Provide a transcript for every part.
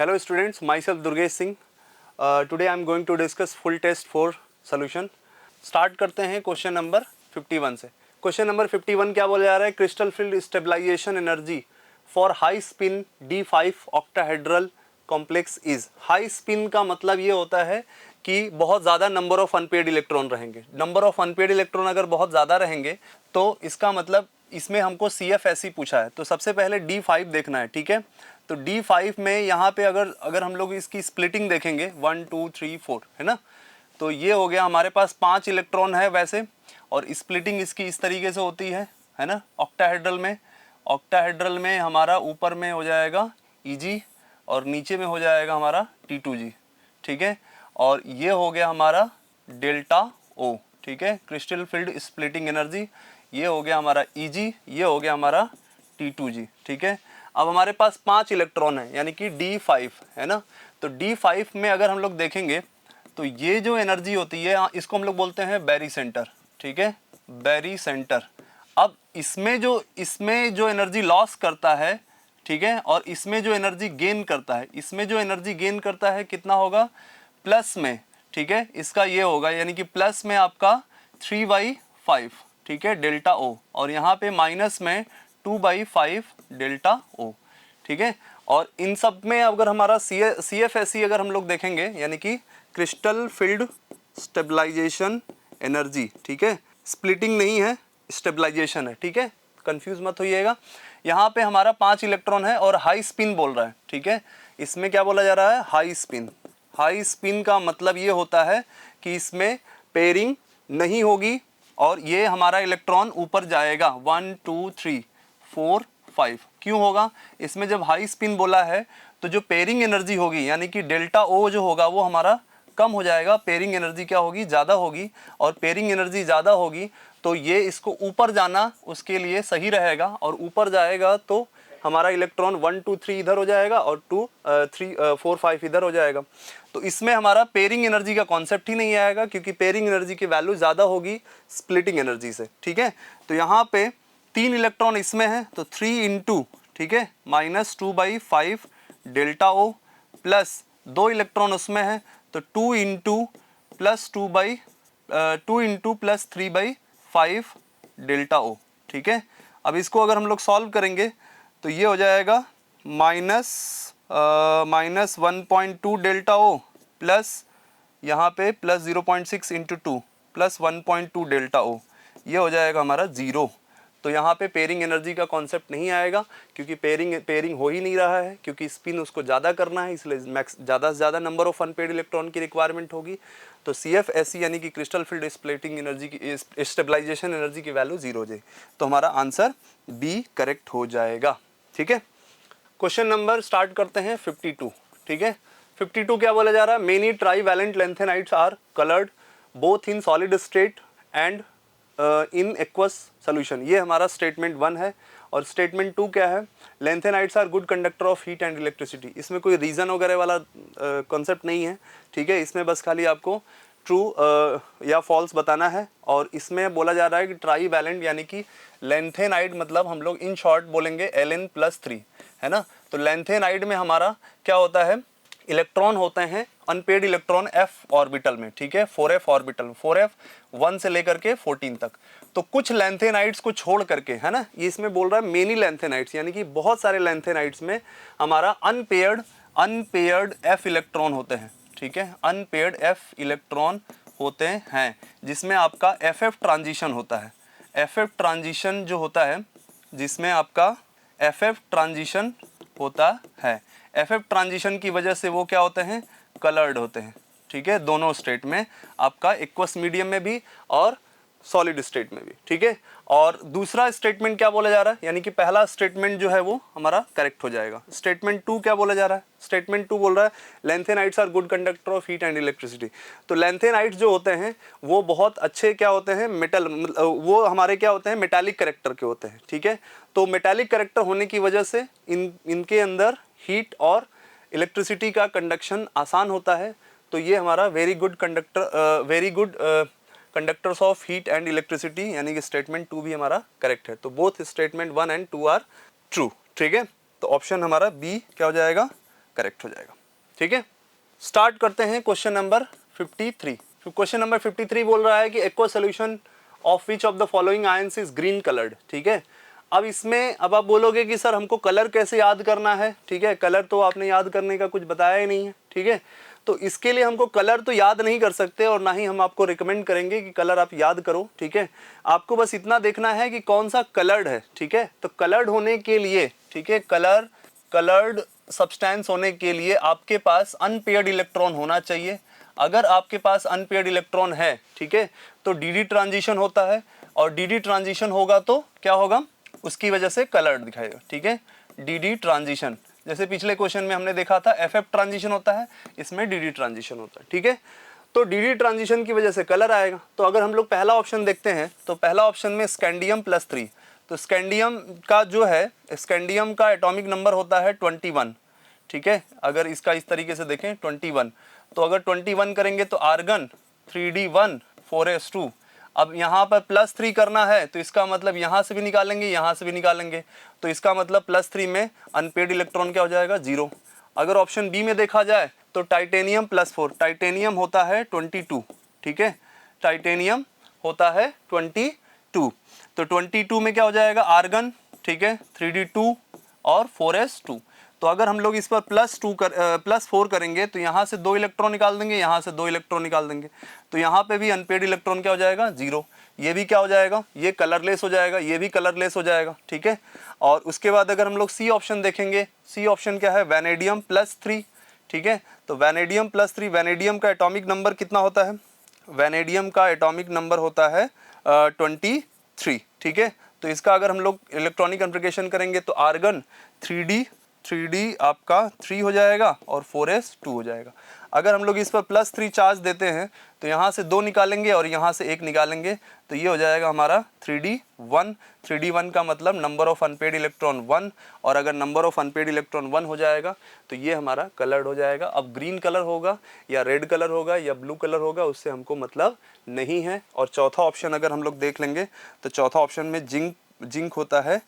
Hello students, myself Durgesh Singh. Today I am going to discuss full test 4 solution. Start करते हैं question number 51 से. Question number 51 क्या बोला जा रहा है? Crystal field stabilisation energy for high spin D5 octahedral complex is. High spin का मतलब ये होता है कि बहुत ज़्यादा नंबर ऑफ अनपेड इलेक्ट्रॉन रहेंगे. नंबर ऑफ अनपेड इलेक्ट्रॉन अगर बहुत ज़्यादा रहेंगे तो इसका मतलब इसमें हमको CFSE पूछा है. तो सबसे पहले D5 देखना है, ठीक है. तो D5 में यहाँ पे अगर हम लोग इसकी स्प्लिटिंग देखेंगे 1 2 3 4 है ना, तो ये हो गया हमारे पास 5 इलेक्ट्रॉन है वैसे, और स्प्लिटिंग इसकी इस तरीके से होती है ना. ऑक्टाहेड्रल में हमारा ऊपर में हो जाएगा Eg और नीचे में हो जाएगा हमारा T2G, ठीक है. और ये हो गया हमारा डेल्टा O, ठीक है. क्रिस्टल फील्ड स्प्लिटिंग एनर्जी ये हो गया हमारा Eg, ये हो गया हमारा T2G, ठीक है. अब हमारे पास 5 इलेक्ट्रॉन है यानी कि D5 है ना. तो D5 में अगर हम लोग देखेंगे तो ये जो एनर्जी होती है इसको हम लोग बोलते हैं बैरी सेंटर, ठीक है, बैरी सेंटर. अब इसमें जो एनर्जी लॉस करता है, ठीक है, और इसमें जो एनर्जी गेन करता है, इसमें जो एनर्जी गेन करता है कितना होगा प्लस में, ठीक है. इसका ये होगा यानी कि प्लस में आपका 3/5, ठीक है, डेल्टा O, और यहाँ पे माइनस में 2/5 डेल्टा O, ठीक है. और इन सब में अगर हमारा CFSE अगर हम लोग देखेंगे यानी कि क्रिस्टल फील्ड स्टेबलाइजेशन एनर्जी, ठीक है, स्प्लिटिंग नहीं है, स्टेबलाइजेशन है, ठीक है, कंफ्यूज मत होइएगा. यहाँ पे हमारा 5 इलेक्ट्रॉन है और हाई स्पिन बोल रहा है, ठीक है. इसमें क्या बोला जा रहा है? High spin. हाई स्पिन का मतलब ये होता है कि इसमें पेयरिंग नहीं होगी और ये हमारा इलेक्ट्रॉन ऊपर जाएगा 1 2 3 4 5. क्यों होगा? इसमें जब हाई स्पिन बोला है तो जो पेयरिंग एनर्जी होगी यानी कि डेल्टा O जो होगा वो हमारा कम हो जाएगा. पेयरिंग एनर्जी क्या होगी? ज़्यादा होगी. और पेयरिंग एनर्जी ज़्यादा होगी तो ये इसको ऊपर जाना उसके लिए सही रहेगा, और ऊपर जाएगा तो हमारा इलेक्ट्रॉन 1 2 3 इधर हो जाएगा और 2 3 4 5 इधर हो जाएगा. तो इसमें हमारा पेयरिंग एनर्जी का कॉन्सेप्ट ही नहीं आएगा क्योंकि पेयरिंग एनर्जी की वैल्यू ज़्यादा होगी स्प्लिटिंग एनर्जी से, ठीक है. तो यहाँ पे 3 इलेक्ट्रॉन इसमें है तो 3 इंटू, ठीक है, minus 2/5 delta O plus 2 electron उसमें है तो 2 into plus 2 into plus 3/5 delta O, ठीक है. अब इसको अगर हम लोग सॉल्व करेंगे तो ये हो जाएगा माइनस 1.2 डेल्टा O प्लस यहाँ पे plus 0.6 into 2 plus 1.2 delta O, ये हो जाएगा हमारा 0. तो यहाँ पे पेयरिंग एनर्जी का कॉन्सेप्ट नहीं आएगा क्योंकि पेयरिंग हो ही नहीं रहा है, क्योंकि स्पिन उसको ज़्यादा करना है, इसलिए ज़्यादा से ज़्यादा नंबर ऑफ अनपेड इलेक्ट्रॉन की रिक्वायरमेंट होगी. तो CFSE यानी कि क्रिस्टल फील्ड स्प्लिटिंग एनर्जी की स्टेबलाइजेशन एनर्जी की वैल्यू 0 हो जाए. तो हमारा आंसर B करेक्ट हो जाएगा, ठीक है. क्वेश्चन नंबर स्टार्ट करते हैं 52, ठीक है. 52 क्या बोला जा रहा है? Many trivalent lanthanides are coloured both in solid state and in aqueous solution. ये हमारा स्टेटमेंट 1 है. और स्टेटमेंट 2 क्या है? Lanthanides are good conductor of heat and electricity. इसमें कोई रीज़न वगैरह वाला कॉन्सेप्ट नहीं है, ठीक है. इसमें बस खाली आपको ट्रू या फॉल्स बताना है. और इसमें बोला जा रहा है कि ट्राई वैलेंट यानी कि लेंथेनाइड मतलब हम लोग इन शॉर्ट बोलेंगे Ln+3, है ना. तो लेंथेनाइड में हमारा क्या होता है? इलेक्ट्रॉन होते हैं अनपेड इलेक्ट्रॉन f ऑर्बिटल में, ठीक है, 4f ऑर्बिटल में, 4f 1 से लेकर के 14 तक. तो कुछ लेंथेनाइड्स को छोड़ करके, है ना, ये इसमें बोल रहा है मेनी लेंथेनाइड्स यानी कि बहुत सारे लेंथेनाइड्स में हमारा अनपेयर्ड f इलेक्ट्रॉन होते हैं, ठीक है, अनपेयर्ड f इलेक्ट्रॉन होते हैं जिसमें आपका FF ट्रांजिशन होता है. FF ट्रांजिशन जो होता है जिसमें आपका FF ट्रांजिशन होता है. FF ट्रांजिशन की वजह से वो क्या होते हैं? कलर्ड होते हैं, ठीक है, दोनों स्टेट में, आपका एक्वस मीडियम में भी और सॉलिड स्टेट में भी, ठीक है. और दूसरा स्टेटमेंट क्या बोला जा रहा है? यानी कि पहला स्टेटमेंट जो है वो हमारा करेक्ट हो जाएगा. स्टेटमेंट 2 क्या बोला जा रहा है? स्टेटमेंट 2 बोल रहा है lanthanides are good conductor of heat and electricity. तो लेंथेनाइट्स जो होते हैं वो बहुत अच्छे क्या होते हैं? मेटल, वो हमारे क्या होते हैं? मेटालिक करेक्टर के होते हैं, ठीक है. तो मेटालिक करेक्टर होने की वजह से इनके अंदर हीट और इलेक्ट्रिसिटी का कंडक्शन आसान होता है. तो ये हमारा very good conductors of heat and electricity यानी कि स्टेटमेंट 2 भी हमारा करेक्ट है. तो both statement 1 and 2 are true, ठीक है. तो ऑप्शन हमारा बी क्या हो जाएगा? करेक्ट हो जाएगा। ठीक है, स्टार्ट करते हैं क्वेश्चन नंबर 53। क्वेश्चन नंबर 53 बोल रहा है कि aqua solution of which of the following ions is green coloured. ठीक है, अब इसमें अब आप बोलोगे कि सर हमको कलर कैसे याद करना है। ठीक है, कलर तो आपने याद करने का कुछ बताया ही नहीं है। ठीक है, तो इसके लिए हमको कलर तो याद नहीं कर सकते और ना ही हम आपको रिकमेंड करेंगे कि कलर आप याद करो। ठीक है, आपको बस इतना देखना है कि कौन सा कलर्ड है। ठीक है, तो कलर्ड होने के लिए, ठीक है, कलर्ड सब्सटेंस होने के लिए आपके पास अनपेयर्ड इलेक्ट्रॉन होना चाहिए। अगर आपके पास अनपेयर्ड इलेक्ट्रॉन है, ठीक है, तो डी ट्रांजिशन होता है और डी ट्रांजिशन होगा तो क्या होगा, उसकी वजह से कलर्ड दिखाएगा। ठीक है, डी ट्रांजिशन, जैसे पिछले क्वेश्चन में हमने देखा था एफ ट्रांजिशन होता है, इसमें डी ट्रांजिशन होता है। ठीक है, तो डी ट्रांजिशन की वजह से कलर आएगा। तो अगर हम लोग पहला ऑप्शन देखते हैं तो पहला ऑप्शन में स्कैंडियम +3, तो स्कैंडियम का जो है, स्कैंडियम का एटॉमिक नंबर होता है 21। ठीक है, अगर इसका इस तरीके से देखें 21, तो अगर 21 करेंगे तो आर्गन 3d1 4s2। अब यहाँ पर +3 करना है तो इसका मतलब यहाँ से भी निकालेंगे, यहाँ से भी निकालेंगे, तो इसका मतलब +3 में अनपेड इलेक्ट्रॉन क्या हो जाएगा, 0। अगर ऑप्शन बी में देखा जाए तो टाइटेनियम +4, टाइटेनियम होता है 22। ठीक है, टाइटेनियम होता है 22, तो 22 में क्या हो जाएगा, आर्गन, ठीक है, 3d2 और 4s2। तो अगर हम लोग इस पर +4 करेंगे तो यहाँ से 2 इलेक्ट्रॉन निकाल देंगे, यहाँ से 2 इलेक्ट्रॉन निकाल देंगे, तो यहाँ पे भी अनपेड इलेक्ट्रॉन क्या हो जाएगा, 0। ये भी क्या हो जाएगा, ये कलरलेस हो जाएगा, ये भी कलरलेस हो जाएगा। ठीक है, और उसके बाद अगर हम लोग सी ऑप्शन देखेंगे, सी ऑप्शन क्या है, वैनेडियम +3। ठीक है, तो वैनेडियम +3, वैनेडियम का एटॉमिक नंबर कितना होता है, वैनेडियम का एटॉमिक नंबर होता है 23। ठीक है, तो इसका अगर हम लोग इलेक्ट्रॉनिक कॉन्फ़िगरेशन करेंगे तो आर्गन 3d आपका 3 हो जाएगा और 4s2 हो जाएगा। अगर हम लोग इस पर +3 चार्ज देते हैं तो यहाँ से 2 निकालेंगे और यहाँ से 1 निकालेंगे, तो ये हो जाएगा हमारा 3d1। 3d1 का मतलब नंबर ऑफ अनपेड इलेक्ट्रॉन 1, और अगर नंबर ऑफ अनपेड इलेक्ट्रॉन 1 हो जाएगा तो ये हमारा कलर्ड हो जाएगा। अब ग्रीन कलर होगा या रेड कलर होगा या ब्लू कलर होगा उससे हमको मतलब नहीं है। और चौथा ऑप्शन अगर हम लोग देख लेंगे तो चौथा ऑप्शन में जिंक होता है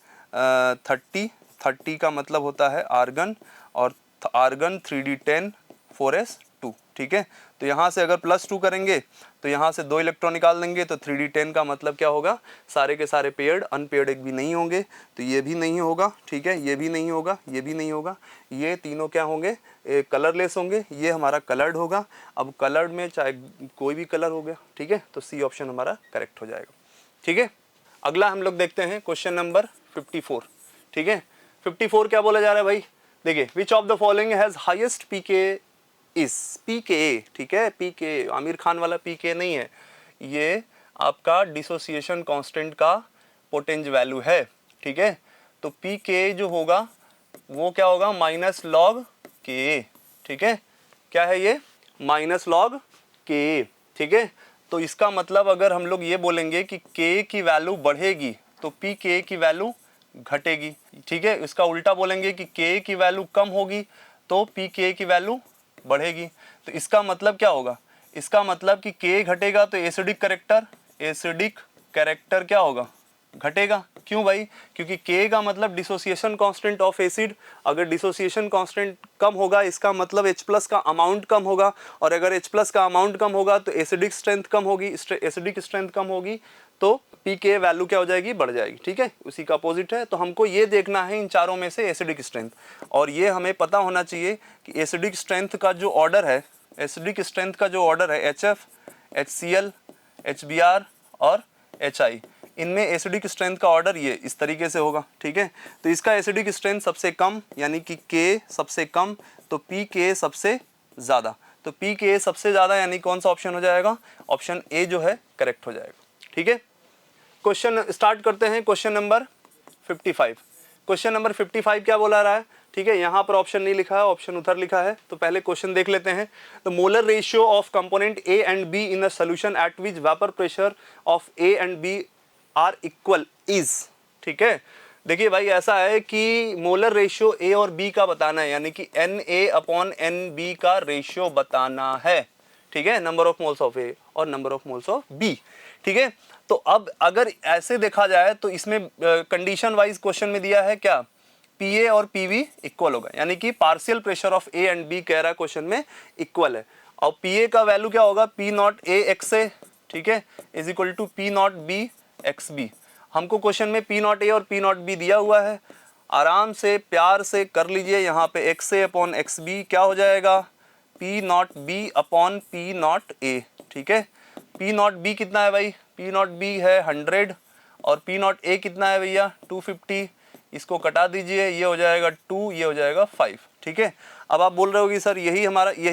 30 का मतलब होता है आर्गन, और आर्गन 3d10 4s2। ठीक है, तो यहाँ से अगर +2 करेंगे तो यहाँ से 2 इलेक्ट्रॉन निकाल देंगे, तो 3d10 का मतलब क्या होगा, सारे के सारे पेयर्ड, अनपेयर्ड एक भी नहीं होंगे, तो ये भी नहीं होगा। ठीक है, ये भी नहीं होगा, ये भी नहीं होगा, ये तीनों क्या होंगे, कलरलेस होंगे, ये हमारा कलर्ड होगा। अब कलर्ड में चाहे कोई भी कलर हो गया। ठीक है, तो सी ऑप्शन हमारा करेक्ट हो जाएगा। ठीक है, अगला हम लोग देखते हैं क्वेश्चन नंबर 54। ठीक है, 54 क्या बोला जा रहा है भाई, देखिए, which of the following has highest P K is, P K, ठीक है, पीके आमिर खान वाला पीके नहीं है, ये आपका डिसोसिएशन कांस्टेंट का पोटेंज वैल्यू है। ठीक है, तो पीके जो होगा वो क्या होगा, -log के। ठीक है, क्या है ये, -log के। ठीक है, तो इसका मतलब अगर हम लोग ये बोलेंगे कि के की वैल्यू बढ़ेगी तो पी के की वैल्यू घटेगी। ठीक है, इसका उल्टा बोलेंगे कि के की वैल्यू कम होगी तो पी के की वैल्यू बढ़ेगी। तो इसका मतलब क्या होगा, इसका मतलब कि के घटेगा तो एसिडिक कैरेक्टर क्या होगा, घटेगा। क्यों भाई, क्योंकि के का मतलब डिसोसिएशन कांस्टेंट ऑफ एसिड, अगर डिसोसिएशन कांस्टेंट कम होगा इसका मतलब H+ का अमाउंट कम होगा, और अगर H+ का अमाउंट कम होगा तो एसिडिक स्ट्रेंथ कम होगी, एसिडिक स्ट्रेंथ कम होगी तो पी के वैल्यू क्या हो जाएगी, बढ़ जाएगी। ठीक है, उसी का अपोजिट है। तो हमको ये देखना है इन चारों में से एसिडिक स्ट्रेंथ, और ये हमें पता होना चाहिए कि एसिडिक स्ट्रेंथ का जो ऑर्डर है, एसिडिक स्ट्रेंथ का जो ऑर्डर है HF, HCl, HBr और HI, इनमें एसिडिक स्ट्रेंथ का ऑर्डर ये इस तरीके से होगा। ठीक है, तो इसका एसिडिक स्ट्रेंथ सबसे कम यानी कि के सबसे कम, तो पी के सबसे ज़्यादा, तो पी के सबसे ज़्यादा यानी कौन सा ऑप्शन हो जाएगा, ऑप्शन ए जो है करेक्ट हो जाएगा। ठीक है, क्वेश्चन स्टार्ट करते हैं क्वेश्चन नंबर 55। क्वेश्चन नंबर 55 क्या बोला रहा है, ठीक है, यहाँ पर ऑप्शन नहीं लिखा है, ऑप्शन उधर लिखा है, तो पहले क्वेश्चन देख लेते हैं। The molar ratio of component A and B in a solution at which vapour pressure of A and B are equal is. ठीक है, देखिए भाई ऐसा है कि मोलर रेशियो ए और बी का बताना है, यानी कि Na/Nb का रेशियो बताना है। ठीक है, number of moles of A और number of moles of B. ठीक है, तो अब अगर ऐसे देखा जाए तो इसमें कंडीशन वाइज क्वेश्चन में दिया है क्या, पीए और पीवी इक्वल होगा, यानी कि partial pressure of A and B कह रहा है क्वेश्चन में इक्वल है। और पीए का वैल्यू क्या होगा, P naught A X A, ठीक है, is equal to P naught B X B. हमको क्वेश्चन में पी नॉट ए और पी नॉट बी दिया हुआ है, आराम से प्यार से कर लीजिए। यहाँ पे एक्स ए अपॉन एक्स बी क्या हो जाएगा, P naught B upon P naught ए, ठीक है। पी नॉट बी कितना है भाई, पी नॉट बी है 100 और पी नॉट ए कितना है भैया 250, इसको कटा दीजिए, ये हो जाएगा 2, ये हो जाएगा 5, ठीक है। अब आप बोल रहे हो कि सर यही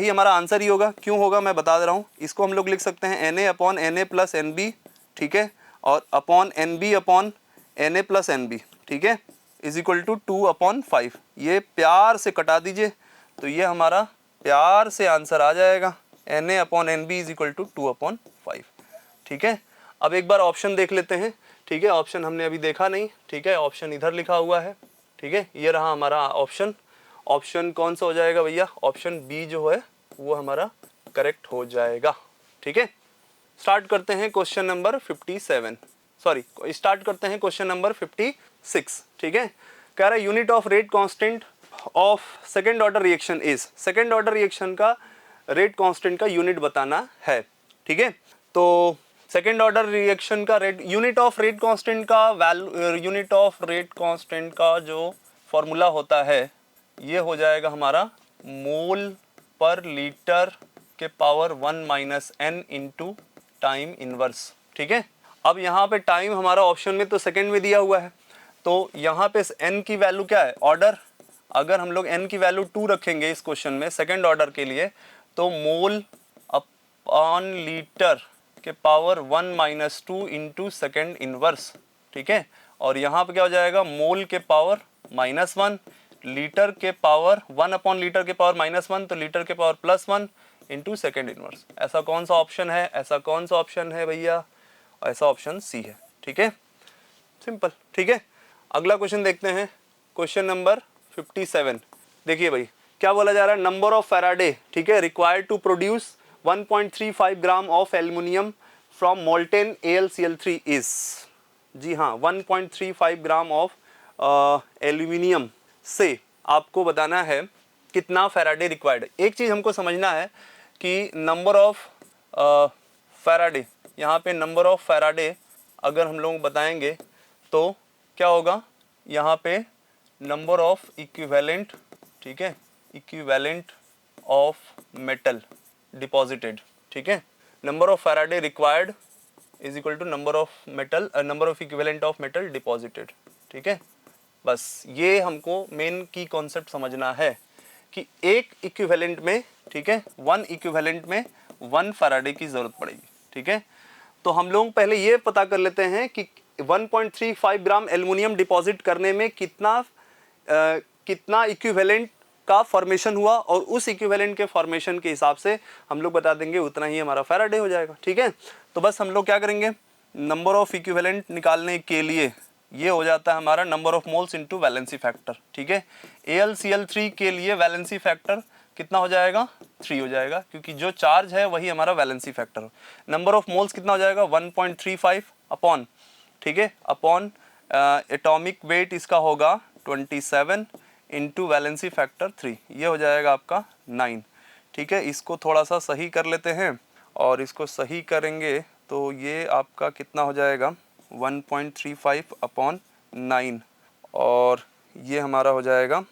हमारा आंसर ही होगा, क्यों होगा मैं बता दे रहा हूँ। इसको हम लोग लिख सकते हैं N A upon N A plus N B, ठीक है, और upon N B upon N A plus N B, ठीक है, इज इक्वल टू 2/5। ये प्यार से कटा दीजिए तो ये हमारा प्यार से आंसर आ जाएगा, N A upon N B is equal to 2/5, ठीक है। अब एक बार ऑप्शन देख लेते हैं, ठीक है, ऑप्शन हमने अभी देखा नहीं, ठीक है, ऑप्शन इधर लिखा हुआ है, ठीक है, ये रहा हमारा ऑप्शन। ऑप्शन कौन सा हो जाएगा भैया, ऑप्शन बी जो है वो हमारा करेक्ट हो जाएगा, ठीक है। स्टार्ट करते हैं क्वेश्चन नंबर 57, सॉरी स्टार्ट करते हैं क्वेश्चन नंबर 56, ठीक है। कह रहा है unit of rate constant of second order reaction is, second order reaction का रेट कांस्टेंट का यूनिट बताना है, ठीक है। तो सेकेंड ऑर्डर रिएक्शन का rate, unit of rate constant का value, unit of rate constant का जो फॉर्मूला होता है ये हो जाएगा हमारा मोल पर लीटर के power 1 minus N into time inverse, ठीक है। अब यहाँ पे टाइम हमारा ऑप्शन में तो सेकेंड में दिया हुआ है, तो यहाँ पे n की वैल्यू क्या है, ऑर्डर, अगर हम लोग n की वैल्यू 2 रखेंगे इस क्वेश्चन में सेकेंड ऑर्डर के लिए, तो मोल अपॉन लीटर के power 1 minus 2 into second inverse, ठीक है। और यहाँ पे क्या हो जाएगा, मोल के पावर -1, लीटर के पावर 1 अपॉन लीटर के पावर -1, तो लीटर के पावर +1 इंटू सेकेंड इनवर्स। ऐसा कौन सा ऑप्शन है, ऐसा कौन सा ऑप्शन है भैया, ऐसा ऑप्शन सी है, ठीक है, सिंपल, ठीक है। अगला क्वेश्चन देखते हैं, क्वेश्चन नंबर 57। देखिए भाई क्या बोला जा रहा है, नंबर ऑफ फैराडे, ठीक है, required to produce 1.35 gram of aluminium from molten AlCl3 is, जी हाँ 1.35 ग्राम ऑफ एल्यूमिनियम से आपको बताना है कितना फैराडे रिक्वायर्ड है। एक चीज़ हमको समझना है कि नंबर ऑफ फैराडे, यहाँ पे नंबर ऑफ फैराडे अगर हम लोग बताएंगे तो क्या होगा, यहाँ पे नंबर ऑफ इक्विवेलेंट, ठीक है, इक्विवेलेंट ऑफ मेटल डिपॉजिटेड, ठीक है, number of Faraday required is equal to number of metal, number of equivalent of metal deposited, ठीक है। बस ये हमको मेन की कॉन्सेप्ट समझना है कि एक इक्विवेलेंट में, ठीक है, वन इक्विवेलेंट में 1 फैराडे की जरूरत पड़ेगी, ठीक है। तो हम लोग पहले ये पता कर लेते हैं कि 1.35 ग्राम एल्युमिनियम डिपॉजिट करने में कितना इक्विवेलेंट का फॉर्मेशन हुआ, और उस इक्विवेलेंट के फॉर्मेशन के हिसाब से हम लोग बता देंगे उतना ही हमारा फैराडे हो जाएगा, ठीक है। तो बस हम लोग क्या करेंगे, नंबर ऑफ इक्विवेलेंट निकालने के लिए ये हो जाता है हमारा number of moles into valency factor, ठीक है। AlCl3 के लिए वैलेंसी फैक्टर कितना हो जाएगा, 3 हो जाएगा, क्योंकि जो चार्ज है वही हमारा valency factor. Number of moles कितना हो जाएगा 1.35 अपॉन, ठीक है, अपॉन एटॉमिक वेट इसका होगा 27 इंटू वैलेंसी फैक्टर 3, ये हो जाएगा आपका 9, ठीक है। इसको थोड़ा सा सही कर लेते हैं, और इसको सही करेंगे तो ये आपका कितना हो जाएगा 1.35 अपॉन 9, और ये हमारा हो जाएगा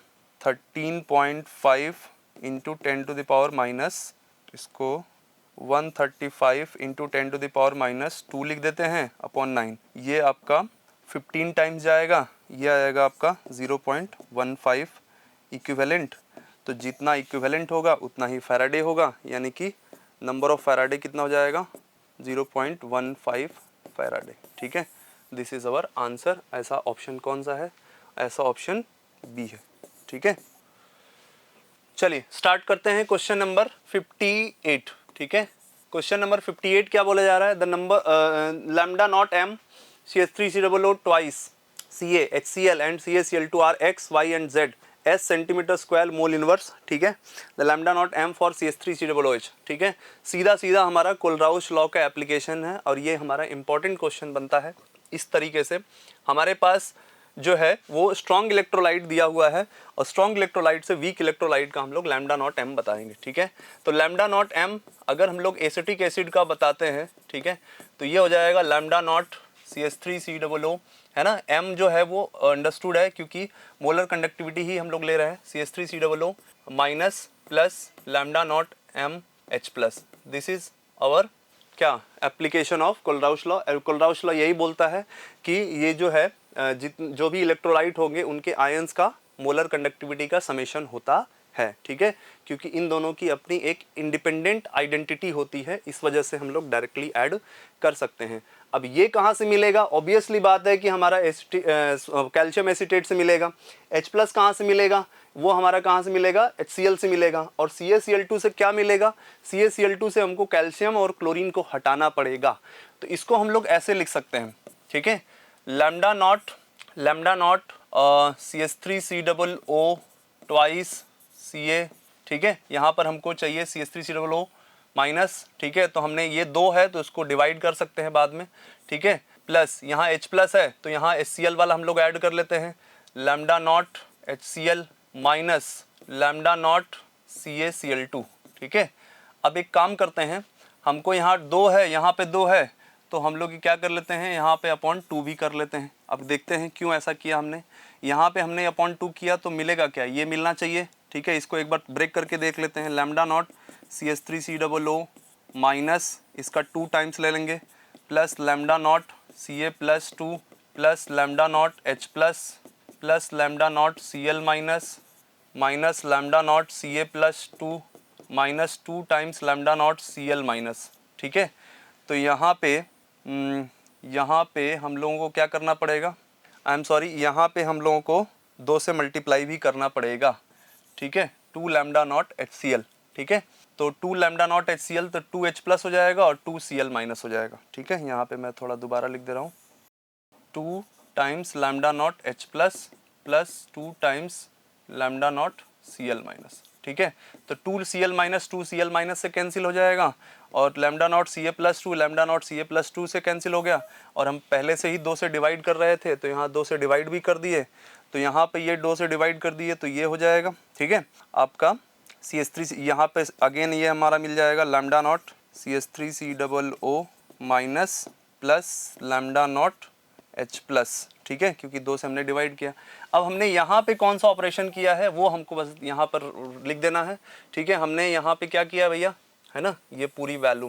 13.5 into 10 to the power minus, इसको 135 इंटू 10 टू द पावर -2 लिख देते हैं अपॉन 9, ये आपका 15 टाइम्स जाएगा, ये आएगा आपका 0.15 इक्विवेलेंट। तो जितना इक्विवेलेंट होगा उतना ही फैराडे होगा, यानी कि नंबर ऑफ फैराडे कितना हो जाएगा 0.15 फैराडे, ठीक है। This is our answer. ऐसा ऑप्शन कौन सा है, ऐसा ऑप्शन बी है, ठीक है। चलिए स्टार्ट करते हैं क्वेश्चन नंबर 58, ठीक है। क्वेश्चन नंबर 58 क्या बोला जा रहा है, the number lambda naught m CH3COO twice Ca HCl and CaCl2 are x, y and z s centimetre square mole inverse, ठीक है। The lambda naught m for CH3COOH, ठीक है। सीधा सीधा हमारा कोलराउश लॉ का एप्लीकेशन है, और ये हमारा इंपॉर्टेंट क्वेश्चन बनता है। इस तरीके से हमारे पास जो है वो स्ट्रॉन्ग इलेक्ट्रोलाइट दिया हुआ है और स्ट्रॉन्ग इलेक्ट्रोलाइट से वीक इलेक्ट्रोलाइट का हम लोग लैम्डा नॉट एम बताएंगे, ठीक है। तो लैम्डा नॉट एम अगर हम लोग एसिटिक एसिड का बताते हैं, ठीक है, तो ये हो जाएगा लैम्डा नॉट CH3COO, है ना। एम जो है वो अंडरस्टूड है क्योंकि मोलर कंडक्टिविटी ही हम लोग ले रहे हैं, CH3COO minus plus lambda nought M H plus. This is our क्या application of Kohlrausch law. Kohlrausch law यही बोलता है कि ये जो है जो भी इलेक्ट्रोलाइट होंगे उनके आयंस का मोलर कंडक्टिविटी का समेशन होता है, ठीक है, क्योंकि इन दोनों की अपनी एक इंडिपेंडेंट आइडेंटिटी होती है, इस वजह से हम लोग डायरेक्टली ऐड कर सकते हैं। अब ये कहाँ से मिलेगा, ऑब्वियसली बात है कि हमारा कैल्शियम एसीटेट से मिलेगा। H प्लस कहाँ से मिलेगा, वो हमारा कहाँ से मिलेगा, HCl से मिलेगा। और CaCl2 से क्या मिलेगा, CaCl2 से हमको कैल्शियम और क्लोरीन को हटाना पड़ेगा। तो इसको हम लोग ऐसे लिख सकते हैं, ठीक है, lambda naught CH3COO twice Ca, ठीक है। यहाँ पर हमको चाहिए CH3COO माइनस, ठीक है, तो हमने ये 2 है तो इसको डिवाइड कर सकते हैं बाद में, ठीक है, प्लस यहाँ H प्लस है तो यहाँ HCl वाला हम लोग ऐड कर लेते हैं, lambda naught HCl minus lambda naught CaCl2, ठीक है। अब एक काम करते हैं, हमको यहाँ 2 है, यहाँ पे 2 है, तो हम लोग क्या कर लेते हैं, यहाँ पे अपॉन 2 भी कर लेते हैं। अब देखते हैं क्यों ऐसा किया हमने, यहाँ पे हमने अपॉन 2 किया तो मिलेगा क्या, ये मिलना चाहिए, ठीक है। इसको एक बार ब्रेक करके देख लेते हैं, लैम्डा नॉट CH3COO माइनस इसका 2 टाइम्स ले लेंगे plus lambda not Ca plus 2 plus lambda not H plus lambda not Cl minus lambda naught Ca plus 2 minus 2 times lambda naught Cl minus, ठीक है। तो यहाँ पे हम लोगों को क्या करना पड़ेगा, यहाँ पे हम लोगों को 2 से मल्टीप्लाई भी करना पड़ेगा, ठीक है, 2 लैम्डा नॉट HCl, ठीक है। तो 2 लैम्डा नॉट HCl तो 2H प्लस हो जाएगा और 2 Cl माइनस हो जाएगा, ठीक है। यहाँ पे मैं थोड़ा दोबारा लिख दे रहा हूँ, 2 times lambda naught H plus plus 2 times lambda naught Cl minus, ठीक है। तो 2 Cl माइनस 2 Cl माइनस से कैंसिल हो जाएगा और lambda naught Ca plus 2 lambda naught Ca plus 2 से कैंसिल हो गया। और हम पहले से ही 2 से डिवाइड कर रहे थे तो यहाँ 2 से डिवाइड भी कर दिए, तो यहाँ पे ये 2 से डिवाइड कर दिए तो ये हो जाएगा, ठीक है, आपका CH3। यहाँ पे अगेन ये हमारा मिल जाएगा lambda naught CH3COO minus plus lambda not H plus, ठीक है, क्योंकि 2 से हमने डिवाइड किया। अब हमने यहाँ पे कौन सा ऑपरेशन किया है वो हमको बस यहाँ पर लिख देना है, ठीक है। हमने यहाँ पे क्या किया भैया, है ना, ये पूरी वैल्यू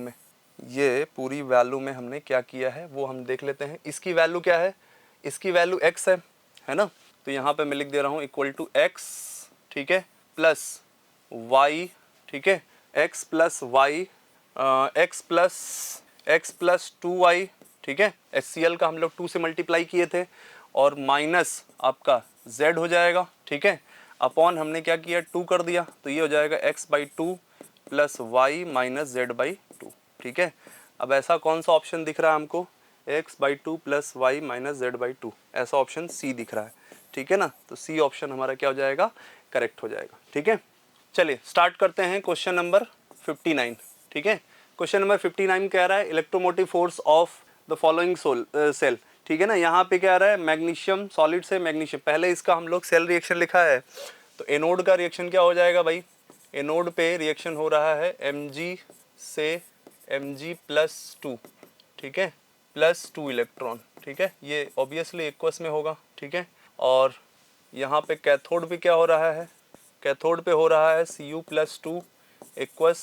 में हमने क्या किया है वो हम देख लेते हैं। इसकी वैल्यू क्या है, इसकी वैल्यू x है ना, तो यहाँ पे मैं लिख दे रहा हूँ इक्वल टू x, ठीक है, प्लस y, ठीक है, x plus y, x plus 2y, ठीक है। HCl का हम लोग 2 से मल्टीप्लाई किए थे और माइनस आपका z हो जाएगा, ठीक है, अपॉन हमने क्या किया 2 कर दिया तो ये हो जाएगा x/2 plus y minus z/2, ठीक है। अब ऐसा कौन सा ऑप्शन दिख रहा है हमको, x/2 plus y minus z/2, ऐसा ऑप्शन C दिख रहा है, ठीक है ना। तो C ऑप्शन हमारा क्या हो जाएगा, करेक्ट हो जाएगा, ठीक है। चलिए स्टार्ट करते हैं क्वेश्चन नंबर 59, ठीक है। क्वेश्चन नंबर 59 कह रहा है electromotive force of the following cell, ठीक है ना। यहाँ पे क्या रहा है, मैग्नीशियम सॉलिड से मैग्नीशियम, पहले इसका हम लोग सेल रिएक्शन लिखा है, तो एनोड का रिएक्शन क्या हो जाएगा भाई, एनोड पे रिएक्शन हो रहा है Mg से Mg+2, ठीक है, प्लस 2 इलेक्ट्रॉन, ठीक है, ये ऑब्वियसली एक्वस में होगा, ठीक है। और यहाँ पे कैथोड पे क्या हो रहा है, कैथोड पे हो रहा है Cu+2 एक्वस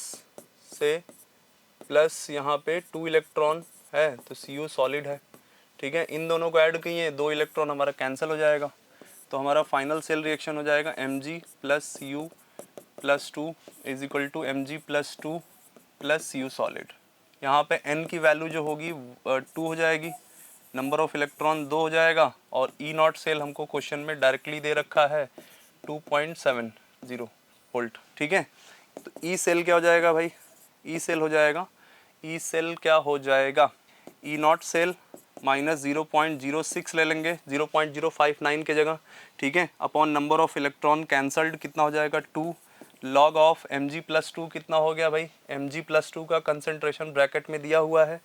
से प्लस यहाँ पे 2 इलेक्ट्रॉन है तो Cu सॉलिड है, ठीक है। इन दोनों को ऐड किए 2 इलेक्ट्रॉन हमारा कैंसिल हो जाएगा, तो हमारा फाइनल सेल रिएक्शन हो जाएगा Mg plus Cu+2 is equal to Mg+2 plus Cu solid. यहाँ पे N की वैल्यू जो होगी 2 हो जाएगी, नंबर ऑफ इलेक्ट्रॉन 2 हो जाएगा और E0 सेल हमको क्वेश्चन में डायरेक्टली दे रखा है 2.70 वोल्ट, ठीक है। तो E सेल क्या हो जाएगा भाई, E सेल हो जाएगा, E सेल क्या हो जाएगा, E0 सेल माइनस 0.06 ले लेंगे, 0.059 के जगह, ठीक है, upon number of electron cancelled कितना हो जाएगा 2 लॉग ऑफ Mg+2 कितना हो गया भाई, Mg+2 का कंसंट्रेशन ब्रैकेट में दिया हुआ है,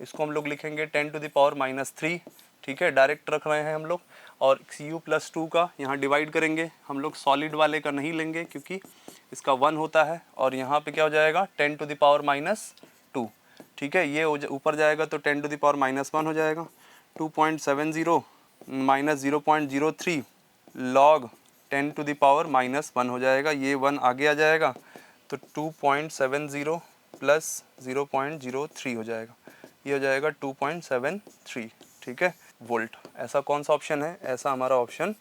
इसको हम लोग लिखेंगे 10⁻³ ठीक है, डायरेक्ट रख रहे हैं हम लोग। और Cu+2 का यहाँ डिवाइड करेंगे हम लोग, सॉलिड वाले का नहीं लेंगे क्योंकि इसका 1 होता है। और यहाँ पे क्या हो जाएगा 10⁻⁻2, ठीक है, ये ऊपर जाएगा तो 10⁻⁻1 हो जाएगा। 2.70 माइनस 0.03 लॉग 10⁻⁻1 हो जाएगा, ये 1 आगे आ जाएगा तो 2.70 प्लस 0.03 हो जाएगा, ये हो जाएगा 2.73, ठीक है, वोल्ट। ऐसा कौन सा ऑप्शन है? ऐसा हमारा ऑप्शन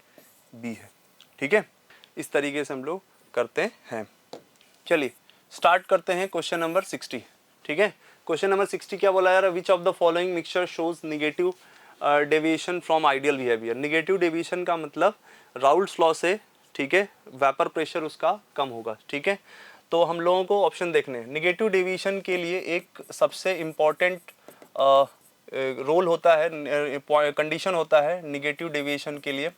बी है, ठीक है। इस तरीके से हम लोग करते हैं। चलिए स्टार्ट करते हैं क्वेश्चन नंबर 60, ठीक है। क्वेश्चन नंबर 60 क्या बोला यार, विच of the following mixture shows negative deviation from ideal behaviour. Negative deviation का मतलब राउल्ट्स लॉ से, ठीक है, वेपर प्रेशर उसका कम होगा, ठीक है। तो हम लोगों को ऑप्शन देखने हैं। निगेटिव डेविएशन के लिए एक सबसे इम्पॉर्टेंट रोल होता है, कंडीशन होता है निगेटिव डेविएशन के लिए,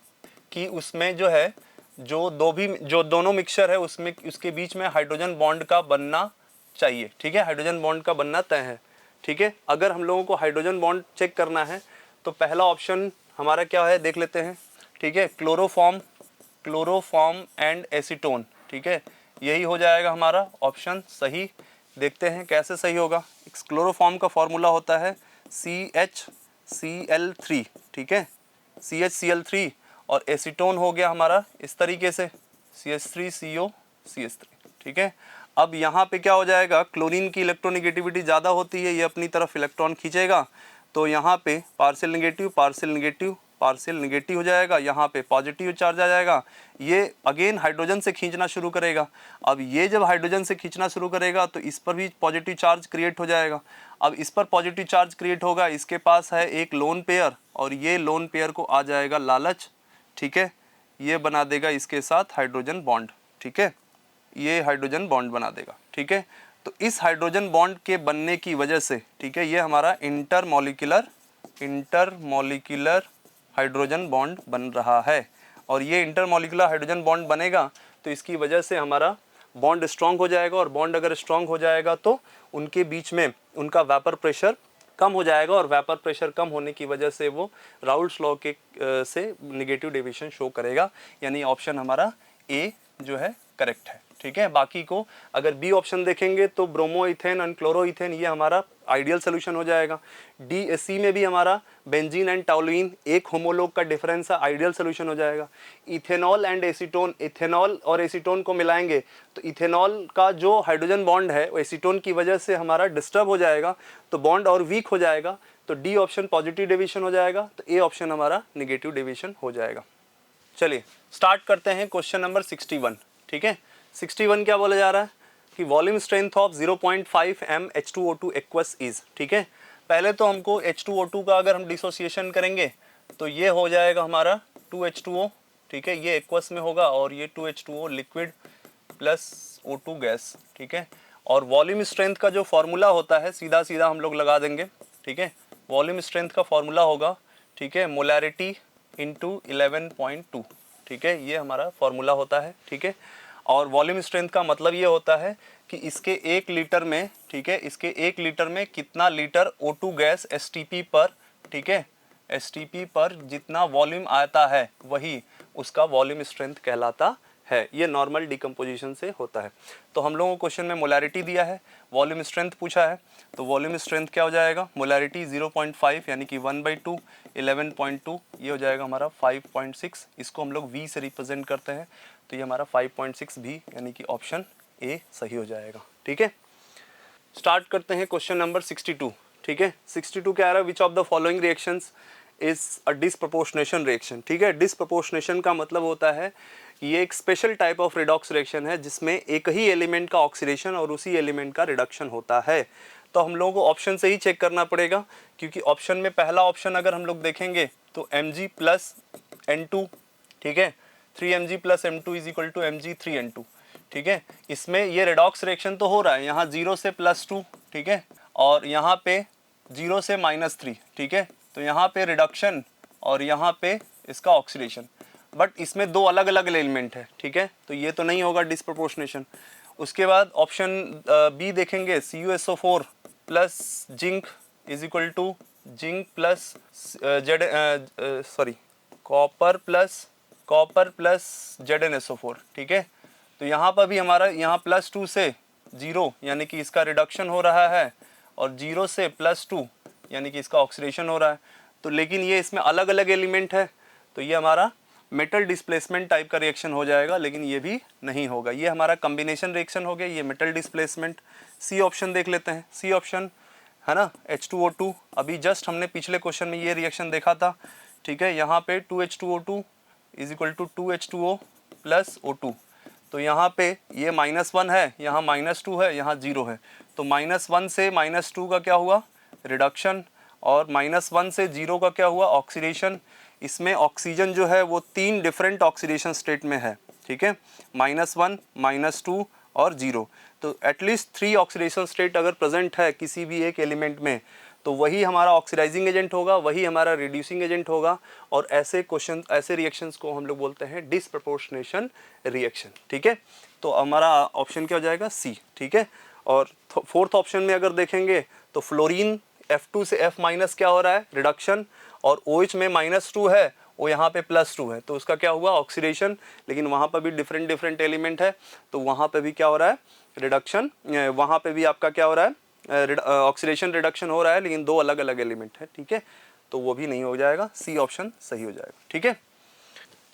कि उसमें जो है जो दोनों मिक्सचर है उसमें उसके बीच में हाइड्रोजन बॉन्ड का बनना चाहिए, ठीक है, हाइड्रोजन बॉन्ड का बनना तय है, ठीक है। अगर हम लोगों को हाइड्रोजन बॉन्ड चेक करना है तो पहला ऑप्शन हमारा क्या है देख लेते हैं, ठीक है, क्लोरोफॉर्म एंड एसीटोन, ठीक है, यही हो जाएगा हमारा ऑप्शन सही। देखते हैं कैसे सही होगा। क्लोरोफॉर्म का फॉर्मूला होता है CHCl3, ठीक है, CHCl3, और एसीटोन हो गया हमारा इस तरीके से CH3COCH3, ठीक है। अब यहाँ पे क्या हो जाएगा, क्लोरीन की इलेक्ट्रोनेगेटिविटी ज़्यादा होती है, ये अपनी तरफ इलेक्ट्रॉन खींचेगा, तो यहाँ पे पार्शियल नेगेटिव हो जाएगा, यहाँ पे पॉजिटिव चार्ज आ जाएगा, ये अगेन हाइड्रोजन से खींचना शुरू करेगा। अब ये जब हाइड्रोजन से खींचना शुरू करेगा तो इस पर भी पॉजिटिव चार्ज क्रिएट हो जाएगा। अब इस पर पॉजिटिव चार्ज क्रिएट होगा, इसके पास है एक लोन पेयर, और ये लोन पेयर को आ जाएगा लालच, ठीक है, ये बना देगा इसके साथ हाइड्रोजन बॉन्ड, ठीक है, ये हाइड्रोजन बॉन्ड बना देगा, ठीक है। तो इस हाइड्रोजन बॉन्ड के बनने की वजह से, ठीक है, ये हमारा इंटरमॉलिक्यूलर हाइड्रोजन बॉन्ड बन रहा है। और ये इंटरमॉलिक्यूलर हाइड्रोजन बॉन्ड बनेगा तो इसकी वजह से हमारा बॉन्ड स्ट्रॉन्ग हो जाएगा, और बॉन्ड अगर स्ट्रॉन्ग हो जाएगा तो उनके बीच में उनका वेपर प्रेशर कम हो जाएगा, और वेपर प्रेशर कम होने की वजह से वो राउल्ट्स लॉ के से निगेटिव डेविएशन शो करेगा। यानी ऑप्शन हमारा ए जो है करेक्ट है, ठीक है। बाकी को अगर बी ऑप्शन देखेंगे तो bromo ethane and chloro ethane, ये हमारा आइडियल सोल्यूशन हो जाएगा। डी सी में भी हमारा बेंजीन एंड टॉलुइन एक होमोलोग का डिफरेंस है, आइडियल सोल्यूशन हो जाएगा। इथेनॉल एंड एसीटोन, इथेनॉल और एसीटोन को मिलाएंगे तो इथेनॉल का जो हाइड्रोजन बॉन्ड है वो एसीटोन की वजह से हमारा डिस्टर्ब हो जाएगा, तो बॉन्ड और वीक हो जाएगा, तो डी ऑप्शन पॉजिटिव डेविएशन हो जाएगा, तो ए ऑप्शन हमारा निगेटिव डेविएशन हो जाएगा। चलिए स्टार्ट करते हैं क्वेश्चन नंबर 61, ठीक है। 61 क्या बोला जा रहा है कि volume strength of 0.5 m H2O2 aqueous is, ठीक है। पहले तो हमको H2O2 का अगर हम डिसोसिएशन करेंगे तो ये हो जाएगा हमारा 2H2O, ठीक है, ये एक्वस में होगा, और ये 2H2O liquid plus O2 gas, ठीक है। और वॉल्यूम स्ट्रेंथ का जो फॉर्मूला होता है सीधा सीधा हम लोग लगा देंगे, ठीक है। वॉल्यूम स्ट्रेंथ का फॉर्मूला होगा, ठीक है, मोलैरिटी इंटू 11.2, ठीक है, ये हमारा फॉर्मूला होता है, ठीक है। और वॉल्यूम स्ट्रेंथ का मतलब ये होता है कि इसके 1 लीटर में, ठीक है, इसके 1 लीटर में कितना लीटर O2 गैस STP पर, ठीक है, STP पर जितना वॉल्यूम आता है वही उसका वॉल्यूम स्ट्रेंथ कहलाता है। ये नॉर्मल डिकम्पोजिशन से होता है। तो हम लोगों को क्वेश्चन में मोलैरिटी दिया है, वॉल्यूम स्ट्रेंथ पूछा है, तो वॉल्यूम स्ट्रेंथ क्या हो जाएगा, मोलैरिटी 0.5 यानी कि 1/2, 11.2, ये हो जाएगा हमारा 5.6, इसको हम लोग V से रिप्रेजेंट करते हैं, तो ये हमारा 5.6 भी यानी कि ऑप्शन ए सही हो जाएगा, ठीक है। स्टार्ट करते हैं क्वेश्चन नंबर 62, ठीक है। 62 क्या आ रहा है, विच of the following reactions is a disproportionation reaction, ठीक है। डिसप्रोपोर्शनेशन का मतलब होता है ये एक special type of redox reaction है जिसमें एक ही एलिमेंट का ऑक्सीडेशन और उसी एलिमेंट का रिडक्शन होता है। तो हम लोगों को ऑप्शन से ही चेक करना पड़ेगा, क्योंकि ऑप्शन में पहला ऑप्शन अगर हम लोग देखेंगे तो Mg प्लस N2, ठीक है, 3Mg plus M2 is equal to Mg 3N2, ठीक है। इसमें ये रिडॉक्स रिएक्शन तो हो रहा है, यहाँ 0 से +2, ठीक है, और यहाँ पे 0 से -3, ठीक है, तो यहाँ पे रिडक्शन और यहाँ पे इसका ऑक्सीडेशन, बट इसमें दो अलग अलग एलिमेंट है, ठीक है, तो ये तो नहीं होगा डिसप्रोपोर्शनेशन। उसके बाद ऑप्शन बी देखेंगे, CuSO4 plus zinc is equal to zinc plus copper plus ZnSO4, ठीक है। तो यहाँ पर भी हमारा यहाँ +2 से 0 यानी कि इसका रिडक्शन हो रहा है, और 0 से +2 यानी कि इसका ऑक्सीडेशन हो रहा है। तो लेकिन ये इसमें अलग अलग एलिमेंट है, तो ये हमारा मेटल डिस्प्लेसमेंट टाइप का रिएक्शन हो जाएगा, लेकिन ये भी नहीं होगा। ये हमारा कॉम्बिनेशन रिएक्शन हो गया, ये मेटल डिस्प्लेसमेंट। सी ऑप्शन देख लेते हैं। सी ऑप्शन है ना, H2O2। अभी जस्ट हमने पिछले क्वेश्चन में ये रिएक्शन देखा था, ठीक है। यहाँ पे 2H2O2 is equal to 2H2O plus O2। तो यहाँ पे ये -1 है, यहाँ -2 है, यहाँ 0 है। तो -1 से -2 का क्या हुआ, रिडक्शन, और -1 से 0 का क्या हुआ, ऑक्सीडेशन। इसमें ऑक्सीजन जो है वो 3 डिफरेंट ऑक्सीडेशन स्टेट में है, ठीक है, -1, -2 और 0। तो एटलीस्ट 3 ऑक्सीडेशन स्टेट अगर प्रेजेंट है किसी भी एक एलिमेंट में, तो वही हमारा ऑक्सीडाइजिंग एजेंट होगा, वही हमारा रिड्यूसिंग एजेंट होगा। और ऐसे क्वेश्चन, ऐसे रिएक्शंस को हम लोग बोलते हैं डिसप्रपोर्शनेशन रिएक्शन, ठीक है। तो हमारा ऑप्शन क्या हो जाएगा, सी, ठीक है। और फोर्थ ऑप्शन में अगर देखेंगे तो फ्लोरीन F2 से F- क्या हो रहा है, रिडक्शन, और OH में -2 है, वो यहाँ पे +2 है, तो उसका क्या हुआ, ऑक्सीडेशन। लेकिन वहाँ पर भी डिफरेंट एलिमेंट है, तो वहाँ पे भी क्या हो रहा है, रिडक्शन। वहाँ पे भी आपका क्या हो रहा है, ऑक्सीडेशन रिडक्शन हो रहा है, लेकिन 2 अलग अलग एलिमेंट है, ठीक है। तो वो भी नहीं हो जाएगा, सी ऑप्शन सही हो जाएगा, ठीक है।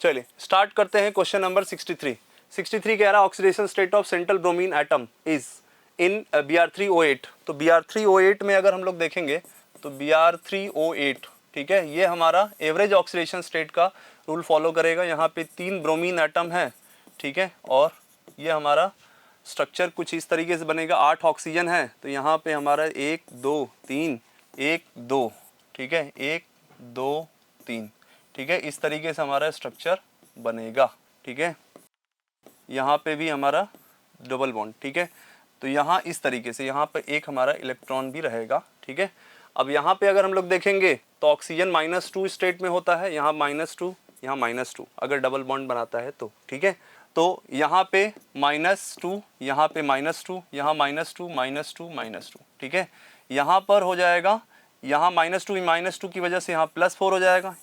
चलिए स्टार्ट करते हैं क्वेश्चन नंबर 63। 63 कह रहा है oxidation state of central bromine atom is in Br3O8। तो Br3O8 में अगर हम लोग देखेंगे तो Br3O8, ठीक है, ये हमारा एवरेज ऑक्सीडेशन स्टेट का रूल फॉलो करेगा। यहाँ पे 3 ब्रोमीन एटम है, ठीक है, और ये हमारा स्ट्रक्चर कुछ इस तरीके से बनेगा। 8 ऑक्सीजन है, तो यहाँ पे हमारा 1 2 3 1 2, ठीक है, 1 2 3, ठीक है, इस तरीके से हमारा स्ट्रक्चर बनेगा, ठीक है। यहाँ पे भी हमारा डबल बॉन्ड, ठीक है। तो यहाँ इस तरीके से यहाँ पे एक हमारा इलेक्ट्रॉन भी रहेगा, ठीक है। अब यहाँ पे अगर हम लोग देखेंगे तो ऑक्सीजन -2 स्टेट में होता है, यहाँ -2, यहाँ -2 अगर डबल बॉन्ड बनाता है तो, ठीक है। तो यहाँ पे -2, यहाँ पे -2, यहाँ -2 -2 -2, ठीक है। यहाँ पर हो जाएगा, यहाँ -2 की वजह से यहाँ +4 हो जाएगा।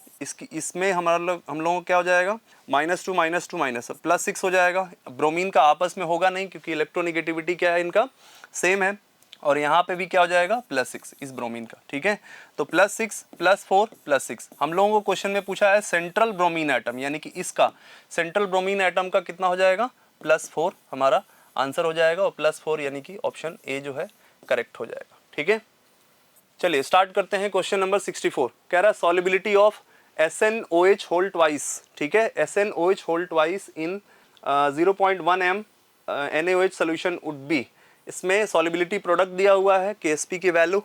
इसमें हम लोगों को क्या हो जाएगा, -2 -2 +6 हो जाएगा। ब्रोमीन का आपस में होगा नहीं, क्योंकि इलेक्ट्रोनिगेटिविटी क्या है, इनका सेम है। और यहाँ पे भी क्या हो जाएगा, +6 इस ब्रोमीन का, ठीक है। तो +6 +4 +6। हम लोगों को क्वेश्चन में पूछा है सेंट्रल ब्रोमीन एटम, यानी कि इसका सेंट्रल ब्रोमीन एटम का कितना हो जाएगा, +4 हमारा आंसर हो जाएगा। और +4 यानी कि ऑप्शन ए जो है करेक्ट हो जाएगा, ठीक है। चलिए स्टार्ट करते हैं क्वेश्चन नंबर 64। कह रहा है solubility of SnOH whole twice, ठीक है, SnOH whole twice in 0.1 m NaOH solution would be. इसमें सॉलिबिलिटी प्रोडक्ट दिया हुआ है, KSP की वैल्यू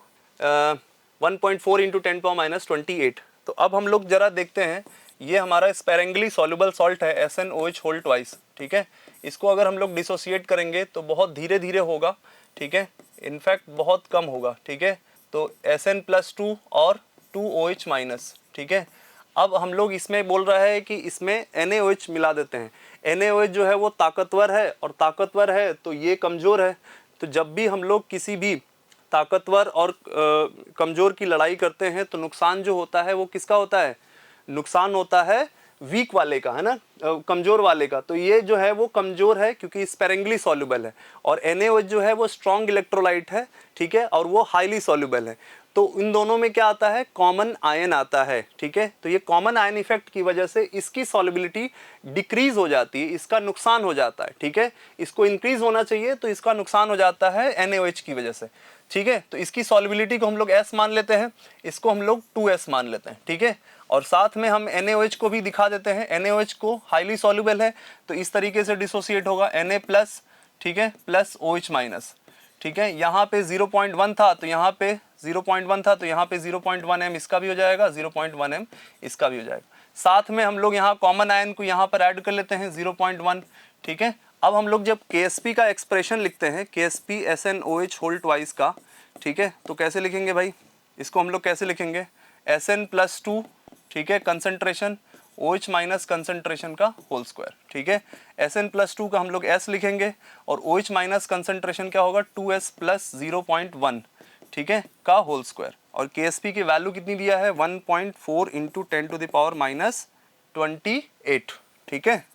1.4 × 10⁻28। तो अब हम लोग जरा देखते हैं, ये हमारा स्पेरेंगली सॉल्युबल सॉल्ट है SnOH होल ट्वाइस, ठीक है। इसको अगर हम लोग डिसोसिएट करेंगे तो बहुत धीरे धीरे होगा, ठीक है, इनफैक्ट बहुत कम होगा, ठीक है। तो Sn+2 और 2OH-, ठीक है। अब हम लोग इसमें बोल रहा है कि इसमें NaOH मिला देते हैं। NaOH जो है वो ताकतवर है, और ताकतवर है तो ये कमज़ोर है। तो जब भी हम लोग किसी भी ताकतवर और कमज़ोर की लड़ाई करते हैं तो नुकसान जो होता है वो किसका होता है, नुकसान होता है वीक वाले का, है ना, कमज़ोर वाले का। तो ये जो है वो कमज़ोर है क्योंकि स्पेरेंगली सॉल्युबल है, और NaOH जो है वो स्ट्रॉन्ग इलेक्ट्रोलाइट है, ठीक है, और वो हाईली सॉल्युबल है। तो इन दोनों में क्या आता है, कॉमन आयन आता है, ठीक है। तो ये कॉमन आयन इफेक्ट की वजह से इसकी सॉल्युबिलिटी डिक्रीज हो जाती है, इसका नुकसान हो जाता है, ठीक है। इसको इंक्रीज होना चाहिए तो इसका नुकसान हो जाता है NaOH की वजह से, ठीक है। तो इसकी सॉल्युबिलिटी को हम लोग S मान लेते हैं, इसको हम लोग 2S मान लेते हैं, ठीक है। और साथ में हम NaOH को भी दिखा देते हैं। NaOH को हाईली सॉल्युबल है, तो इस तरीके से डिसोसिएट होगा Na+, ठीक है, +OH-, ठीक है। यहाँ पे 0.1 था तो यहाँ पे 0.1 था, तो यहाँ पे 0.1 m इसका भी हो जाएगा, 0.1 m इसका भी हो जाएगा। साथ में हम लोग यहाँ कॉमन आयन को यहाँ पर ऐड कर लेते हैं 0.1, ठीक है। अब हम लोग जब KSP का एक्सप्रेशन लिखते हैं, KSP SnOH होल ट्वाइस का, ठीक है, तो कैसे लिखेंगे भाई, इसको हम लोग कैसे लिखेंगे, Sn+2, ठीक है, कंसंट्रेशन OH- कंसंट्रेशन का होल स्क्वायर, ठीक है। Sn+2 का हम लोग S लिखेंगे, और OH- कंसंट्रेशन क्या होगा, 2S + 0.1, ठीक है, का होल स्क्वायर। और KSP की वैल्यू कितनी दिया है 1.4 into 10 to the power minus 28। ठीक है,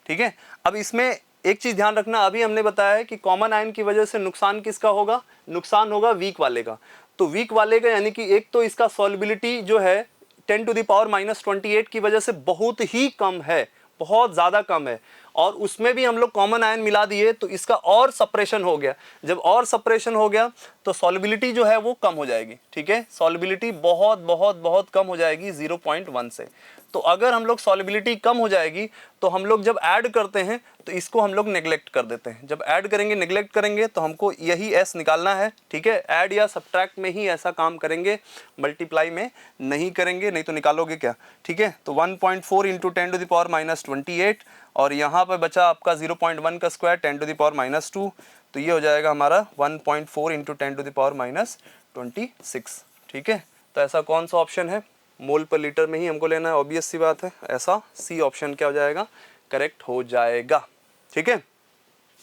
ठीक है। अब इसमें एक चीज ध्यान रखना, अभी हमने बताया है कि कॉमन आयन की वजह से नुकसान किसका होगा, नुकसान होगा वीक वाले का। तो वीक वाले का यानी कि एक तो इसका सॉल्युबिलिटी जो है 10 टू द पावर माइनस 28 की वजह से बहुत ही कम है, बहुत ज़्यादा कम है, और उसमें भी हम लोग कॉमन आयन मिला दिए तो इसका और सप्रेशन हो गया। जब और सप्रेशन हो गया तो सॉल्युबिलिटी जो है वो कम हो जाएगी। ठीक है, सॉल्युबिलिटी बहुत बहुत बहुत कम हो जाएगी 0.1 से। तो अगर हम लोग सॉल्युबिलिटी कम हो जाएगी तो हम लोग जब ऐड करते हैं तो इसको हम लोग नेग्लेक्ट कर देते हैं। जब ऐड करेंगे नेग्लेक्ट करेंगे तो हमको यही एस निकालना है। ठीक है, ऐड या सब्ट्रैक्ट में ही ऐसा काम करेंगे, मल्टीप्लाई में नहीं करेंगे, नहीं तो निकालोगे क्या। ठीक है, तो 1.4 into 10 to the power minus 28 और यहाँ पर बचा आपका 0.1 का square 10 to the power minus 2, तो ये हो जाएगा हमारा 1.4 into 10 to the power minus 26। ठीक है, तो ऐसा कौन सा ऑप्शन है, मोल पर लीटर में ही हमको लेना है, ऑब्वियस सी बात है, ऐसा सी ऑप्शन क्या हो जाएगा, करेक्ट हो जाएगा। ठीक है,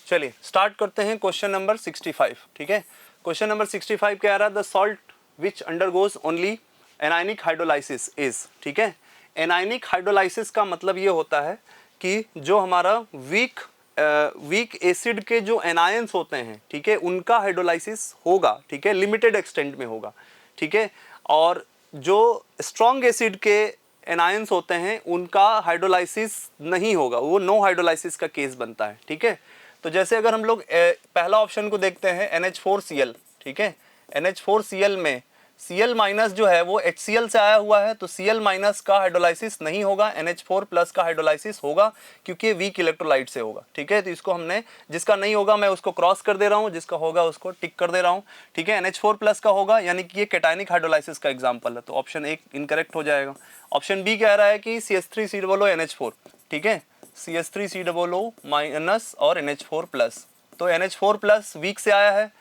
चलिए स्टार्ट करते हैं क्वेश्चन नंबर 65। ठीक है, क्वेश्चन नंबर 65 क्या आ रहा है, the salt which undergoes only anionic hydrolysis is. ठीक है, एनायनिक हाइड्रोलाइसिस का मतलब ये होता है कि जो हमारा वीक एसिड के जो एनायंस होते हैं, ठीक है, उनका हाइड्रोलाइसिस होगा। ठीक है, लिमिटेड एक्सटेंट में होगा। ठीक है, और जो स्ट्रॉन्ग एसिड के एनायंस होते हैं उनका हाइड्रोलाइसिस नहीं होगा, वो नो हाइड्रोलाइसिस का केस बनता है। ठीक है, तो जैसे अगर हम लोग पहला ऑप्शन को देखते हैं NH4Cl। ठीक है, NH4Cl में Cl माइनस जो है वो HCl से आया हुआ है, तो Cl माइनस का हाइड्रोलाइसिस नहीं होगा, NH4 प्लस का हाइड्रोलाइसिस होगा क्योंकि वीक इलेक्ट्रोलाइट से होगा। ठीक है, तो इसको हमने, जिसका नहीं होगा मैं उसको क्रॉस कर दे रहा हूँ, जिसका होगा उसको टिक कर दे रहा हूँ। ठीक है, NH4 प्लस का होगा यानी कि ये कैटायनिक हाइड्रोलाइसिस का एग्जाम्पल है, तो ऑप्शन एक इनकरेक्ट हो जाएगा। ऑप्शन बी कह रहा है कि CH3COO NH4। ठीक है, CH3COO माइनस और NH4 प्लस, तो NH4 प्लस वीक से आया है,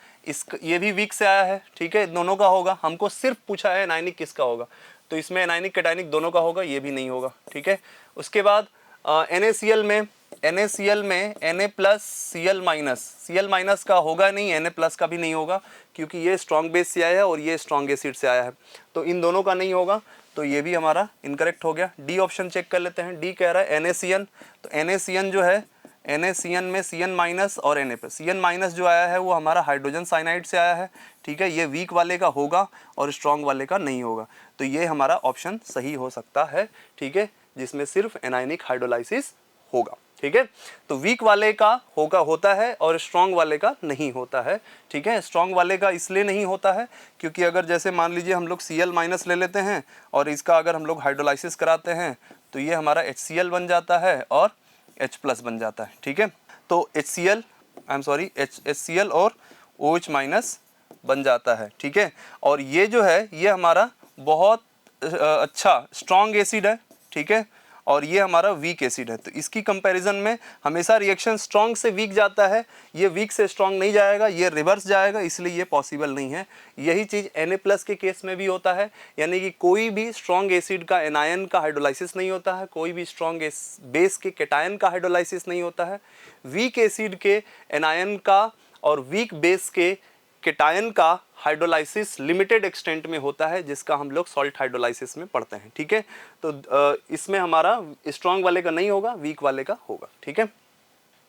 ये भी वीक से आया है। ठीक है, दोनों का होगा, हमको सिर्फ पूछा है एनायनिक किसका होगा, तो इसमें एनायनिक कैटायनिक दोनों का होगा, ये भी नहीं होगा। ठीक है, उसके बाद NaCl में Na प्लस Cl माइनस का होगा नहीं, Na प्लस का भी नहीं होगा क्योंकि ये स्ट्रॉन्ग बेस से आया है और ये स्ट्रॉन्ग एसिड से आया है, तो इन दोनों का नहीं होगा, तो ये भी हमारा इनकरेक्ट हो गया। डी ऑप्शन चेक कर लेते हैं, डी कह रहा है NaCN, तो NaCN जो है, NaCN में Cn माइनस और Na प्लस, Cn माइनस जो आया है वो हमारा हाइड्रोजन साइनाइड से आया है। ठीक है, ये वीक वाले का होगा और स्ट्रॉन्ग वाले का नहीं होगा, तो ये हमारा ऑप्शन सही हो सकता है। ठीक है, जिसमें सिर्फ एनायनिक हाइड्रोलाइसिस होगा। ठीक है, तो वीक वाले का होता है और स्ट्रॉन्ग वाले का नहीं होता है। ठीक है, स्ट्रॉन्ग वाले का इसलिए नहीं होता है क्योंकि अगर जैसे मान लीजिए हम लोग Cl माइनस ले लेते हैं और इसका अगर हम लोग हाइड्रोलाइसिस कराते हैं तो ये हमारा HCl बन जाता है और H प्लस बन जाता है। ठीक है, तो HCl और OH माइनस बन जाता है। ठीक है, और ये जो है ये हमारा बहुत अच्छा स्ट्रॉन्ग एसिड है। ठीक है, और ये हमारा वीक एसिड है, तो इसकी कंपैरिजन में हमेशा रिएक्शन स्ट्रॉन्ग से वीक जाता है, ये वीक से स्ट्रॉन्ग नहीं जाएगा, ये रिवर्स जाएगा, इसलिए ये पॉसिबल नहीं है। यही चीज़ Na प्लस के केस में भी होता है, यानी कि कोई भी स्ट्रॉन्ग एसिड का एनायन का हाइड्रोलाइसिस नहीं होता है, कोई भी स्ट्रॉन्ग बेस के कैटायन का हाइड्रोलाइसिस नहीं होता है। वीक एसिड के एनायन का और वीक बेस के कैटायन का हाइड्रोलाइसिस लिमिटेड एक्सटेंट में होता है, जिसका हम लोग सॉल्ट हाइड्रोलाइसिस में पढ़ते हैं। ठीक है, तो इसमें हमारा स्ट्रॉन्ग वाले का नहीं होगा, वीक वाले का होगा। ठीक है,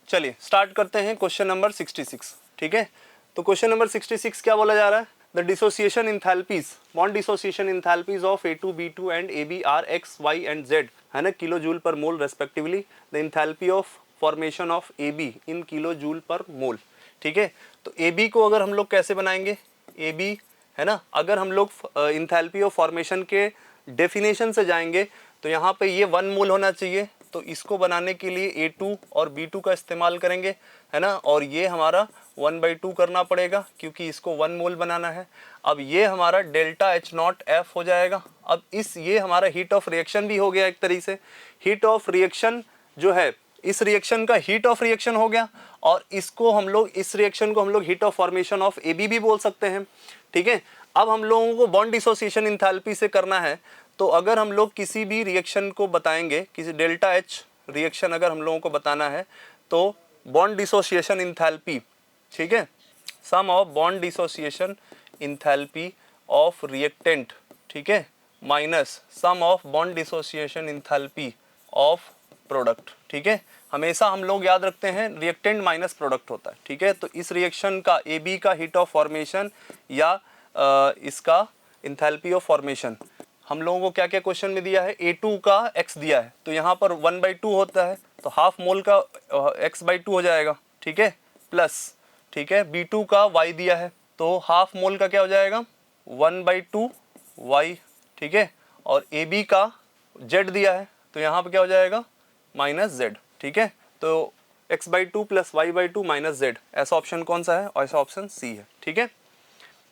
चलिए स्टार्ट करते हैं क्वेश्चन नंबर 66। ठीक है, तो क्वेश्चन नंबर 66 क्या बोला जा रहा है, the dissociation enthalpies, bond dissociation enthalpies of A2 B2 and AB are X Y and Z, है ना, kilojoule per mole respectively, the enthalpy of formation of AB in kilojoule per mole. ठीक है, तो AB को अगर हम लोग कैसे बनाएंगे, AB है ना, अगर हम लोग इंथैल्पी ऑफ फॉर्मेशन के डेफिनेशन से जाएंगे तो यहाँ पे ये 1 मोल होना चाहिए, तो इसको बनाने के लिए A2 और B2 का इस्तेमाल करेंगे, है ना, और ये हमारा 1/2 करना पड़ेगा क्योंकि इसको 1 मोल बनाना है। अब ये हमारा डेल्टा H0F हो जाएगा। अब ये हमारा हीट ऑफ रिएक्शन भी हो गया एक तरीके से, हीट ऑफ रिएक्शन जो है, इस रिएक्शन का हीट ऑफ रिएक्शन हो गया, और इसको हम लोग, इस रिएक्शन को हम लोग heat of formation of AB भी बोल सकते हैं। ठीक है, अब हम लोगों को बॉन्ड डिसोसिएशन इंथैल्पी से करना है, तो अगर हम लोग किसी भी रिएक्शन को बताएंगे, किसी डेल्टा H रिएक्शन अगर हम लोगों को बताना है तो बॉन्ड डिसोसिएशन इंथैल्पी, ठीक है, sum of bond dissociation enthalpy of reactant, ठीक है, minus sum of bond dissociation enthalpy of product, ठीक है। हमेशा हम लोग याद रखते हैं रिएक्टेंट माइनस प्रोडक्ट होता है, ठीक है। तो इस रिएक्शन का ए बी का हीट ऑफ फॉर्मेशन या इसका इंथैल्पी ऑफ फॉर्मेशन, हम लोगों को क्या क्या क्वेश्चन में दिया है, A2 का x दिया है, तो यहाँ पर 1/2 होता है, तो हाफ मोल का x/2 हो जाएगा, ठीक है, प्लस, ठीक है, B2 का y दिया है, तो हाफ मोल का क्या हो जाएगा 1/2 y, ठीक है, और AB का z दिया है, तो यहाँ पर क्या हो जाएगा -z, ठीक है। तो x/2 plus y/2 minus z, ऐसा ऑप्शन कौन सा है, ऐसा ऑप्शन सी है, ठीक है।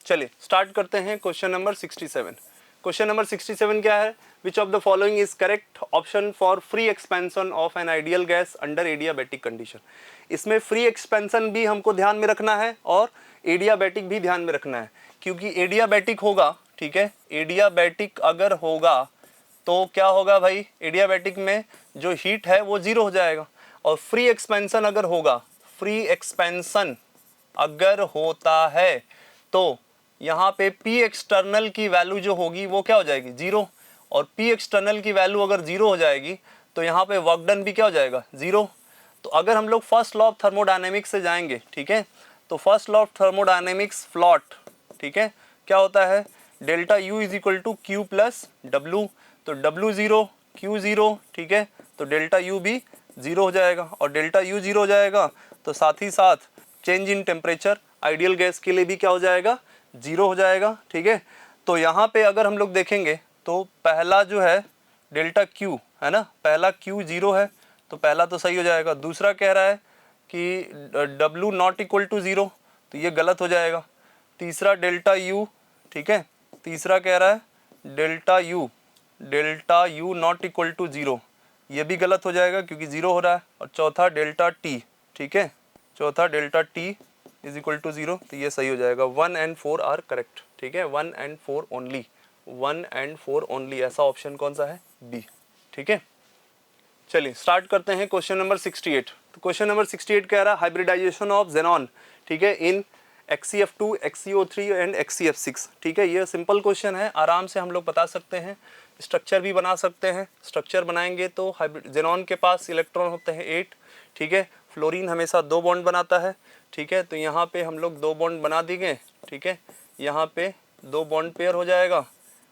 चलिए स्टार्ट करते हैं क्वेश्चन नंबर 67। क्वेश्चन नंबर 67 क्या है, विच of the following is correct option for free expansion of an ideal gas under adiabatic condition. इसमें फ्री एक्सपेंशन भी हमको ध्यान में रखना है और एडियाबैटिक भी ध्यान में रखना है, क्योंकि एडियाबैटिक होगा, ठीक है, एडियाबैटिक अगर होगा तो क्या होगा भाई, एडियाबैटिक में जो हीट है वो जीरो हो जाएगा, और फ्री एक्सपेंशन अगर होगा, फ्री एक्सपेंशन अगर होता है तो यहाँ पे P एक्सटर्नल की वैल्यू जो होगी वो क्या हो जाएगी जीरो, और P एक्सटर्नल की वैल्यू अगर जीरो हो जाएगी तो यहाँ पे वर्क डन भी क्या हो जाएगा जीरो। तो अगर हम लोग फर्स्ट लॉ ऑफ थर्मोडायनेमिक्स से जाएंगे, ठीक है, तो first law of thermodynamics float, ठीक है, क्या होता है, delta U is equal to Q plus W, तो W जीरो Q जीरो, ठीक है, तो डेल्टा U भी जीरो हो जाएगा, और डेल्टा U जीरो हो जाएगा तो साथ ही साथ change in temperature ideal gas के लिए भी क्या हो जाएगा जीरो हो जाएगा, ठीक है। तो यहाँ पे अगर हम लोग देखेंगे तो पहला जो है डेल्टा Q है ना, पहला Q जीरो है, तो पहला तो सही हो जाएगा। दूसरा कह रहा है कि W not equal to zero, तो ये गलत हो जाएगा। तीसरा डेल्टा U, ठीक है, तीसरा कह रहा है delta U not equal to zero, ये भी गलत हो जाएगा क्योंकि ज़ीरो हो रहा है। और चौथा डेल्टा T, ठीक है, चौथा delta T is equal to zero, तो ये सही हो जाएगा। 1 and 4 आर करेक्ट, ठीक है, 1 and 4 ओनली, 1 and 4 ओनली, ऐसा ऑप्शन कौन सा है, बी, ठीक है। चलिए स्टार्ट करते हैं क्वेश्चन नंबर 68। तो क्वेश्चन नंबर 68 कह रहा है हाइब्रिडाइजेशन ऑफ जेनॉन, ठीक है, इन XCF2, XCO3 एंड XCF6, ठीक है। ये सिंपल क्वेश्चन है, आराम से हम लोग बता सकते हैं, स्ट्रक्चर भी बना सकते हैं। स्ट्रक्चर बनाएंगे तो हाइब्रिड जेनॉन के पास इलेक्ट्रॉन होते हैं 8, ठीक है, फ्लोरीन हमेशा 2 बॉन्ड बनाता है, ठीक है, तो यहाँ पे हम लोग 2 बॉन्ड बना देंगे, ठीक है, यहाँ पे 2 बॉन्ड पेयर हो जाएगा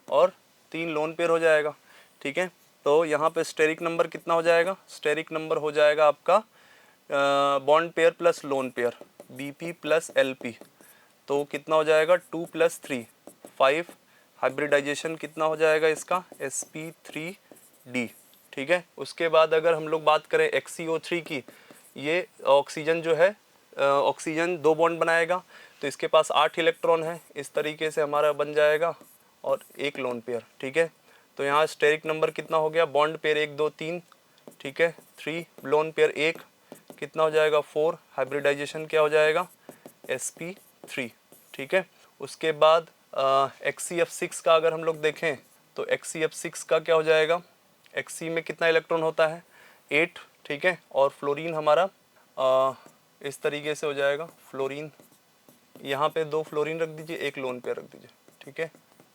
और 3 लोन पेयर हो जाएगा, ठीक है। तो यहाँ पे स्टेरिक नंबर कितना हो जाएगा, स्टेरिक नंबर हो जाएगा आपका bond pair plus lone pair BP plus LP, तो कितना हो जाएगा 2 + 3 5, हाइब्रिडाइजेशन कितना हो जाएगा इसका sp3d, ठीक है। उसके बाद अगर हम लोग बात करें XCO3 की, ये ऑक्सीजन जो है ऑक्सीजन 2 बॉन्ड बनाएगा, तो इसके पास 8 इलेक्ट्रॉन है, इस तरीके से हमारा बन जाएगा, और 1 लोन पेयर, ठीक है। तो यहाँ स्टेरिक नंबर कितना हो गया, बॉन्ड पेयर 1 2 3, ठीक है, 3, लोन पेयर 1, कितना हो जाएगा 4, हाइब्रिडाइजेशन क्या हो जाएगा sp3, ठीक है। उसके बाद XCF6 का अगर हम लोग देखें तो XCF6 का क्या हो जाएगा, XC में कितना इलेक्ट्रॉन होता है 8, ठीक है, और फ्लोरीन हमारा इस तरीके से हो जाएगा, फ्लोरीन यहाँ पे 2 फ्लोरीन रख दीजिए, 1 लोन पेयर रख दीजिए, ठीक है।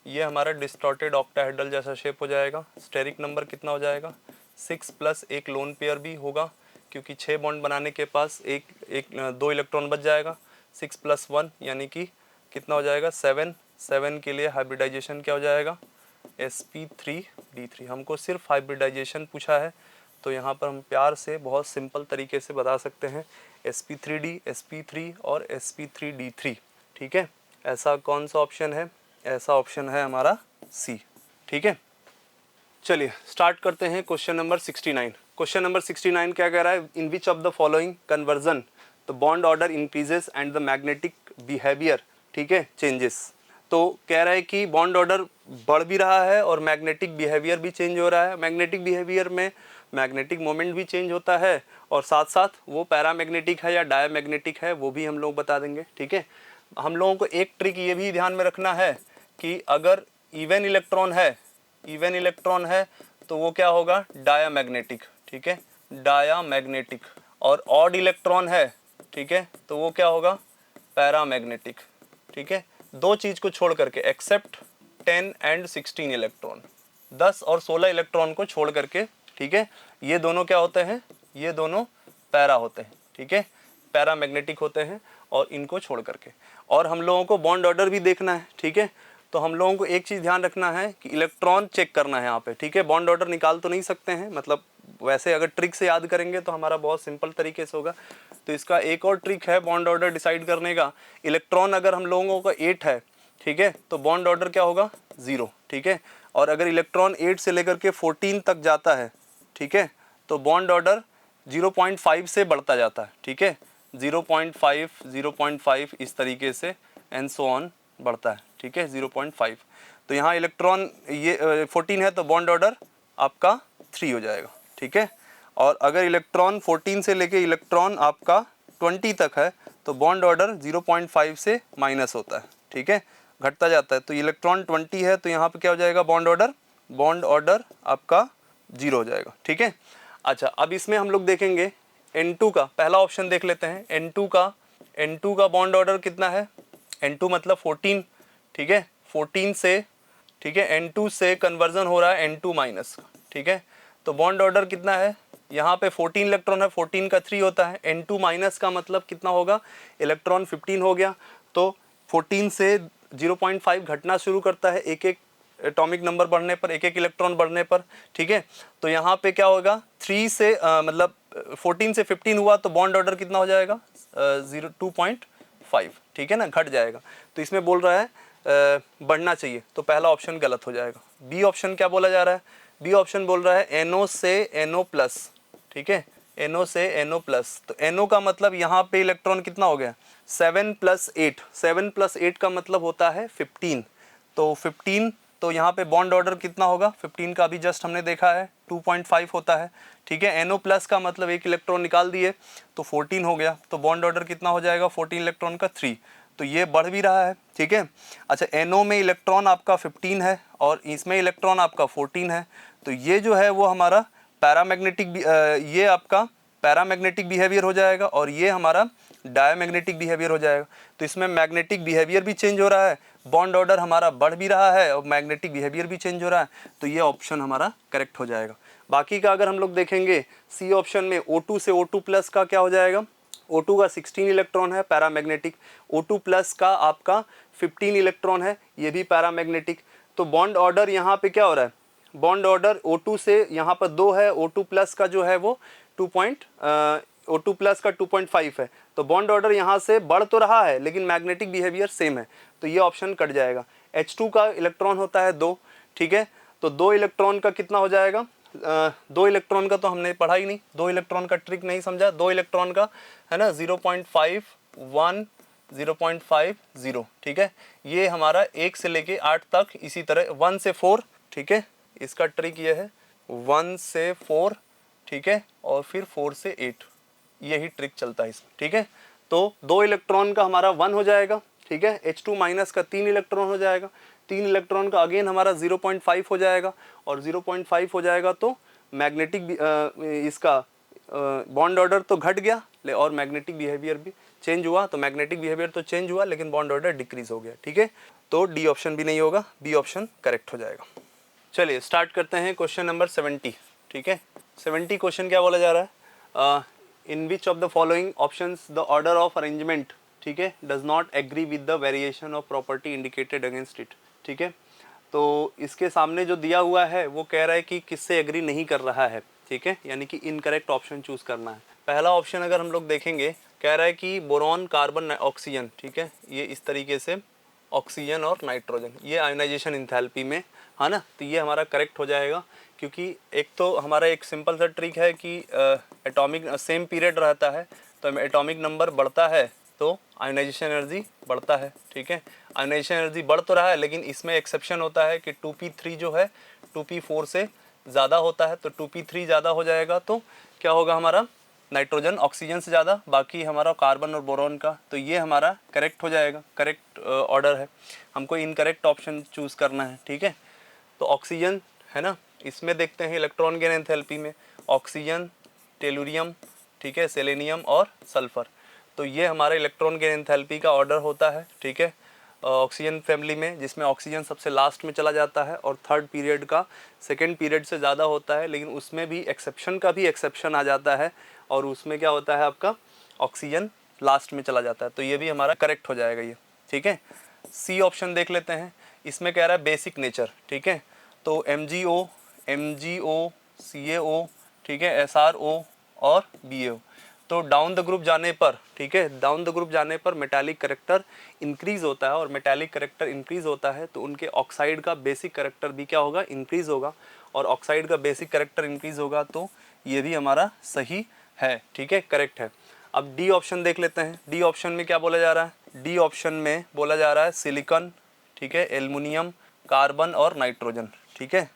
ये हमारा डिस्टॉर्टेड ऑक्टाहेड्रल जैसा शेप हो जाएगा। स्टेरिक नंबर कितना हो जाएगा 6 + 1 लोन पेयर भी होगा, क्योंकि 6 बॉन्ड बनाने के पास 2 इलेक्ट्रॉन बच जाएगा, 6 + 1 यानी कि कितना हो जाएगा 7, 7 के लिए हाइब्रिडाइजेशन क्या हो जाएगा sp3d3। हमको सिर्फ हाइब्रिडाइजेशन पूछा है, तो यहाँ पर हम प्यार से बहुत सिंपल तरीके से बता सकते हैं sp3d, sp3 और sp3d3, ठीक है। ऐसा कौन सा ऑप्शन है, ऐसा ऑप्शन है हमारा सी, ठीक है। चलिए स्टार्ट करते हैं क्वेश्चन नंबर 69। क्वेश्चन नंबर 69 क्या कह रहा है, in which of the following conversion the bond order increases and the magnetic behaviour, ठीक है, चेंजेस। तो कह रहा है कि बॉन्ड ऑर्डर बढ़ भी रहा है और मैग्नेटिक बिहेवियर भी चेंज हो रहा है। मैग्नेटिक बिहेवियर में मैग्नेटिक मोमेंट भी चेंज होता है, और साथ साथ वो पैरामैग्नेटिक है या डायमैग्नेटिक है वो भी हम लोग बता देंगे, ठीक है। हम लोगों को एक ट्रिक ये भी ध्यान में रखना है कि अगर इवन इलेक्ट्रॉन है तो वो क्या होगा डायमैग्नेटिक, ठीक है, डायमैग्नेटिक, और ऑड इलेक्ट्रॉन है, ठीक है, तो वो क्या होगा पैरामैग्नेटिक, ठीक है। दो चीज़ को छोड़ करके, एक्सेप्ट 10 एंड 16 इलेक्ट्रॉन, 10 और 16 इलेक्ट्रॉन को छोड़ करके, ठीक है, ये दोनों क्या होते हैं, ये दोनों पैरा होते हैं, ठीक है, पैरा मैग्नेटिक होते हैं, और इनको छोड़ करके। और हम लोगों को बॉन्ड ऑर्डर भी देखना है, ठीक है, तो हम लोगों को एक चीज़ ध्यान रखना है कि इलेक्ट्रॉन चेक करना है यहाँ पे, ठीक है, बॉन्ड ऑर्डर निकाल तो नहीं सकते हैं, मतलब वैसे अगर ट्रिक से याद करेंगे तो हमारा बहुत सिंपल तरीके से होगा। तो इसका एक और ट्रिक है बॉन्ड ऑर्डर डिसाइड करने का। इलेक्ट्रॉन अगर हम लोगों का 8 है, ठीक है, तो बॉन्ड ऑर्डर क्या होगा, 0, ठीक है, और अगर इलेक्ट्रॉन 8 से लेकर के 14 तक जाता है, ठीक है, तो बॉन्ड ऑर्डर 0.5 से बढ़ता जाता है, ठीक है, 0.5 0.5 इस तरीके से एंड सो ऑन बढ़ता है, ठीक है, 0.5। तो यहाँ इलेक्ट्रॉन ये 14 है तो बॉन्ड ऑर्डर आपका 3 हो जाएगा, ठीक है, और अगर इलेक्ट्रॉन 14 से लेके इलेक्ट्रॉन आपका 20 तक है तो बॉन्ड ऑर्डर 0.5 से माइनस होता है, ठीक है, घटता जाता है। तो इलेक्ट्रॉन 20 है तो यहाँ पे क्या हो जाएगा, बॉन्ड ऑर्डर आपका 0 हो जाएगा, ठीक है। अच्छा, अब इसमें हम लोग देखेंगे N2 का, पहला ऑप्शन देख लेते हैं। N2 का बॉन्ड ऑर्डर कितना है, N2 मतलब 14, ठीक है, 14 से, ठीक है, N2 से कन्वर्जन हो रहा है N2 माइनस, ठीक है, तो बॉन्ड ऑर्डर कितना है, यहाँ पे 14 इलेक्ट्रॉन है, 14 का 3 होता है, N2 माइनस का मतलब कितना होगा, इलेक्ट्रॉन 15 हो गया, तो 14 से 0.5 घटना शुरू करता है, एक एक एटॉमिक नंबर बढ़ने पर, एक एक इलेक्ट्रॉन बढ़ने पर, ठीक है। तो यहाँ पे क्या होगा, 3 से मतलब 14 से 15 हुआ तो बॉन्ड ऑर्डर कितना हो जाएगा, 2.5, ठीक है ना, घट जाएगा। तो इसमें बोल रहा है बढ़ना चाहिए, तो पहला ऑप्शन गलत हो जाएगा। बी ऑप्शन क्या बोला जा रहा है, बी ऑप्शन बोल रहा है NO से NO प्लस, ठीक है, NO से NO प्लस, तो NO का मतलब यहाँ पे इलेक्ट्रॉन कितना हो गया, 7 + 8, 7 + 8 का मतलब होता है 15, तो 15, तो यहाँ पे बॉन्ड ऑर्डर कितना होगा, 15 का अभी जस्ट हमने देखा है 2.5 होता है, ठीक है, NO प्लस का मतलब एक इलेक्ट्रॉन निकाल दिए तो 14 हो गया, तो बॉन्ड ऑर्डर कितना हो जाएगा, 14 इलेक्ट्रॉन का 3, तो ये बढ़ भी रहा है, ठीक है। अच्छा, NO में इलेक्ट्रॉन आपका 15 है और इसमें इलेक्ट्रॉन आपका 14 है, तो ये जो है वो हमारा पैरामैग्नेटिक, ये आपका पैरामैग्नेटिक बिहेवियर हो जाएगा और ये हमारा डायमैग्नेटिक बिहेवियर हो जाएगा। तो इसमें मैग्नेटिक बिहेवियर भी चेंज हो रहा है, बॉन्ड ऑर्डर हमारा बढ़ भी रहा है और मैग्नेटिक बिहेवियर भी चेंज हो रहा है, तो ये ऑप्शन हमारा करेक्ट हो जाएगा। बाकी का अगर हम लोग देखेंगे सी ऑप्शन में O2 से O2 प्लस का क्या हो जाएगा, O2 का 16 इलेक्ट्रॉन है पैरामैग्नेटिक, O2 प्लस का आपका 15 इलेक्ट्रॉन है, ये भी पैरामैग्नेटिक। तो बॉन्ड ऑर्डर यहाँ पे क्या हो रहा है, बॉन्ड ऑर्डर O2 से यहाँ पर 2 है, O2 प्लस का जो है वो O2 प्लस का 2.5 है, तो बॉन्ड ऑर्डर यहाँ से बढ़ तो रहा है लेकिन मैग्नेटिक बिहेवियर सेम है, तो ये ऑप्शन कट जाएगा। H2 का इलेक्ट्रॉन होता है 2, ठीक है, तो 2 इलेक्ट्रॉन का कितना हो जाएगा, 2 इलेक्ट्रॉन का तो हमने पढ़ा ही नहीं, 2 इलेक्ट्रॉन का ट्रिक नहीं समझा, 2 इलेक्ट्रॉन का है ना 0.51 0.50, ठीक है, ये हमारा 1 से लेके 8 तक, इसी तरह 1 से 4, ठीक है, इसका ट्रिक ये है 1 से 4, ठीक है, और फिर 4 से 8, यही ट्रिक चलता है इसमें, ठीक है। तो 2 इलेक्ट्रॉन का हमारा 1 हो जाएगा, ठीक है, H2 माइनस का 3 इलेक्ट्रॉन हो जाएगा, 3 इलेक्ट्रॉन का अगेन हमारा 0.5 हो जाएगा, और 0.5 हो जाएगा तो मैग्नेटिक इसका बॉन्ड ऑर्डर तो घट गया और मैग्नेटिक बिहेवियर भी चेंज हुआ, तो मैग्नेटिक बिहेवियर तो चेंज हुआ लेकिन बॉन्ड ऑर्डर डिक्रीज हो गया, ठीक है। तो डी ऑप्शन भी नहीं होगा, बी ऑप्शन करेक्ट हो जाएगा। चलिए स्टार्ट करते हैं क्वेश्चन नंबर 70, ठीक है। 70 क्वेश्चन क्या बोला जा रहा है, in which of the following options the order of arrangement, ठीक है, does not agree with the variation of property indicated against it, ठीक है। तो इसके सामने जो दिया हुआ है वो कह रहा है कि किससे एग्री नहीं कर रहा है, ठीक है, यानी कि इनकरेक्ट ऑप्शन चूज करना है। पहला ऑप्शन अगर हम लोग देखेंगे, कह रहा है कि बोरॉन कार्बन ऑक्सीजन, ठीक है, ये इस तरीके से ऑक्सीजन और नाइट्रोजन, ये आयोनाइजेशन इंथैल्पी में है ना, तो ये हमारा करेक्ट हो जाएगा, क्योंकि एक तो हमारा एक सिंपल सा ट्रिक है कि एटॉमिक सेम पीरियड रहता है तो एटॉमिक नंबर बढ़ता है तो आयोनाइजेशन एनर्जी बढ़ता है, ठीक है। आयोनाइजेशन एनर्जी बढ़ तो रहा है लेकिन इसमें एक्सेप्शन होता है कि 2p3 जो है 2p4 से ज़्यादा होता है, तो 2p3 ज़्यादा हो जाएगा तो क्या होगा हमारा, नाइट्रोजन ऑक्सीजन से ज़्यादा, बाकी हमारा कार्बन और बोरॉन का, तो ये हमारा करेक्ट हो जाएगा, करेक्ट ऑर्डर है। हमको इनकरेक्ट ऑप्शन चूज़ करना है, ठीक है। तो ऑक्सीजन है ना, इसमें देखते हैं इलेक्ट्रॉन गेन एंथैल्पी में ऑक्सीजन, टेलुरियम, ठीक है, सेलेनियम और सल्फर, तो ये हमारा इलेक्ट्रॉन गेन एंथैल्पी का ऑर्डर होता है, ठीक है। ऑक्सीजन फैमिली में, जिसमें ऑक्सीजन सबसे लास्ट में चला जाता है और थर्ड पीरियड का सेकेंड पीरियड से ज़्यादा होता है, लेकिन उसमें भी एक्सेप्शन का भी एक्सेप्शन आ जाता है और उसमें क्या होता है आपका ऑक्सीजन लास्ट में चला जाता है। तो ये भी हमारा करेक्ट हो जाएगा ये, ठीक है। सी ऑप्शन देख लेते हैं, इसमें कह रहा है बेसिक नेचर, ठीक है। तो MgO, MgO, CaO, ठीक है, SrO और BaO। तो डाउन द ग्रुप जाने पर, ठीक है, डाउन द ग्रुप जाने पर मेटालिक करेक्टर इंक्रीज होता है और मेटालिक करेक्टर इंक्रीज होता है तो उनके ऑक्साइड का बेसिक करेक्टर भी क्या होगा, इंक्रीज होगा, और ऑक्साइड का बेसिक करेक्टर इंक्रीज होगा तो ये भी हमारा सही है, ठीक है, करेक्ट है। अब डी ऑप्शन देख लेते हैं। डी ऑप्शन में क्या बोला जा रहा है, डी ऑप्शन में बोला जा रहा है सिलिकॉन, ठीक है, एल्युमिनियम, कार्बन और नाइट्रोजन, ठीक है,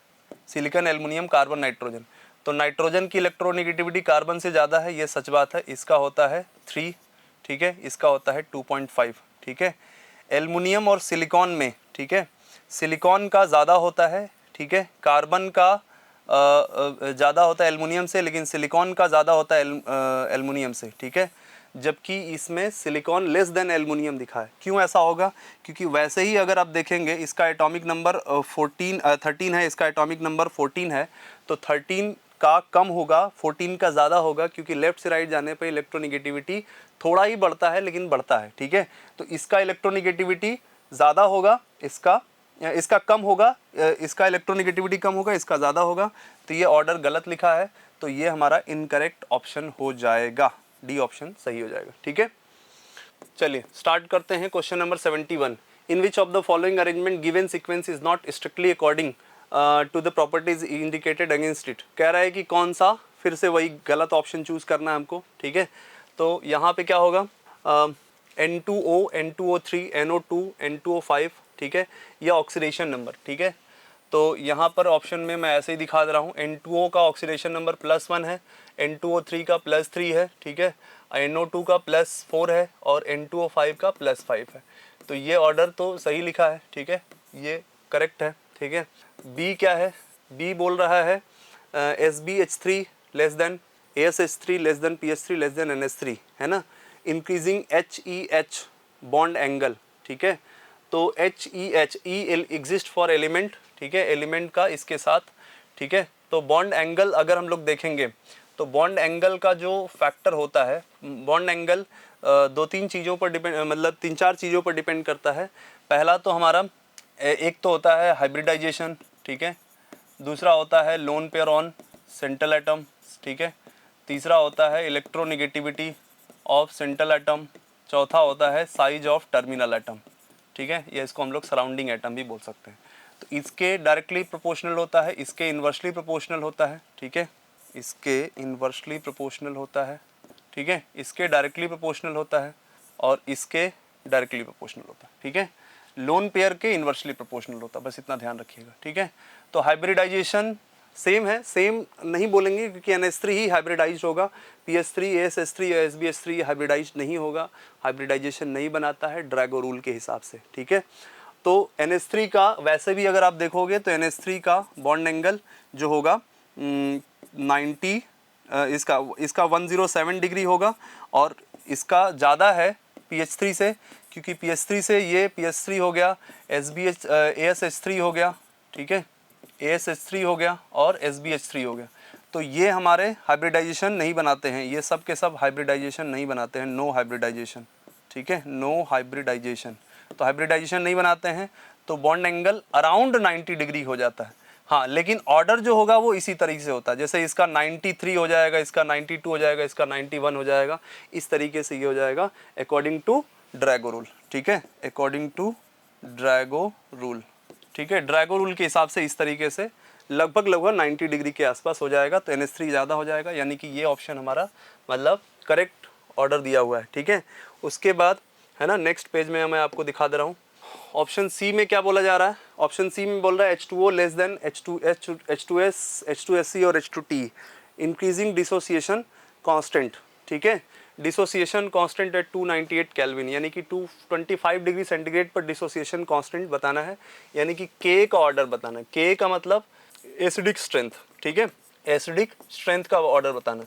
सिलिकॉन, एल्युमिनियम, कार्बन, नाइट्रोजन। तो नाइट्रोजन की इलेक्ट्रोनेगेटिविटी कार्बन से ज़्यादा है, ये सच बात है, इसका होता है 3, ठीक है, इसका होता है 2.5, ठीक है। एल्युमिनियम और सिलिकॉन में, ठीक है, सिलिकॉन का ज़्यादा होता है, ठीक है, कार्बन का ज़्यादा होता है एल्युमिनियम से, लेकिन सिलिकॉन का ज़्यादा होता है एल्युमिनियम से, ठीक है, जबकि इसमें सिलिकॉन लेस देन एल्युमिनियम दिखा है। क्यों ऐसा होगा, क्योंकि वैसे ही अगर आप देखेंगे इसका एटॉमिक नंबर 13 है, इसका एटॉमिक नंबर 14 है, तो 13 का कम होगा, 14 का ज़्यादा होगा, क्योंकि लेफ्ट से राइट जाने पर इलेक्ट्रोनिगेटिविटी थोड़ा ही बढ़ता है लेकिन बढ़ता है, ठीक है। तो इसका इलेक्ट्रोनिगेटिविटी ज़्यादा होगा, इसका कम होगा, इसका इलेक्ट्रोनिगेटिविटी कम होगा, इसका ज़्यादा होगा, तो ये ऑर्डर गलत लिखा है, तो ये हमारा इनकरेक्ट ऑप्शन हो जाएगा, डी ऑप्शन सही हो जाएगा, ठीक है। चलिए स्टार्ट करते हैं question number 71। In which of the following arrangement given sequence is not strictly according to the properties indicated against it. कह रहा है कि कौन सा, फिर से वही गलत ऑप्शन चूज करना है हमको, ठीक है। तो यहाँ पे क्या होगा, N2O, N2O3, NO2, N2O5, ठीक है, यह ऑक्सीडेशन नंबर, ठीक है। तो यहाँ पर ऑप्शन में मैं ऐसे ही दिखा दे रहा हूँ, N2O का ऑक्सीडेशन नंबर +1 है, N2O3 का +3 है, ठीक है, NO2 का +4 है और N2O5 का +5 है। तो ये ऑर्डर तो सही लिखा है, ठीक है, ये करेक्ट है, ठीक है। बी क्या है, बी बोल रहा है SbH3 less than ASH3 less than PH3 less than NH3, है ना, इंक्रीजिंग HEH बॉन्ड एंगल, ठीक है। तो HEH एग्जिस्ट फॉर एलिमेंट, ठीक है, एलिमेंट का इसके साथ, ठीक है। तो बॉन्ड एंगल अगर हम लोग देखेंगे तो बॉन्ड एंगल का जो फैक्टर होता है, बॉन्ड एंगल 2-3 चीज़ों पर डिपेंड, मतलब 3-4 चीज़ों पर डिपेंड करता है। पहला तो हमारा एक तो होता है हाइब्रिडाइजेशन, ठीक है, दूसरा होता है lone pair on central atom, ठीक है, तीसरा होता है इलेक्ट्रोनेगेटिविटी ऑफ सेंट्रल एटम, चौथा होता है साइज ऑफ टर्मिनल एटम, ठीक है, या इसको हम लोग सराउंडिंग एटम भी बोल सकते हैं। तो इसके डायरेक्टली प्रोपोर्शनल होता है, इसके इन्वर्सली प्रोपोर्शनल होता है, ठीक है, इसके इन्वर्सली प्रोपोर्शनल होता है, ठीक है, इसके डायरेक्टली प्रोपोर्शनल होता है और इसके डायरेक्टली प्रोपोर्शनल होता है, ठीक है। लोन पेयर के इन्वर्सली प्रोपोर्शनल होता है, बस इतना ध्यान रखिएगा, ठीक है। तो हाइब्रिडाइजेशन सेम है, सेम नहीं बोलेंगे क्योंकि NH3 ही हाइब्रिडाइज होगा, PH3, ASH3 या SbH3 हाइब्रिडाइज नहीं होगा, हाइब्रिडाइजेशन नहीं बनाता है ड्रैगो रूल के हिसाब से, ठीक है। तो NH3 का वैसे भी अगर आप देखोगे तो NH3 का बॉन्ड एंगल जो होगा 90, इसका 107 डिग्री होगा और इसका ज़्यादा है PH3 से, क्योंकि PH3 से ये PH3 हो गया, ASH3 हो गया, ठीक है, ASH3 हो गया और SbH3 हो गया। तो ये हमारे हाइब्रिडाइजेशन नहीं बनाते हैं, ये सब के सब हाइब्रिडाइजेशन नहीं बनाते हैं, नो हाइब्रिडाइजेशन, ठीक है, नो हाइब्रिडाइजेशन। तो हाइब्रिडाइजेशन नहीं बनाते हैं तो बॉन्ड एंगल अराउंड 90 डिग्री हो जाता है। हाँ, लेकिन ऑर्डर जो होगा वो इसी तरीके से होता है, जैसे इसका 93 हो जाएगा, इसका 92 हो जाएगा, इसका 91 हो जाएगा, इस तरीके से ये हो जाएगा अकॉर्डिंग टू ड्रैगो रूल, ठीक है, अकॉर्डिंग टू ड्रैगो रूल, ठीक है। ड्रैगो रूल के हिसाब से इस तरीके से लगभग 90 डिग्री के आसपास हो जाएगा, तो NH3 ज़्यादा हो जाएगा, यानी कि ये ऑप्शन हमारा मतलब करेक्ट ऑर्डर दिया हुआ है, ठीक है। उसके बाद है ना, नेक्स्ट पेज में मैं आपको दिखा दे रहा हूँ। ऑप्शन सी में क्या बोला जा रहा है, ऑप्शन सी में बोल रहा है H2O less than H2S, H2SC और H2T, इंक्रीजिंग डिसोसिएशन कांस्टेंट, ठीक है, डिसोसिएशन कांस्टेंट एट 298 केल्विन, यानी कि 225 डिग्री सेंटीग्रेड पर डिसोसिएशन कांस्टेंट बताना है, यानी कि K का ऑर्डर बताना है। K का मतलब एसिडिक स्ट्रेंथ, ठीक है, एसिडिक स्ट्रेंथ का ऑर्डर बताना।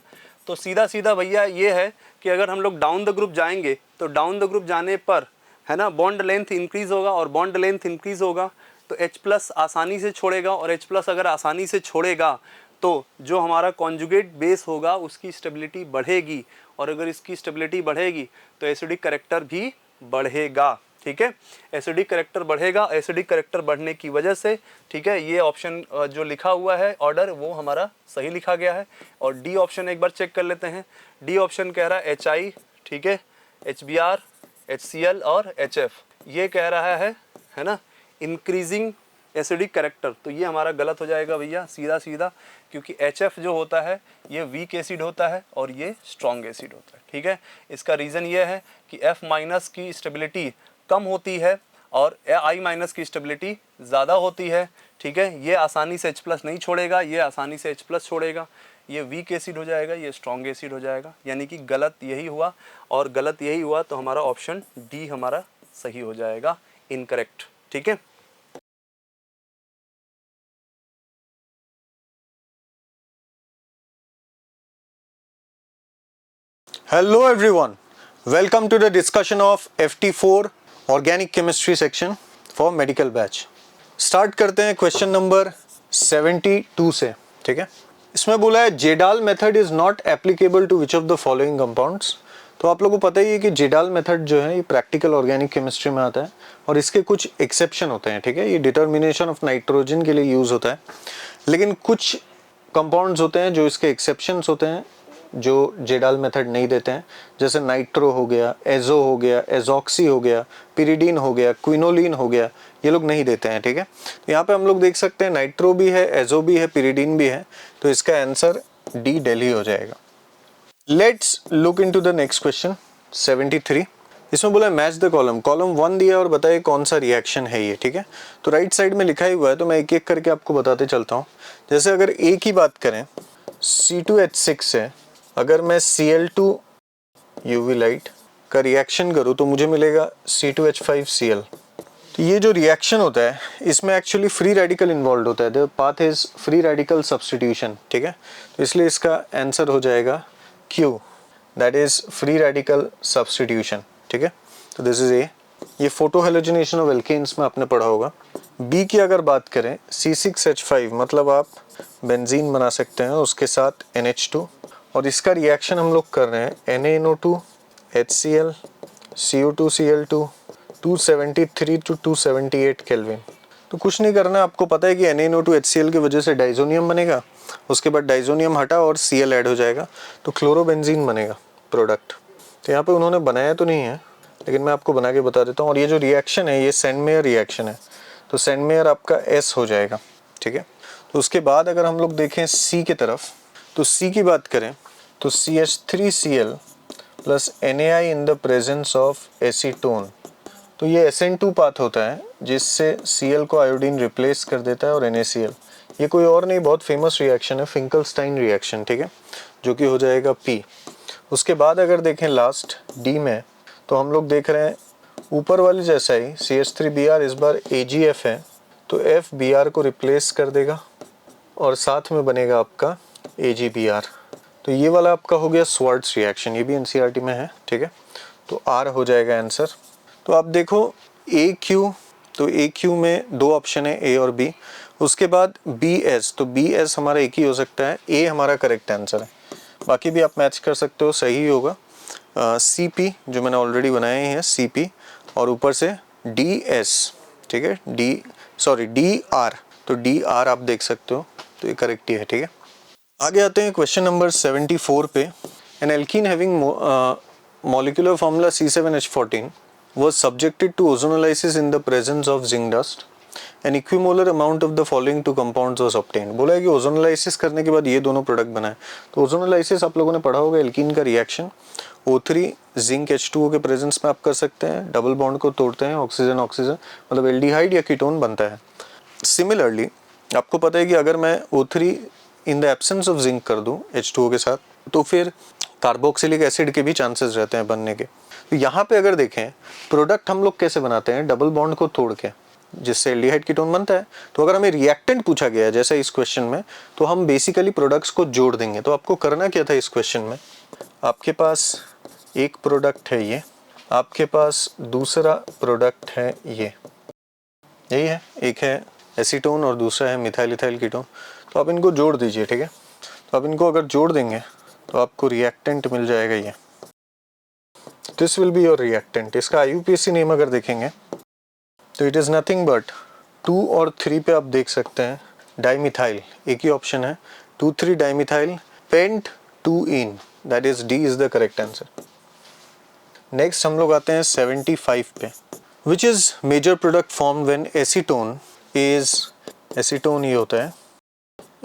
तो सीधा सीधा भैया ये है कि अगर हम लोग डाउन द ग्रुप जाएंगे तो डाउन द ग्रुप जाने पर है ना, बॉन्ड लेंथ इंक्रीज होगा और बॉन्ड लेंथ इंक्रीज होगा तो H+ आसानी से छोड़ेगा, और H+ अगर आसानी से छोड़ेगा तो जो हमारा कॉन्जुगेट बेस होगा उसकी स्टेबिलिटी बढ़ेगी, और अगर इसकी स्टेबिलिटी बढ़ेगी तो एसिडिक कैरेक्टर भी बढ़ेगा। ठीक है, एसिडिक कैरेक्टर बढ़ेगा, एसिडिक कैरेक्टर बढ़ने की वजह से, ठीक है, ये ऑप्शन जो लिखा हुआ है ऑर्डर वो हमारा सही लिखा गया है। और डी ऑप्शन एक बार चेक कर लेते हैं। डी ऑप्शन कह रहा है HI, ठीक है, HBr, HCl और HF, ये कह रहा है ना, इंक्रीजिंग एसिडिक कैरेक्टर। तो ये हमारा गलत हो जाएगा भैया सीधा सीधा, क्योंकि HF जो होता है ये वीक एसिड होता है और ये स्ट्रॉन्ग एसिड होता है। ठीक है, इसका रीज़न ये है कि F- की स्टेबिलिटी कम होती है और I- की स्टेबिलिटी ज़्यादा होती है। ठीक है, ये आसानी से H+ नहीं छोड़ेगा, ये आसानी से H+ छोड़ेगा, ये वीक एसिड हो जाएगा, ये स्ट्रॉन्ग एसिड हो जाएगा। यानी कि गलत यही हुआ, और गलत यही हुआ तो हमारा ऑप्शन डी हमारा सही हो जाएगा, इनकरेक्ट। ठीक है, Hello everyone, welcome to the discussion of FT4 Organic Chemistry section for Medical Batch। Start करते हैं क्वेश्चन नंबर 72 से। ठीक है, इसमें बोला है Kjeldahl method is not applicable to which of the following compounds. तो आप लोगों को पता ही है कि जेडाल मेथड जो है ये प्रैक्टिकल ऑर्गेनिक केमिस्ट्री में आता है और इसके कुछ एक्सेप्शन होते हैं। ठीक है, ये डिटर्मिनेशन ऑफ नाइट्रोजन के लिए यूज होता है, लेकिन कुछ कंपाउंड्स होते हैं जो इसके एक्सेप्शंस होते हैं जो जेडाल मेथड नहीं देते हैं, जैसे नाइट्रो हो गया, एजो हो गया, एजॉक्सी हो गया, पिरिडीन हो गया, क्विनोलिन हो गया, ये लोग नहीं देते हैं। ठीक है, तो यहाँ पे हम लोग देख सकते हैं नाइट्रो भी है, एजो भी है, पिरिडीन भी है, तो इसका आंसर डी दिल्ली हो जाएगा। Let's look into the next question 73। इसमें बोला मैच द कॉलम, कॉलम 1 दिया और बताइए कौन सा रिएक्शन है ये। ठीक है, तो राइट साइड में लिखा ही हुआ है, तो मैं एक एक करके आपको बताते चलता हूँ। जैसे अगर ए की बात करें, C2H6 से अगर मैं Cl2 UV लाइट का रिएक्शन करूँ तो मुझे मिलेगा C2H5Cl। तो ये जो रिएक्शन होता है इसमें एक्चुअली फ्री रेडिकल इन्वॉल्व होता है, the path is free radical substitution. ठीक है, तो इसलिए इसका आंसर हो जाएगा Q, that is free radical substitution. ठीक है, तो दिस इज ए। ये फोटो हेलोजिनेशन ऑफ एल्केन्स में आपने पढ़ा होगा। बी की अगर बात करें, C6H5 मतलब आप बेंजीन बना सकते हैं उसके साथ NH2, और इसका रिएक्शन हम लोग कर रहे हैं NaNO2 HCl CO2Cl2 273 to 278 kelvin. तो कुछ नहीं करना है, आपको पता है कि NaNO2 HCl की वजह से डाइजोनियम बनेगा, उसके बाद डाइजोनियम हटा और Cl ऐड हो जाएगा तो क्लोरोबेंजीन बनेगा प्रोडक्ट। तो यहाँ पे उन्होंने बनाया तो नहीं है, लेकिन मैं आपको बना के बता देता हूँ। और ये जो रिएक्शन है ये सेंडमेयर रिएक्शन है, तो सेंडमेयर आपका S हो जाएगा। ठीक है, तो उसके बाद अगर हम लोग देखें C की तरफ, तो C की बात करें तो CH3Cl plus NaI in the presence of acetone. तो ये SN2 पाथ होता है जिससे Cl को आयोडीन रिप्लेस कर देता है और NaCl। ये कोई और नहीं, बहुत फेमस रिएक्शन है, फिंकलस्टाइन रिएक्शन। ठीक है, जो कि हो जाएगा P। उसके बाद अगर देखें लास्ट D में, तो हम लोग देख रहे हैं ऊपर वाली जैसा ही CH3Br इस बार AgF है, तो F Br को रिप्लेस कर देगा और साथ में बनेगा आपका AgBr। तो ये वाला आपका हो गया स्वार्ट्स रिएक्शन, ये भी NCERT में है। ठीक है, तो R हो जाएगा आंसर। तो आप देखो AQ, तो AQ में दो ऑप्शन है A और B। उसके बाद BS, तो BS हमारा एक ही हो सकता है, A हमारा करेक्ट आंसर है, बाकी भी आप मैच कर सकते हो, सही होगा। CP जो मैंने ऑलरेडी बनाए हैं CP, और ऊपर से DS। ठीक है, DR, तो DR आप देख सकते हो, तो ये करेक्ट ही है। ठीक है, आगे आते हैं क्वेश्चन नंबर 74 पे। N alkene having molecular formula C7H14 was subjected to ozonolysis in the presence of zinc dust. An equimolar amount of the following two compounds was obtained। बोला है कि ओजोनोलाइसिस करने के बाद ये दोनों प्रोडक्ट बनाए। तो ओजोनोलाइसिस आप लोगों ने पढ़ा होगा, एल्कीन का रिएक्शन O3 जिंक H2O के प्रेजेंस में आप कर सकते हैं, डबल बॉन्ड को तोड़ते हैं, ऑक्सीजन ऑक्सीजन मतलब एल्डिहाइड या कीटोन बनता है। सिमिलरली आपको पता है कि अगर मैं O3 in the absence of zinc कर दूं H2O के साथ, तो फिर कार्बोक्सिलिक एसिड के भी चांसेस रहते हैं बनने के। तो यहाँ पे अगर देखें प्रोडक्ट हम लोग कैसे बनाते हैं, डबल बॉन्ड को तोड़ के, जिससे एल्डिहाइड कीटोन बनता है। तो अगर हमें रिएक्टेंट पूछा गया है जैसा इस क्वेश्चन में, तो हम बेसिकली प्रोडक्ट्स को जोड़ देंगे। तो आपको करना क्या था इस क्वेश्चन में, आपके पास एक प्रोडक्ट है ये, आपके पास दूसरा प्रोडक्ट है ये, यही है, एक है एसीटोन और दूसरा है मिथाइल इथाइल कीटोन। तो आप इनको जोड़ दीजिए, ठीक है। तो आप इनको अगर जोड़ देंगे तो आपको रिएक्टेंट मिल जाएगा ये, this will be your reactant. इसका IUPAC नेम अगर देखेंगे तो इट इज़ नथिंग बट 2 और 3 पे आप देख सकते हैं डाइमिथाइल, एक ही ऑप्शन है 2,3 डाइमिथाइल पेंट 2-इन, that is D is the correct answer. Next हम लोग आते हैं 75 पे, which is major product form when acetone is, acetone ये होता है,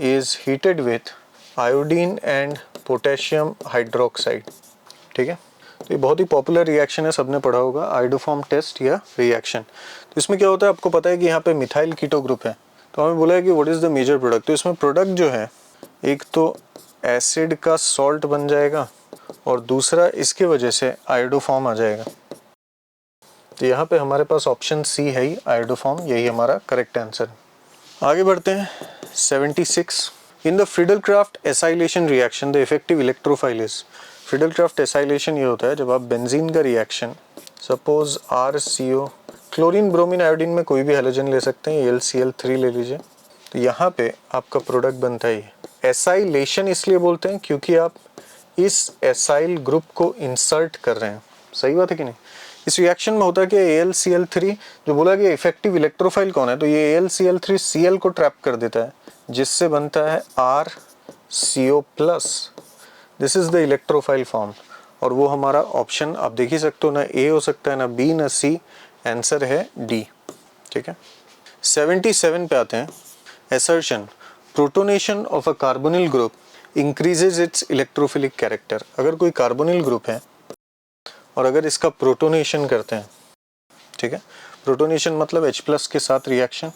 is heated with iodine and potassium hydroxide, ठीक है। तो ये बहुत ही पॉपुलर रिएक्शन है, सबने पढ़ा होगा, आयोडोफॉर्म टेस्ट या रिएक्शन। तो इसमें क्या होता है, आपको पता है कि यहाँ पे मिथाइल कीटो ग्रुप है, तो हमें बोला है कि what is the major product. तो इसमें प्रोडक्ट जो है एक तो एसिड का सॉल्ट बन जाएगा और दूसरा इसके वजह से आयोडोफॉर्म आ जाएगा। तो यहाँ पे हमारे पास ऑप्शन सी है ही, आयोडोफॉर्म, यही हमारा करेक्ट आंसर। आगे बढ़ते हैं 76। In the Friedel-Crafts acylation reaction the effective electrophile is, Friedel-Crafts acylation ये होता है जब आप बेंजीन का reaction, suppose RCO, chlorine bromine iodine में कोई भी हैलोजन ले सकते हैं, AlCl3 ले लीजिए, तो यहाँ पे आपका प्रोडक्ट बनता है। एसाइलेशन इसलिए बोलते हैं क्योंकि आप इस एसाइल ग्रुप को इंसर्ट कर रहे हैं, सही बात है कि नहीं। इस रिएक्शन में होता है कि AlCl3, जो बोला कि इफेक्टिव इलेक्ट्रोफाइल कौन है, तो ये AlCl3 Cl को ट्रैप कर देता है जिससे बनता है RCO+, this is the electrophile form. और वो हमारा ऑप्शन आप देख ही सकते हो, ना A हो सकता है, ना B, ना C, आंसर है D, ठीक है। 77 पे आते हैं, assertion protonation of a carbonyl group increases it's electrophilic character. अगर कोई कार्बोनिल ग्रुप है और अगर इसका प्रोटोनेशन करते हैं, ठीक है, प्रोटोनेशन मतलब H+ के साथ रिएक्शन,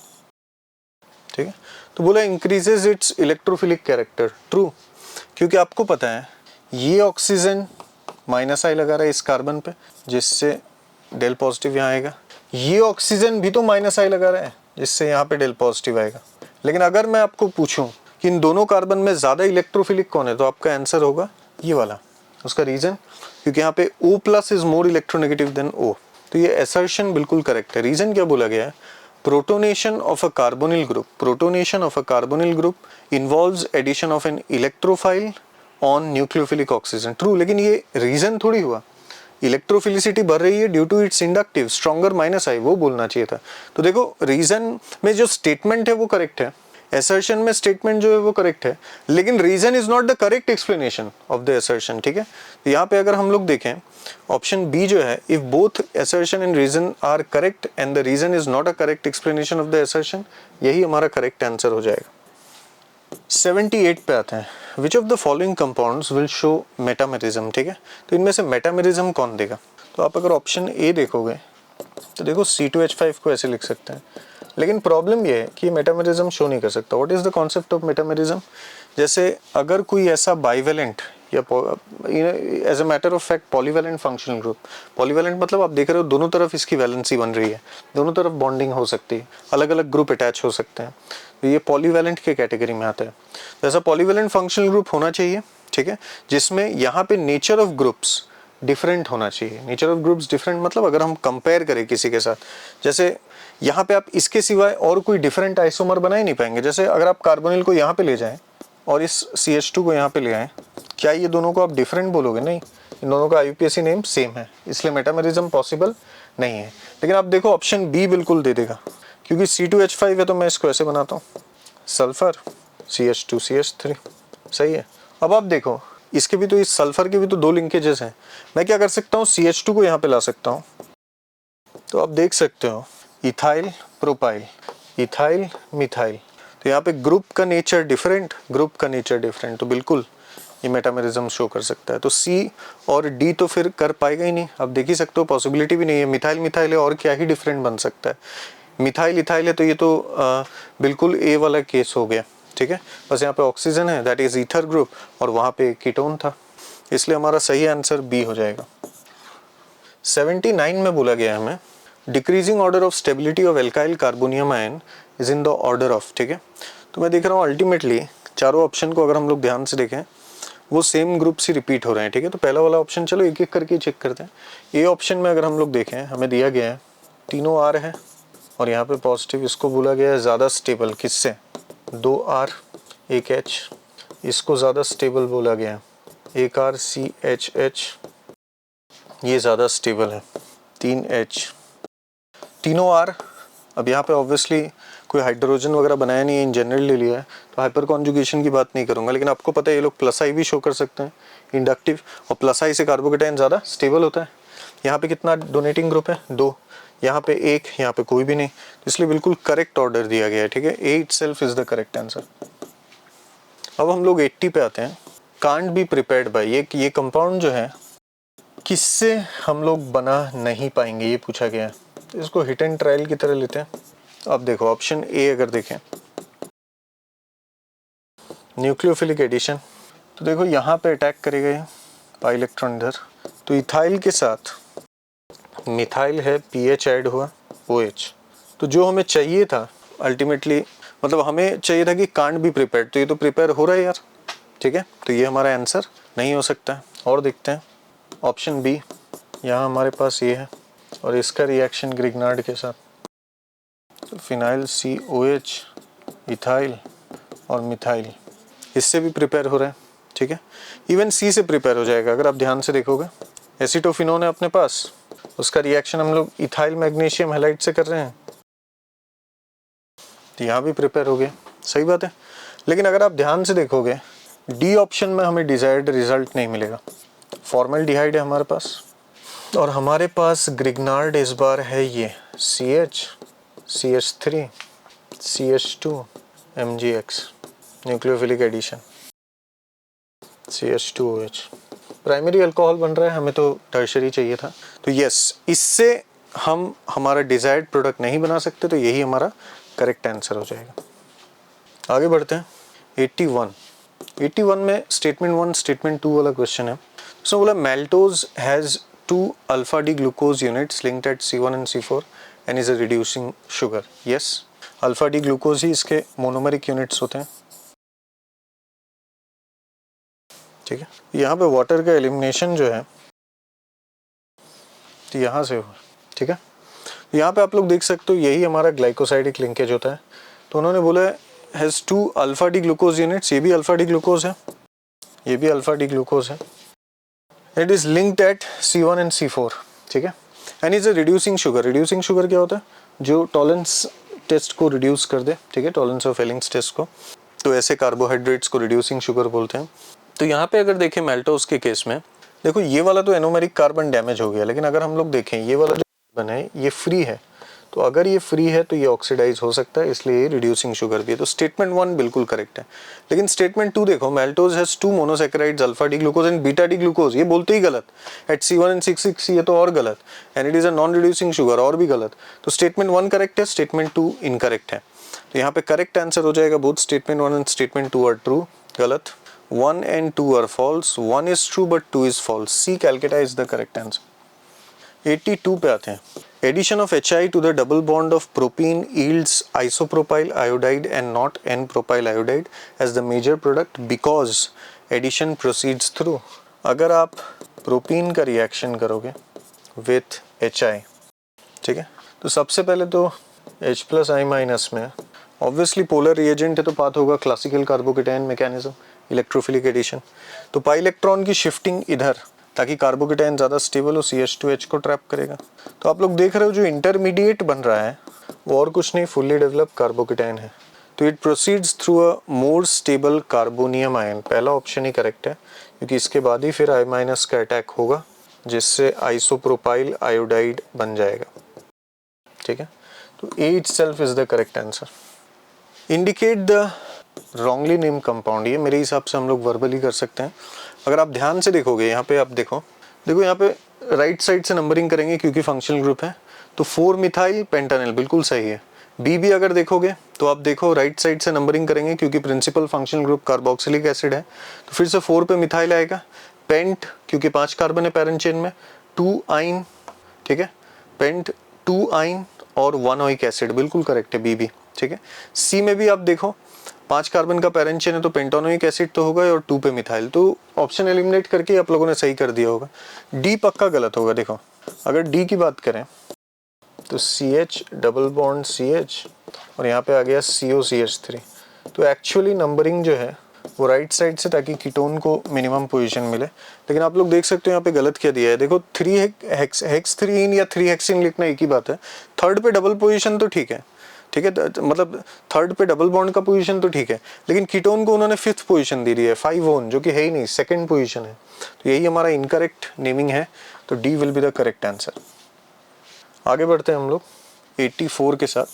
ठीक है, तो बोला increases it's electrophilic character, true, क्योंकि आपको पता है ये ऑक्सीजन -I लगा रहा है इस कार्बन पे जिससे डेल पॉजिटिव यहाँ आएगा, ये ऑक्सीजन भी तो -I लगा रहा है जिससे यहाँ पे डेल पॉजिटिव आएगा। लेकिन अगर मैं आपको पूछूं कि इन दोनों कार्बन में ज़्यादा इलेक्ट्रोफिलिक कौन है, तो आपका आंसर होगा ये वाला। उसका रीज़न, क्योंकि यहाँ पे O+ is more electronegative than O। तो ये असर्शन बिल्कुल करेक्ट है। रीज़न क्या बोला गया है, protonation of a carbonyl group, protonation of a carbonyl group involves addition of an electrophile on nucleophilic oxygen, true, लेकिन ये रीज़न थोड़ी हुआ। इलेक्ट्रोफिलिसिटी बढ़ रही है due to its inductive stronger -I, वो बोलना चाहिए था। तो देखो रीज़न में जो स्टेटमेंट है वो करेक्ट है, असर्शन में स्टेटमेंट जो है वो करेक्ट है, लेकिन reason is not the correct explanation of the assertion, ठीक है। तो यहाँ पे अगर हम लोग देखें ऑप्शन बी जो है, if both assertion and reason are correct and the reason is not a correct explanation of the assertion, यही हमारा करेक्ट आंसर हो जाएगा। 78 पे आते हैं, विच of the following compounds will show metamerism, ठीक है। तो इनमें से मेटामेरिज्म कौन देगा, तो आप अगर ऑप्शन ए देखोगे तो देखो C2H5 को ऐसे लिख सकते हैं, लेकिन प्रॉब्लम ये है कि मेटामेरिज्म शो नहीं कर सकता। What is the concept of metamerism, जैसे अगर कोई ऐसा बाइवेलेंट या as a matter of fact polyvalent functional group, polyvalent मतलब आप देख रहे हो दोनों तरफ इसकी वैलेंसी बन रही है, दोनों तरफ बॉन्डिंग हो सकती है, अलग अलग ग्रुप अटैच हो सकते हैं, तो ये पॉलीवेलेंट के कैटेगरी में आता है। तो ऐसा पॉलीवेलेंट फंक्शनल ग्रुप होना चाहिए, ठीक है, जिसमें यहाँ पे नेचर ऑफ ग्रुप्स डिफरेंट होना चाहिए। नेचर ऑफ ग्रुप्स डिफरेंट मतलब अगर हम कंपेयर करें किसी के साथ, जैसे यहाँ पे आप इसके सिवाय और कोई डिफरेंट आइसोमर बना ही नहीं पाएंगे। जैसे अगर आप कार्बोनिल को यहाँ पे ले जाएं और इस CH2 को यहाँ पे ले आएं, क्या ये दोनों को आप डिफरेंट बोलोगे, नहीं, इन दोनों का IUPAC नेम सेम है, इसलिए मेटामेरिज्म पॉसिबल नहीं है। लेकिन आप देखो ऑप्शन बी बिल्कुल दे देगा, क्योंकि C2H5 है तो मैं इसको ऐसे बनाता हूँ, सल्फर CH2CH3, सही है। अब आप देखो इसके भी तो, इस सल्फर के भी तो 2 लिंकेजेस हैं, मैं क्या कर सकता हूँ, CH2 को यहाँ पे ला सकता हूँ, तो आप देख सकते हो इथाइल प्रोपाइल, इथाइल मिथाइल, तो यहाँ पे ग्रुप का नेचर डिफरेंट, ग्रुप का नेचर डिफरेंट, तो बिल्कुल ये मेटामेरिज्म शो कर सकता है। तो C और D तो फिर कर पाएगा ही नहीं, आप देख ही सकते हो पॉसिबिलिटी भी नहीं है। मिथाइल मिथाइल है और क्या ही डिफरेंट बन सकता है, मिथाइल इथाइल है तो ये तो बिल्कुल A वाला केस हो गया, ठीक है। बस यहाँ पे ऑक्सीजन है, दैट इज ईथर ग्रुप, और वहाँ पे कीटोन था, इसलिए हमारा सही आंसर B हो जाएगा। 79 में बोला गया है हमें, decreasing order of stability of alkyl carbonium ion is in the order of, ठीक है। तो मैं देख रहा हूँ अल्टीमेटली चारों ऑप्शन को अगर हम लोग ध्यान से देखें, वो सेम ग्रुप से रिपीट हो रहे हैं, ठीक है। तो पहला वाला ऑप्शन चलो एक एक करके चेक करते हैं। ए ऑप्शन में अगर हम लोग देखें, हमें दिया गया है तीनों आर है और यहाँ पे पॉजिटिव, इसको बोला गया है ज़्यादा स्टेबल, किससे, 2 आर 1 एच, इसको ज़्यादा स्टेबल बोला गया है 1 आर सी एच एच, ये ज़्यादा स्टेबल है 3 एच, तीनों आर। अब यहाँ पे ऑब्वियसली कोई हाइड्रोजन वगैरह बनाया नहीं है, इन जनरल ले लिया है, तो हाइपर कॉन्जुगेशन की बात नहीं करूँगा, लेकिन आपको पता है ये लोग प्लस आई भी शो कर सकते हैं इंडक्टिव, और प्लस आई से कार्बोकेटाइन ज़्यादा स्टेबल होता है। यहाँ पे कितना डोनेटिंग ग्रुप है, 2, यहाँ पे 1, यहाँ पे कोई भी नहीं, तो इसलिए बिल्कुल करेक्ट ऑर्डर दिया गया है, ठीक है। A itself is the correct answer. अब हम लोग 80 पे आते हैं। कांट बी प्रिपेयर्ड बाय, ये कंपाउंड जो है किससे हम लोग बना नहीं पाएंगे, ये पूछा गया है। तो इसको हिट एंड ट्रायल की तरह लेते हैं। अब देखो ऑप्शन ए अगर देखें, न्यूक्लियोफिलिक एडिशन, तो देखो यहाँ पे अटैक करेगा ये पाई इलेक्ट्रॉन इधर, तो इथाइल के साथ मिथाइल है, पीएच ऐड हुआ, OH। तो जो हमें चाहिए था अल्टीमेटली, मतलब हमें चाहिए था कि कांट बी प्रिपेयर्ड, तो ये तो प्रिपेयर हो रहा है यार, ठीक है। तो ये हमारा आंसर नहीं हो सकता है। और देखते हैं ऑप्शन बी, यहाँ हमारे पास ये है और इसका रिएक्शन ग्रिग्नार्ड के साथ, तो फिनाइल COH, इथाइल और मिथाइल, इससे भी प्रिपेयर हो रहा है, ठीक है। इवन सी से प्रिपेयर हो जाएगा अगर आप ध्यान से देखोगे। एसीटोफिनोन है अपने पास, उसका रिएक्शन हम लोग इथाइल मैग्नीशियम हैलाइड से कर रहे हैं, तो यहाँ भी प्रिपेयर हो गया, सही बात है। लेकिन अगर आप ध्यान से देखोगे डी ऑप्शन में हमें डिजायर्ड रिजल्ट नहीं मिलेगा। फॉर्मल्डिहाइड है हमारे पास और हमारे पास ग्रिग्नार्ड इस बार है ये CH, CH3, CH2, MgX, nucleophilic addition, CH2OH, primary alcohol बन रहा है, हमें तो टर्शरी चाहिए था। तो यस, इससे हम हमारा डिजायर्ड प्रोडक्ट नहीं बना सकते, तो यही हमारा करेक्ट आंसर हो जाएगा। आगे बढ़ते हैं 81 में स्टेटमेंट 1 स्टेटमेंट 2 वाला क्वेश्चन है। उसमें बोला maltose has 2 alpha D glucose units linked at C1 and C4 and is a reducing sugar. Yes, alpha D glucose ही इसके मोनोमेरिक यूनिट्स होते हैं, ठीक है। यहाँ पे वाटर का एलिमिनेशन जो है तो यहाँ से हुआ, ठीक है। यहाँ पे आप लोग देख सकते हो यही हमारा ग्लाइकोसाइडिक लिंकेज होता है। तो उन्होंने बोला has 2 alpha D glucose units, ये भी अल्फा डी ग्लूकोज है, ये भी अल्फा डी ग्लूकोज है, it is linked at C1 and C4, ठीक है। And is a reducing sugar. Reducing sugar क्या होता है, जो टॉलरेंस टेस्ट को रिड्यूस कर दे, ठीक है, टॉलरेंस ऑफ एलिंग्स टेस्ट को, तो ऐसे कार्बोहाइड्रेट्स को रिड्यूसिंग शुगर बोलते हैं। तो यहाँ पे अगर देखें मेल्टोज के केस में, देखो ये वाला तो एनोमेरिक कार्बन डैमेज हो गया, लेकिन अगर हम लोग देखें ये वाला जो कार्बन है ये फ्री है, तो अगर ये फ्री है तो ये ऑक्सीडाइज हो सकता है, इसलिए ये रिड्यूसिंग शुगर भी है। तो स्टेटमेंट 1 बिल्कुल करेक्ट है। लेकिन स्टेटमेंट 2 देखो, maltose has 2 monosaccharides alpha D glucose and beta D glucose, ये बोलते ही गलत, एट C1 एंड C6, ये तो और गलत, and it is a non reducing sugar, और भी गलत। तो स्टेटमेंट 1 करेक्ट है, स्टेटमेंट 2 इनकरेक्ट है। तो यहाँ पे करेक्ट आंसर हो जाएगा both statement 1 and statement 2 are true, गलत। 1 and 2 are false, 1 is true but 2 is false. C Calcutta is the correct answer. 82 पे आते हैं। Addition of HI to the double bond of propene yields isopropyl iodide and not N-propyl iodide as the major product because addition proceeds through. अगर आप propene का reaction करोगे with HI, ठीक है, तो सबसे पहले तो H+I- में ऑब्वियसली पोलर रिएजेंट है तो पाथ होगा classical carbocation mechanism, electrophilic addition. तो पाई इलेक्ट्रॉन की शिफ्टिंग इधर, ताकि कार्बोकेटाइन ज़्यादा स्टेबल हो, CH2H को ट्रैप करेगा। तो आप लोग देख रहे हो जो इंटरमीडिएट बन रहा है वो और कुछ नहीं, फुल्ली डेवलप्ड कार्बोकेटाइन है। तो it proceeds through a more stable carbonium ion, पहला ऑप्शन ही करेक्ट है, क्योंकि इसके बाद ही फिर I- का अटैक होगा जिससे आइसोप्रोपाइल आयोडाइड बन जाएगा, ठीक है। तो A itself is the correct answer. Indicate the wrongly name compound, ये मेरे हिसाब से हम लोग वर्बली कर सकते हैं। अगर आप ध्यान से देखोगे यहाँ पे, आप देखो यहाँ पे राइट साइड से नंबरिंग करेंगे क्योंकि फंक्शनल ग्रुप है, तो 4 मिथाइल पेंटानिल बिल्कुल सही है। बी भी अगर देखोगे तो आप देखो राइट साइड से नंबरिंग करेंगे क्योंकि principal functional group carboxylic acid है, तो फिर से 4 पे मिथाइल आएगा। पेंट क्योंकि 5 कार्बन है पैरेंट चेन में, 2 आइन, ठीक है, पेंट 2 आइन और 1 ओइक एसिड, बिल्कुल करेक्ट है बी भी, ठीक है। सी में भी आप देखो 5 कार्बन का पेरेंट चेन है तो पेंटोनोइक एसिड तो होगा और 2 पे मिथाइल, तो ऑप्शन एलिमिनेट करके आप लोगों ने सही कर दिया होगा। डी पक्का गलत होगा। देखो अगर डी की बात करें तो CH डबल बॉन्ड CH और यहाँ पे आ गया COCH3, तो एक्चुअली नंबरिंग जो है वो राइट साइड से, ताकि कीटोन को मिनिमम पोजीशन मिले। लेकिन आप लोग देख सकते हो यहाँ पे गलत क्या दिया है। देखो 3 हेक्स-3इन या 3 हेक्सिन लिखना एक ही बात है। थर्ड पे डबल पोजीशन तो ठीक है, ठीक है, मतलब थर्ड पे डबल बॉन्ड का पोजीशन तो ठीक है, लेकिन कीटोन को उन्होंने 5th पोजीशन दी है, 5 ओन, जो कि है ही नहीं, 2nd पोजीशन है। तो यही हमारा इनकरेक्ट नेमिंग है, तो D will be the correct answer. आगे बढ़ते हैं हम लोग 84 के साथ।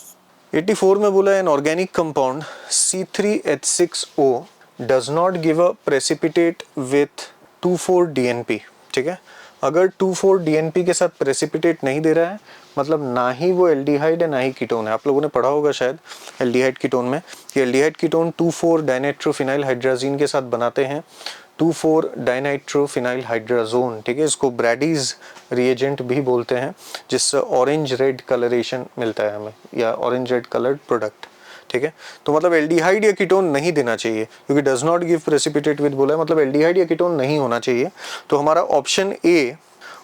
84 में बोला है an organic compound C3H6O does not give a precipitate with 2,4-DNP। ठीक है, अगर 2,4-DNP के साथ प्रेसिपिटेट नहीं दे रहा है, मतलब ना ही वो एल्डिहाइड है ना ही कीटोन है। आप लोगों ने पढ़ा होगा शायद एल्डिहाइड कीटोन में कि एल्डिहाइड कीटोन 2,4-डाइनाइट्रोफिनाइल हाइड्राजीन के साथ बनाते हैं 2,4-डाइनाइट्रोफिनाइल हाइड्राजोन। ठीक है, इसको ब्रैडीज रिएजेंट भी बोलते हैं, जिससे ऑरेंज रेड कलरेशन मिलता है हमें, या ऑरेंज रेड कलर्ड प्रोडक्ट। ठीक है, तो मतलब एल्डिहाइड या कीटोन नहीं देना चाहिए, क्योंकि does not give precipitate with बोला है, मतलब एल्डिहाइड या कीटोन नहीं होना चाहिए। तो हमारा ऑप्शन ए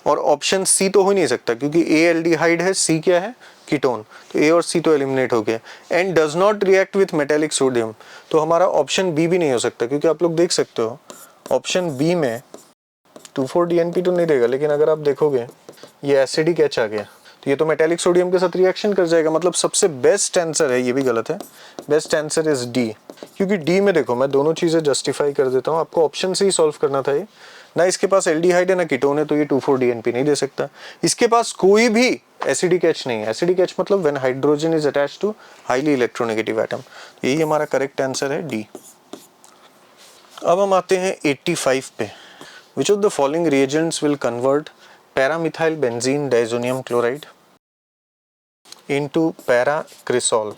और ऑप्शन सी तो हो ही नहीं सकता, क्योंकि ए एल्डिहाइड है, सी क्या है, कीटोन, तो ए और सी तो एलिमिनेट हो गया। And does not react with metallic sodium, तो हमारा ऑप्शन बी भी नहीं हो सकता, क्योंकि आप लोग देख सकते हो ऑप्शन बी में 2,4-DNP तो नहीं देगा, लेकिन अगर आप देखोगे ये एसिडिक एच आ गया, तो ये तो मेटेलिक सोडियम के साथ रिएक्शन कर जाएगा। मतलब सबसे बेस्ट आंसर है, ये भी गलत है, बेस्ट आंसर इज डी। क्योंकि डी में देखो मैं दोनों चीजें जस्टिफाई कर देता हूँ, आपको ऑप्शन से ही सॉल्व करना था ये। ना इसके पास एल्डिहाइड है ना कीटोन है, तो ये 2,4-DNP नहीं दे सकता। इसके पास कोई भी एसिडिक एच नहीं है। एसिडिक एच मतलब when hydrogen is attached to highly electronegative atom. यही हमारा करेक्ट आंसर है डी। अब हम आते हैं 85 पे। Which of the following reagents will convert paramethyl benzene diazonium chloride into paracrisol?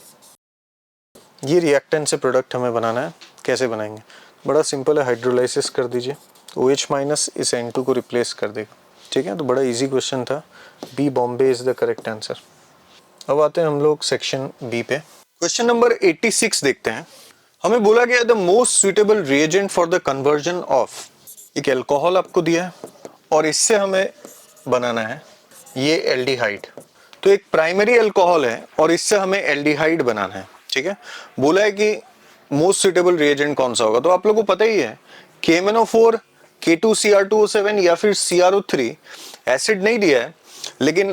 ये रिएक्टेंट से प्रोडक्ट हमें बनाना है। कैसे बनाएंगे? बड़ा सिंपल है, हाइड्रोलाइसिस कर दीजिए, OH माइनस इस N2 को रिप्लेस कर देगा। ठीक है, तो बड़ा इजी क्वेश्चन था। B Bombay is the correct answer. अब आते हैं हम लोग सेक्शन बी पे। क्वेश्चन नंबर 86 देखते हैं। हमें बोला गया the most suitable reagent for the conversion of, एक अल्कोहल आपको दिया है और इससे हमें बनाना है ये एल्डिहाइड। तो एक प्राइमरी अल्कोहल है और इससे हमें एल्डिहाइड बनाना है। ठीक है, बोला है कि मोस्ट सुइटेबल रिएजेंट कौन सा होगा, तो आप लोगों को पता ही है KMnO4, K2Cr2O7 या फिर CrO3। एसिड नहीं दिया है, लेकिन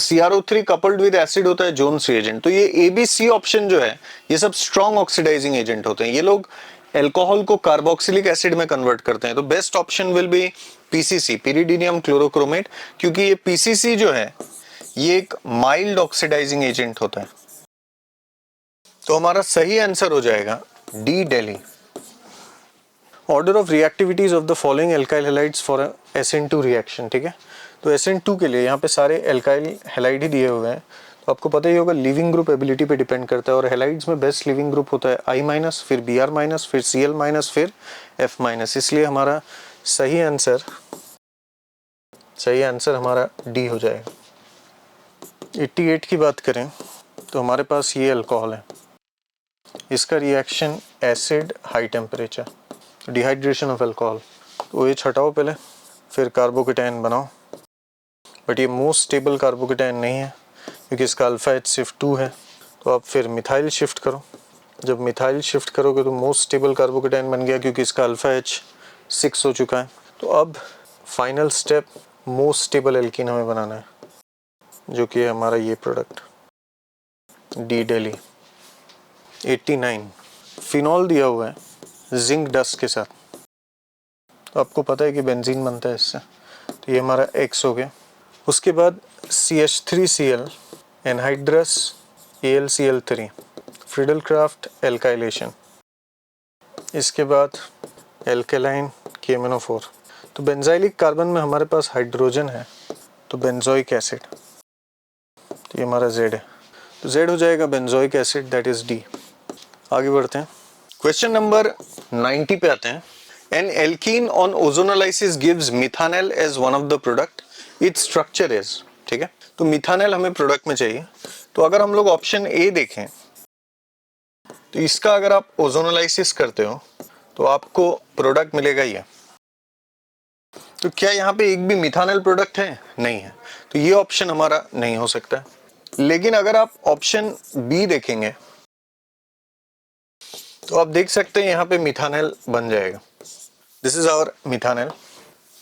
CrO3 कपल्ड विद एसिड होता है जोन्स रिएजेंट। तो ये ABC ऑप्शन जो है ये सब स्ट्रॉन्ग ऑक्सीडाइजिंग एजेंट होते हैं। ये लोग एल्कोहल को कार्बोक्सिलिक एसिड में कन्वर्ट करते हैं। तो best option will be PCC, pyridinium chlorochromate, क्योंकि ये PCC जो है ये एक माइल्ड ऑक्सीडाइजिंग एजेंट होता है। तो हमारा सही आंसर हो जाएगा D, Delhi. Order of reactivities of the following alkyl halides for SN2 reaction. ठीक है, तो SN2 के लिए यहाँ पे सारे एल्काइल हैलाइड ही दिए हुए हैं। तो आपको पता ही होगा लिविंग ग्रुप एबिलिटी पे डिपेंड करता है, और हैलाइड्स में बेस्ट लिविंग ग्रुप होता है I-, फिर Br-, फिर Cl-, फिर F-। इसलिए हमारा सही आंसर हमारा डी हो जाएगा। 88 की बात करें तो हमारे पास ये अल्कोहल है, इसका reaction acid high temperature, dehydration of alcohol. तो OH हटाओ पहले, फिर कार्बोकेटाइन बनाओ, बट ये मोस्ट स्टेबल कार्बोकेटाइन नहीं है, क्योंकि इसका अल्फा H सिर्फ 2 है। तो आप फिर मिथाइल शिफ्ट करो। जब मिथाइल शिफ्ट करोगे तो मोस्ट स्टेबल कार्बोकेटाइन बन गया, क्योंकि इसका अल्फा H 6 हो चुका है। तो अब final step, most stable alkene हमें बनाना है, जो कि है हमारा ये प्रोडक्ट डी, दिल्ली। 89 फिनॉल दिया हुआ है जिंक डस्ट के साथ। तो आपको पता है कि बेंजीन बनता है इससे, तो ये हमारा X हो गया। उसके बाद CH3Cl anhydrous AlCl3, Friedel-Crafts alkylation. इसके बाद एल्केलाइन KMnO4। तो बेंजाइलिक कार्बन में हमारे पास हाइड्रोजन है, तो बेंजोइक एसिड, तो ये हमारा Z है। तो Z हो जाएगा benzoic acid, that is D। आगे बढ़ते हैं, क्वेश्चन नंबर 90 पे आते हैं। An alkene on ozonolysis gives methanal as one of the product, its structure is. ठीक है, तो मिथानेल हमें प्रोडक्ट में चाहिए। तो अगर हम लोग ऑप्शन ए देखें तो इसका अगर आप ओजोनोलाइसिस करते हो तो आपको प्रोडक्ट मिलेगा ये। तो क्या यहाँ पे एक भी मिथानल प्रोडक्ट है? नहीं है, तो ये ऑप्शन हमारा नहीं हो सकता है। लेकिन अगर आप ऑप्शन बी देखेंगे तो आप देख सकते हैं यहाँ पे मिथानल बन जाएगा। This is our methanal.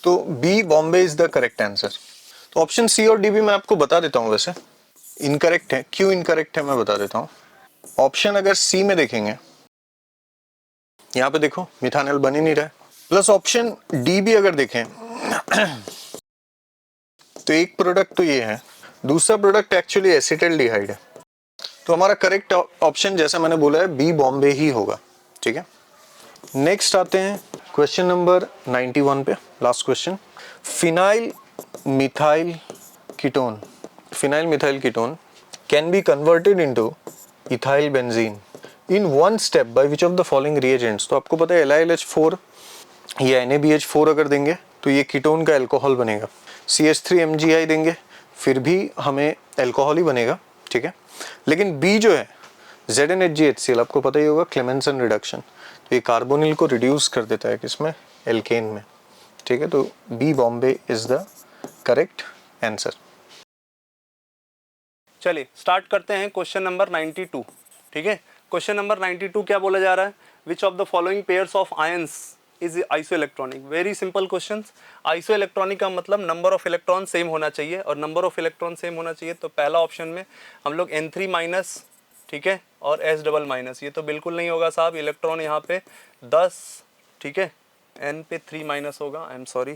तो B Bombay is the correct answer. तो ऑप्शन सी और डी भी मैं आपको बता देता हूँ, वैसे इनकरेक्ट है। क्यों इनकरेक्ट है मैं बता देता हूँ। ऑप्शन अगर सी में देखेंगे, यहाँ पे देखो मिथानल बन ही नहीं रहा है। प्लस ऑप्शन डी भी अगर देखें तो एक प्रोडक्ट तो ये है, दूसरा प्रोडक्ट एक्चुअली एसिटल्डिहाइड है। तो हमारा करेक्ट ऑप्शन जैसा मैंने बोला है बी बॉम्बे ही होगा। ठीक है, नेक्स्ट आते हैं क्वेश्चन नंबर 91 पे, last question. Phenyl methyl ketone, phenyl methyl ketone can be converted into ethyl benzene in one step by which of the following reagents. तो आपको पता है LiLH4 या NaBH4 अगर देंगे तो ये कीटोन का अल्कोहल बनेगा। CH3MgI देंगे फिर भी हमें अल्कोहल ही बनेगा। ठीक है, लेकिन बी जो है ZnHgHCl, आपको पता ही होगा क्लेमेंसन रिडक्शन, तो ये कार्बोनिल को रिड्यूस कर देता है किसमें? एल्केन में। ठीक है, तो B Bombay is the correct answer. चलिए स्टार्ट करते हैं क्वेश्चन नंबर 92। ठीक है, क्वेश्चन नंबर 92 क्या बोला जा रहा है? विच of the following pairs of ions is iso electronic. Very simple question. Iso electronic का मतलब नंबर ऑफ इलेक्ट्रॉन सेम होना चाहिए, और नंबर ऑफ इलेक्ट्रॉन सेम होना चाहिए तो पहला ऑप्शन में हम लोग N3 माइनस, ठीक है, और S डबल माइनस, ये तो बिल्कुल नहीं होगा साहब। इलेक्ट्रॉन यहाँ पे 10, ठीक है, N पे 3 माइनस होगा, I am sorry,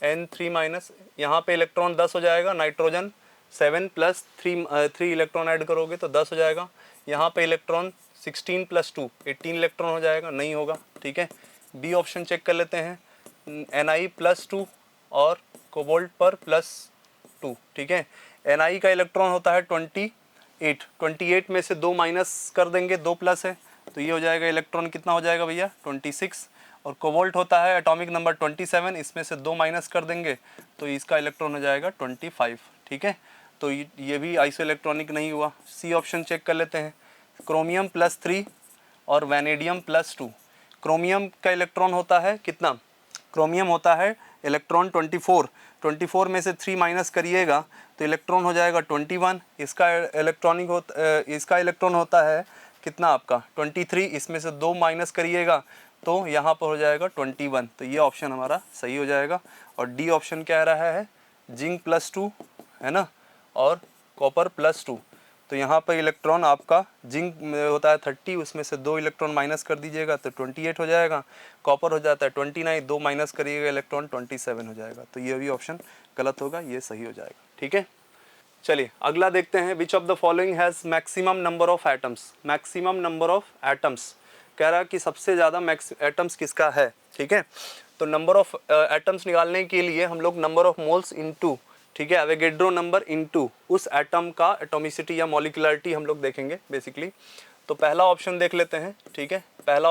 N3 minus, यहाँ पे इलेक्ट्रॉन 10 हो जाएगा, नाइट्रोजन 7 प्लस 3 इलेक्ट्रॉन ऐड करोगे तो 10 हो जाएगा। यहाँ पे इलेक्ट्रॉन 16 प्लस 2 18 इलेक्ट्रॉन हो जाएगा, नहीं होगा। ठीक है, बी ऑप्शन चेक कर लेते हैं, Ni प्लस 2 और कोबाल्ट पर प्लस 2। ठीक है, Ni का इलेक्ट्रॉन होता है 28 में से 2 माइनस कर देंगे, 2 प्लस है, तो ये हो जाएगा इलेक्ट्रॉन कितना हो जाएगा भैया? 26। और कोबाल्ट होता है एटॉमिक नंबर 27, इसमें से 2 माइनस कर देंगे तो इसका इलेक्ट्रॉन हो जाएगा 25। ठीक है, तो ये भी आइसो इलेक्ट्रॉनिक नहीं हुआ। सी ऑप्शन चेक कर लेते हैं, क्रोमियम प्लस 3 और वैनेडियम प्लस 2। क्रोमियम का इलेक्ट्रॉन होता है कितना? क्रोमियम होता है इलेक्ट्रॉन 24 में से 3 माइनस करिएगा तो इलेक्ट्रॉन हो जाएगा 21। इसका इलेक्ट्रॉन होता है कितना आपका? 23, इसमें से 2 माइनस करिएगा तो यहाँ पर हो जाएगा 21। तो ये ऑप्शन हमारा सही हो जाएगा। और डी ऑप्शन क्या रहा है? जिंक प्लस 2 है ना, और कॉपर प्लस 2। तो यहाँ पर इलेक्ट्रॉन आपका जिंक में होता है 30, उसमें से 2 इलेक्ट्रॉन माइनस कर दीजिएगा तो 28 हो जाएगा। कॉपर हो जाता है 29, 2 माइनस करिएगा इलेक्ट्रॉन 27 हो जाएगा। तो ये भी ऑप्शन गलत होगा, ये सही हो जाएगा। ठीक है, चलिए अगला देखते हैं। विच of the following has maximum number of atoms. Maximum number of atoms कह रहा है कि सबसे ज़्यादा एटम्स किसका है। ठीक है, तो नंबर ऑफ एटम्स निकालने के लिए हम लोग नंबर ऑफ मोल्स इनटू, ठीक है, एवोगैड्रो नंबर इनटू उस एटम का एटॉमिसिटी या मॉलिक्यूलरिटी हम लोग देखेंगे बेसिकली। तो पहला ऑप्शन देख लेते हैं। ठीक है, पहला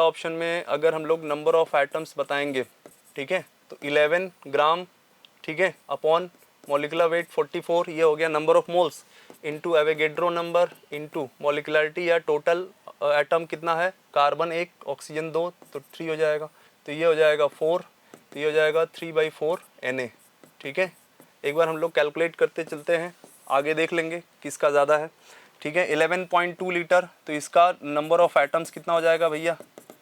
ऑप्शन में अगर हम लोग नंबर ऑफ एटम्स बताएंगे, ठीक है, तो 11 ग्राम, ठीक है, अपॉन मॉलिकुलर वेट 44, ये हो गया number of moles, into Avogadro number into molecularity या टोटल एटम कितना है? कार्बन 1, ऑक्सीजन 2, तो 3 हो जाएगा। तो ये हो जाएगा 4, तो ये हो जाएगा 3/4 Na। ठीक है, एक बार हम लोग कैलकुलेट करते चलते हैं, आगे देख लेंगे किसका ज़्यादा है। ठीक है, 11.2 लीटर, तो इसका नंबर ऑफ एटम्स कितना हो जाएगा भैया?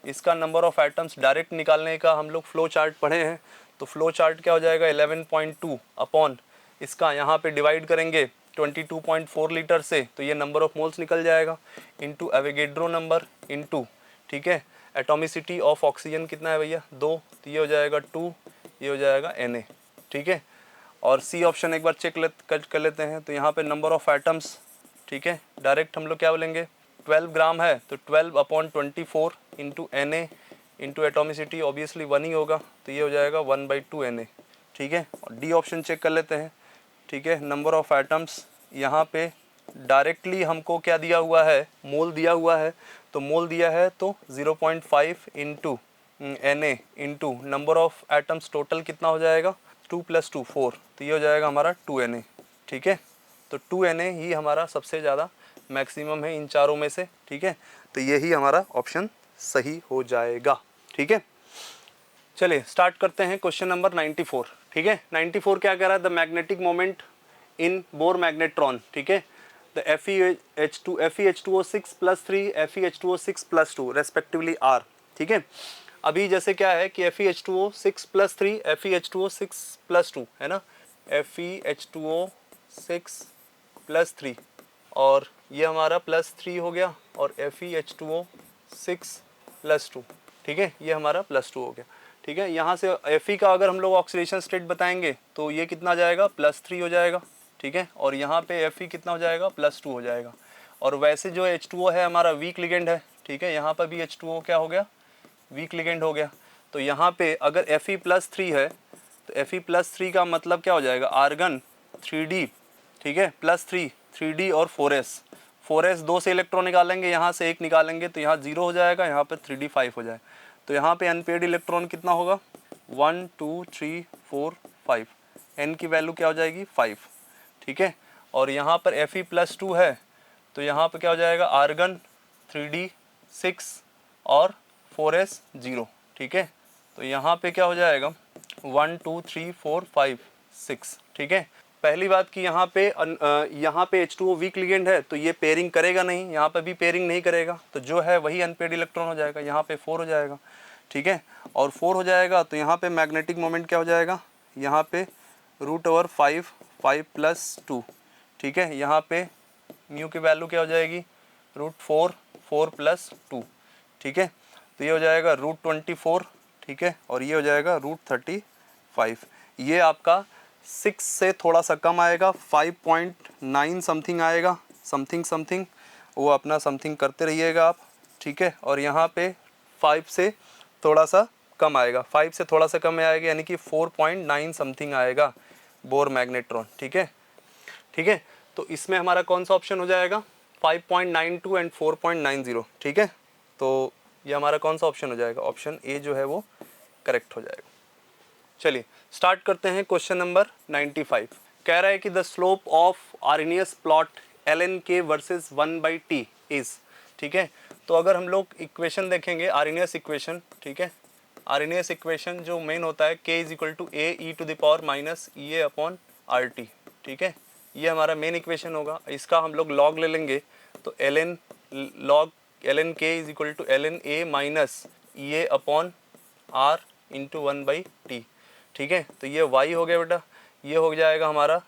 इसका नंबर ऑफ एटम्स डायरेक्ट निकालने का हम लोग फ्लो चार्ट पढ़े हैं, तो फ्लो चार्ट क्या हो जाएगा? 11.2 अपॉन इसका यहाँ पे डिवाइड करेंगे 22.4 लीटर से, तो ये नंबर ऑफ मोल्स निकल जाएगा, इनटू एवोगैड्रो नंबर इनटू, ठीक है, एटॉमिसिटी ऑफ ऑक्सीजन कितना है भैया? 2, तो ये हो जाएगा 2, ये हो जाएगा Na। ठीक है, और सी ऑप्शन एक बार चेक कर लेते हैं। तो यहाँ पे नंबर ऑफ एटम्स, ठीक है, डायरेक्ट हम लोग क्या बोलेंगे? 12 ग्राम है तो 12/24 into Na into atomicity obviously 1 ही होगा, तो ये हो जाएगा 1/2 Na। ठीक है, और डी ऑप्शन चेक कर लेते हैं। ठीक है, नंबर ऑफ एटम्स यहाँ पे डायरेक्टली हमको क्या दिया हुआ है? मोल दिया हुआ है, तो मोल दिया है तो 0.5 into Na into number of atoms total कितना हो जाएगा? 2 + 2 4, तो ये हो जाएगा हमारा 2 Na। ठीक है, तो 2 Na ही हमारा सबसे ज़्यादा मैक्सिमम है इन चारों में से, ठीक है। तो यही हमारा ऑप्शन सही हो जाएगा, ठीक है। चलिए स्टार्ट करते हैं क्वेश्चन नंबर 94, ठीक है। 94 क्या कह रहा है, the magnetic moment in bore magnetron, ठीक है। The FeH2O6 + 3 FeH2O6 + 2 respectively are, ठीक है। अभी जैसे क्या है कि FeH2O6 + 3 FeH2O6 + 2 है ना, FeH2O6 + 3 और ये हमारा +3 हो गया और FeH2O6 + 2, ठीक है, ये हमारा +2 हो गया, ठीक है। यहाँ से Fe का अगर हम लोग ऑक्सीडेशन स्टेट बताएंगे तो ये कितना जाएगा, +3 हो जाएगा, ठीक है। और यहाँ पे Fe कितना हो जाएगा, +2 हो जाएगा। और वैसे जो H2O है हमारा वीक लिगेंड है, ठीक है, यहाँ पर भी H2O क्या हो गया, वीक लिगेंड हो गया। तो यहाँ पे अगर Fe +3 है तो Fe +3 का मतलब क्या हो जाएगा, आर्गन 3D, ठीक है, +3 3D और 4s 2 से इलेक्ट्रॉन निकालेंगे, यहाँ से 1 निकालेंगे तो यहाँ 0 हो जाएगा, यहाँ पर 3D 5 हो जाए। तो यहाँ पे अनपेड इलेक्ट्रॉन कितना होगा, 1 2 3 4 5, n की वैल्यू क्या हो जाएगी 5, ठीक है। और यहाँ पर Fe +2 है तो यहाँ पर क्या हो जाएगा, आर्गन 3D 6 और 4s 0, ठीक है। तो यहाँ पे क्या हो जाएगा 1 2 3 4 5 6, ठीक है। पहली बात कि यहाँ पे H2O वीक लिगेंड है तो ये पेयरिंग करेगा नहीं, यहाँ पे भी पेयरिंग नहीं करेगा, तो जो है वही अनपेड इलेक्ट्रॉन हो जाएगा, यहाँ पे 4 हो जाएगा, ठीक है। और 4 हो जाएगा तो यहाँ पे मैग्नेटिक मोमेंट क्या हो जाएगा, यहाँ पे √5 5 + 2, ठीक है। यहाँ पे म्यू की वैल्यू क्या हो जाएगी, √4 4 + 2, ठीक है। तो ये हो जाएगा √24, ठीक है, और ये हो जाएगा √35। ये आपका 6 से थोड़ा सा कम आएगा, 5.9 समथिंग आएगा, समथिंग वो अपना समथिंग करते रहिएगा आप, ठीक है। और यहाँ पे 5 से थोड़ा सा कम आएगा, 5 से थोड़ा सा कम आएगा, यानी कि 4.9 समथिंग आएगा बोर मैग्नेट्रॉन, ठीक है, ठीक है। तो इसमें हमारा कौन सा ऑप्शन हो जाएगा, 5.92 एंड 4.90, ठीक है। तो ये हमारा कौन सा ऑप्शन हो जाएगा, ऑप्शन ए जो है वो करेक्ट हो जाएगा। चलिए स्टार्ट करते हैं क्वेश्चन नंबर 95। कह रहा है कि the slope of Arrhenius plot ln versus 1/t is, ठीक है। तो अगर हम लोग इक्वेशन देखेंगे आर्नियस इक्वेशन, ठीक है, आर्नियस इक्वेशन जो मेन होता है k = a e⁻⁻ ठीक है, ये हमारा मेन इक्वेशन होगा। इसका हम लोग लॉग ले लेंगे तो ln k = ln a - e⁻r × 1/t, ठीक है। तो ये y हो गया बेटा, ये हो जाएगा हमारा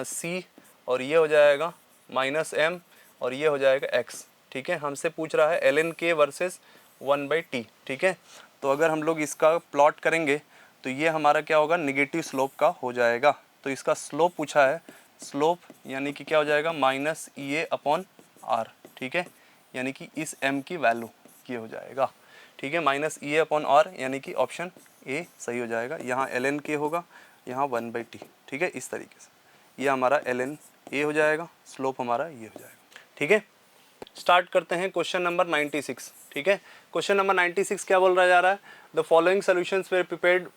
c और ये हो जाएगा -m और ये हो जाएगा x, ठीक है। हमसे पूछ रहा है ln k वर्सेस 1/t, ठीक है। तो अगर हम लोग इसका प्लॉट करेंगे तो ये हमारा क्या होगा, निगेटिव स्लोप का हो जाएगा। तो इसका स्लोप पूछा है, स्लोप यानी कि क्या हो जाएगा -EA/r, ठीक है, यानी कि इस m की वैल्यू ये हो जाएगा, ठीक है, -EA/r, यानी कि ऑप्शन ए सही हो जाएगा। यहाँ ln k होगा, यहाँ 1/t, ठीक है, इस तरीके से ये हमारा ln a हो जाएगा, स्लोप हमारा ये हो जाएगा, ठीक है। स्टार्ट करते हैं क्वेश्चन नंबर 96, ठीक है। क्वेश्चन नंबर 96 क्या बोल रहा जा रहा है, the following solutions were prepared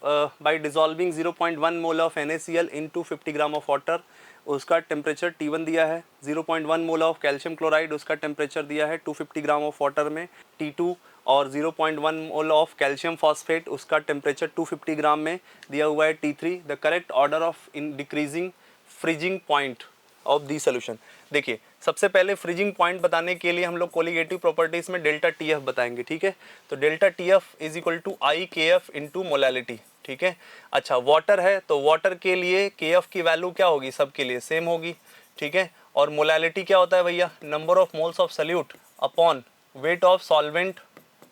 by dissolving 0.1 mole of NaCl into 50 gram of water. उसका टेम्परेचर T1 दिया है। 0.1 मोल ऑफ कैल्शियम क्लोराइड, उसका टेम्परेचर दिया है 250 ग्राम ऑफ वाटर में T2, और 0.1 मोल ऑफ कैल्शियम फॉस्फेट, उसका टेम्परेचर 250 ग्राम में दिया हुआ है T3। The correct order of in decreasing freezing point of the solution. देखिए सबसे पहले फ्रीजिंग पॉइंट बताने के लिए हम लोग कोलिगेटिव प्रॉपर्टीज में डेल्टा TF बताएंगे, ठीक है। तो डेल्टा TF = IKF × मोलैलिटी, ठीक है। अच्छा वाटर है तो वाटर के लिए KF की वैल्यू क्या होगी, सबके लिए सेम होगी, ठीक है। और मोलैलिटी क्या होता है भैया, number of moles of solute upon weight of solvent,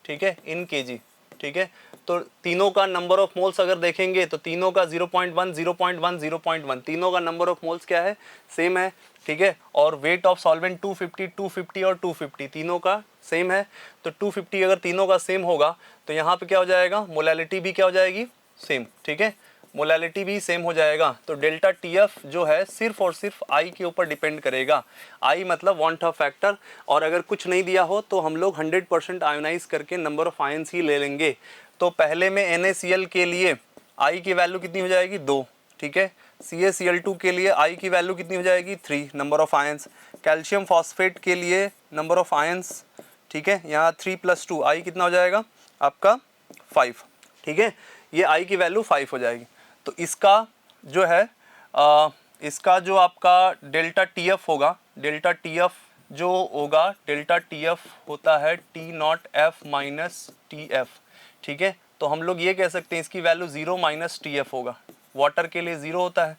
ठीक है, इन kg, ठीक है। तो तीनों का नंबर ऑफ मोल्स अगर देखेंगे तो तीनों का 0.1 0.1 0.1 तीनों का नंबर ऑफ मोल्स क्या है, सेम है, ठीक है। और वेट ऑफ सॉल्वेंट 250 250 और 250 तीनों का सेम है। तो 250 अगर तीनों का सेम होगा तो यहाँ पे क्या हो जाएगा, मोलैलिटी भी क्या हो जाएगी, सेम, ठीक है, मोलैलिटी भी सेम हो जाएगा। तो डेल्टा TF जो है सिर्फ और सिर्फ I के ऊपर डिपेंड करेगा। I मतलब वांट ऑफ फैक्टर, और अगर कुछ नहीं दिया हो तो हम लोग 100% आयोनाइज करके नंबर ऑफ आयंस ही ले लेंगे। तो पहले में NaCl के लिए I की वैल्यू कितनी हो जाएगी, 2, ठीक है। CaCl2 के लिए I की वैल्यू कितनी हो जाएगी 3 number of ions. Calcium phosphate के लिए नंबर ऑफ आयंस, ठीक है, यहाँ 3 + 2 I कितना हो जाएगा आपका 5, ठीक है, ये I की वैल्यू 5 हो जाएगी। तो इसका जो है इसका जो आपका डेल्टा TF होगा, डेल्टा TF जो होगा, डेल्टा TF होता है T0F - TF, ठीक है। तो हम लोग ये कह सकते हैं इसकी वैल्यू 0 - TF होगा। वाटर के लिए 0 होता है,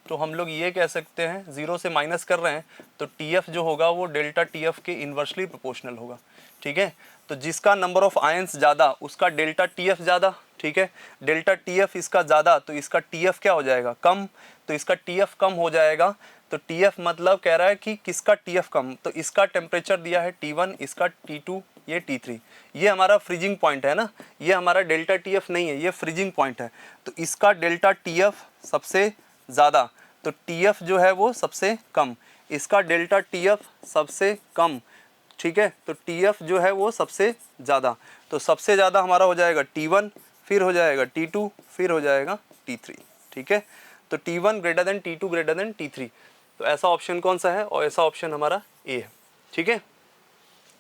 तो हम लोग ये कह सकते हैं 0 से माइनस कर रहे हैं तो TF जो होगा वो डेल्टा TF के इन्वर्सली प्रोपोर्शनल होगा, ठीक है। तो जिसका नंबर ऑफ आयंस ज़्यादा उसका डेल्टा TF ज़्यादा, ठीक है। डेल्टा TF इसका ज़्यादा तो इसका TF क्या हो जाएगा कम, तो इसका TF कम हो जाएगा। तो TF मतलब कह रहा है कि किसका TF कम, तो इसका टेम्परेचर दिया है T1, इसका T2, ये T3, ये हमारा फ्रीजिंग पॉइंट है ना, ये हमारा डेल्टा TF नहीं है, ये फ्रीजिंग पॉइंट है। तो इसका डेल्टा TF सबसे ज़्यादा, तो TF जो है वो सबसे कम, इसका डेल्टा TF सबसे कम, ठीक है। तो TF जो है वो सबसे ज़्यादा, तो सबसे ज़्यादा हमारा हो जाएगा T1, फिर हो जाएगा T2, फिर हो जाएगा T3, ठीक है। तो T1 > T2 > T3, तो ऐसा ऑप्शन कौन सा है, और ऐसा ऑप्शन हमारा ए है, ठीक है।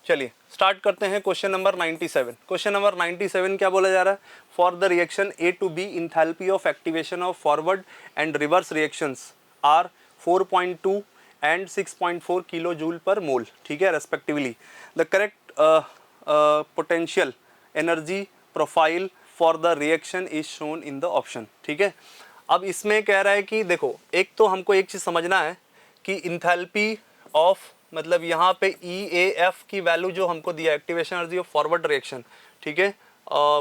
चलिए स्टार्ट करते हैं क्वेश्चन नंबर 97। क्वेश्चन नंबर 97 क्या बोला जा रहा है, for the reaction A to B enthalpy of activation of forward and reverse reactions are 4.2 and 6.4 kilojoule per mole, ठीक है, respectively. The correct potential energy profile for the reaction is shown in the option, ठीक है। अब इसमें कह रहा है कि देखो, एक तो हमको एक चीज़ समझना है कि इंथैल्पी ऑफ मतलब यहाँ पे EAF की वैल्यू जो हमको दिया है, activation energy of forward reaction, ठीक है,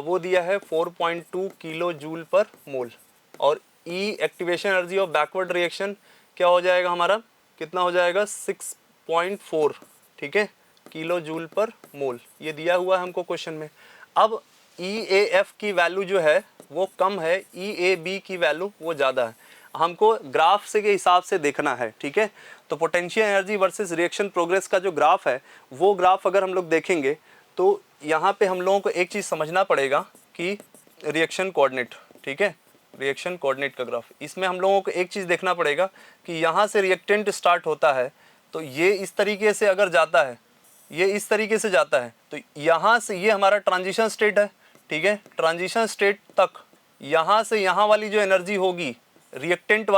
वो दिया है 4.2 किलो जूल पर मोल, और E activation energy of backward reaction क्या हो जाएगा हमारा, कितना हो जाएगा 6.4, ठीक है, किलो जूल पर मोल, ये दिया हुआ है हमको क्वेश्चन में। अब EAF की वैल्यू जो है वो कम है, EAB की वैल्यू वो ज़्यादा है, हमको ग्राफ से के हिसाब से देखना है, ठीक है। तो potential energy versus reaction progress का जो ग्राफ है, वो ग्राफ अगर हम लोग देखेंगे तो यहाँ पे हम लोगों को एक चीज़ समझना पड़ेगा कि रिएक्शन कोऑर्डिनेट, ठीक है, रिएक्शन कोऑर्डिनेट का ग्राफ, इसमें हम लोगों को एक चीज़ देखना पड़ेगा कि यहाँ से रिएक्टेंट स्टार्ट होता है, तो ये इस तरीके से अगर जाता है, ये इस तरीके से जाता है, तो यहाँ से ये हमारा ट्रांजिशन स्टेट है, ठीक है। ट्रांजिशन स्टेट तक यहाँ से यहाँ वाली जो एनर्जी होगी रिएक्टेंट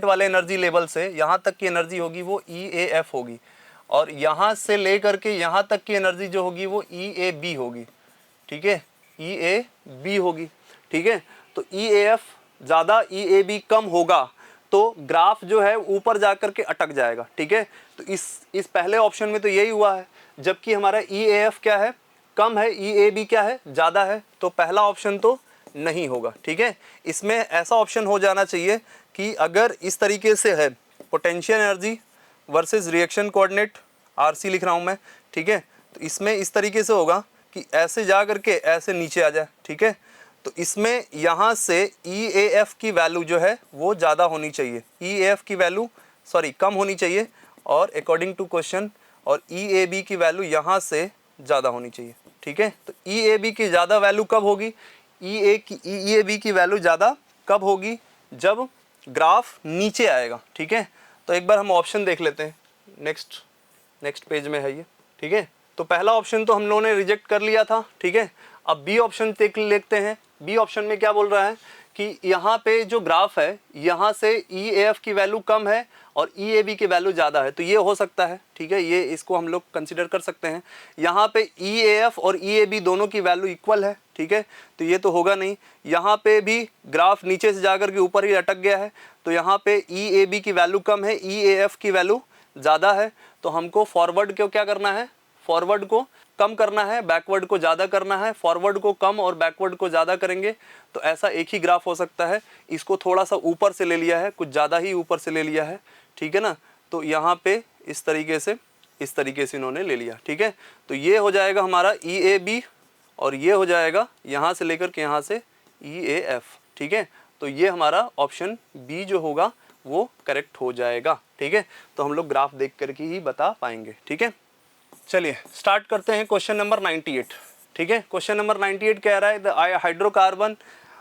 वाले एनर्जी लेवल से यहाँ तक की एनर्जी होगी वो EAF होगी, और यहाँ से ले करके यहाँ तक की एनर्जी जो होगी वो EAB होगी, ठीक है, EAB होगी, ठीक है। तो EAF ज़्यादा EAB कम होगा तो ग्राफ जो है ऊपर जा कर के अटक जाएगा, ठीक है। तो इस पहले ऑप्शन में तो यही हुआ है, जबकि हमारा EAF क्या है कम है, EAB क्या है ज़्यादा है, तो पहला ऑप्शन तो नहीं होगा, ठीक है। इसमें ऐसा ऑप्शन हो जाना चाहिए कि अगर इस तरीके से है potential energy versus reaction coordinate, RC लिख रहा हूँ मैं, ठीक है, तो इसमें इस तरीके से होगा कि ऐसे जा करके ऐसे नीचे आ जाए, ठीक है। तो इसमें यहाँ से EAF की वैल्यू जो है वो ज़्यादा होनी चाहिए, EAF की वैल्यू कम होनी चाहिए, और अकॉर्डिंग टू क्वेश्चन, और EAB की वैल्यू यहाँ से ज़्यादा होनी चाहिए, ठीक है। तो EAB की ज़्यादा वैल्यू कब होगी, EAB की वैल्यू ज़्यादा कब होगी, जब ग्राफ नीचे आएगा, ठीक है। तो एक बार हम ऑप्शन देख लेते हैं, नेक्स्ट पेज में है ये, ठीक है। तो पहला ऑप्शन तो हम लोगों ने रिजेक्ट कर लिया था, ठीक है। अब बी ऑप्शन देख लेते हैं, बी ऑप्शन में क्या बोल रहा है कि यहाँ पे जो ग्राफ है यहाँ से EAF की वैल्यू कम है और EAB की वैल्यू ज़्यादा है, तो ये हो सकता है, ठीक है, ये इसको हम लोग कंसिडर कर सकते हैं। यहाँ पे EAF और EAB दोनों की वैल्यू इक्वल है, ठीक है, तो ये तो होगा नहीं। यहाँ पे भी ग्राफ नीचे से जाकर के ऊपर ही अटक गया है, तो यहाँ पे EAB की वैल्यू कम है, EAF की वैल्यू ज़्यादा है, तो हमको फॉरवर्ड को क्या करना है, फॉरवर्ड को कम करना है, बैकवर्ड को ज़्यादा करना है। फॉरवर्ड को कम और बैकवर्ड को ज़्यादा करेंगे तो ऐसा एक ही ग्राफ हो सकता है। इसको थोड़ा सा ऊपर से ले लिया है, कुछ ज़्यादा ही ऊपर से ले लिया है, ठीक है ना। तो यहाँ पे इस तरीके से इन्होंने ले लिया, ठीक है। तो ये हो जाएगा हमारा EAB और ये हो जाएगा यहाँ से लेकर के यहाँ से EAF, ठीक है। तो ये हमारा ऑप्शन बी जो होगा वो करेक्ट हो जाएगा, ठीक है। तो हम लोग ग्राफ देख करके ही बता पाएंगे, ठीक है। चलिए स्टार्ट करते हैं क्वेश्चन नंबर 98, ठीक है। क्वेश्चन नंबर 98 कह रहा है the hydrocarbon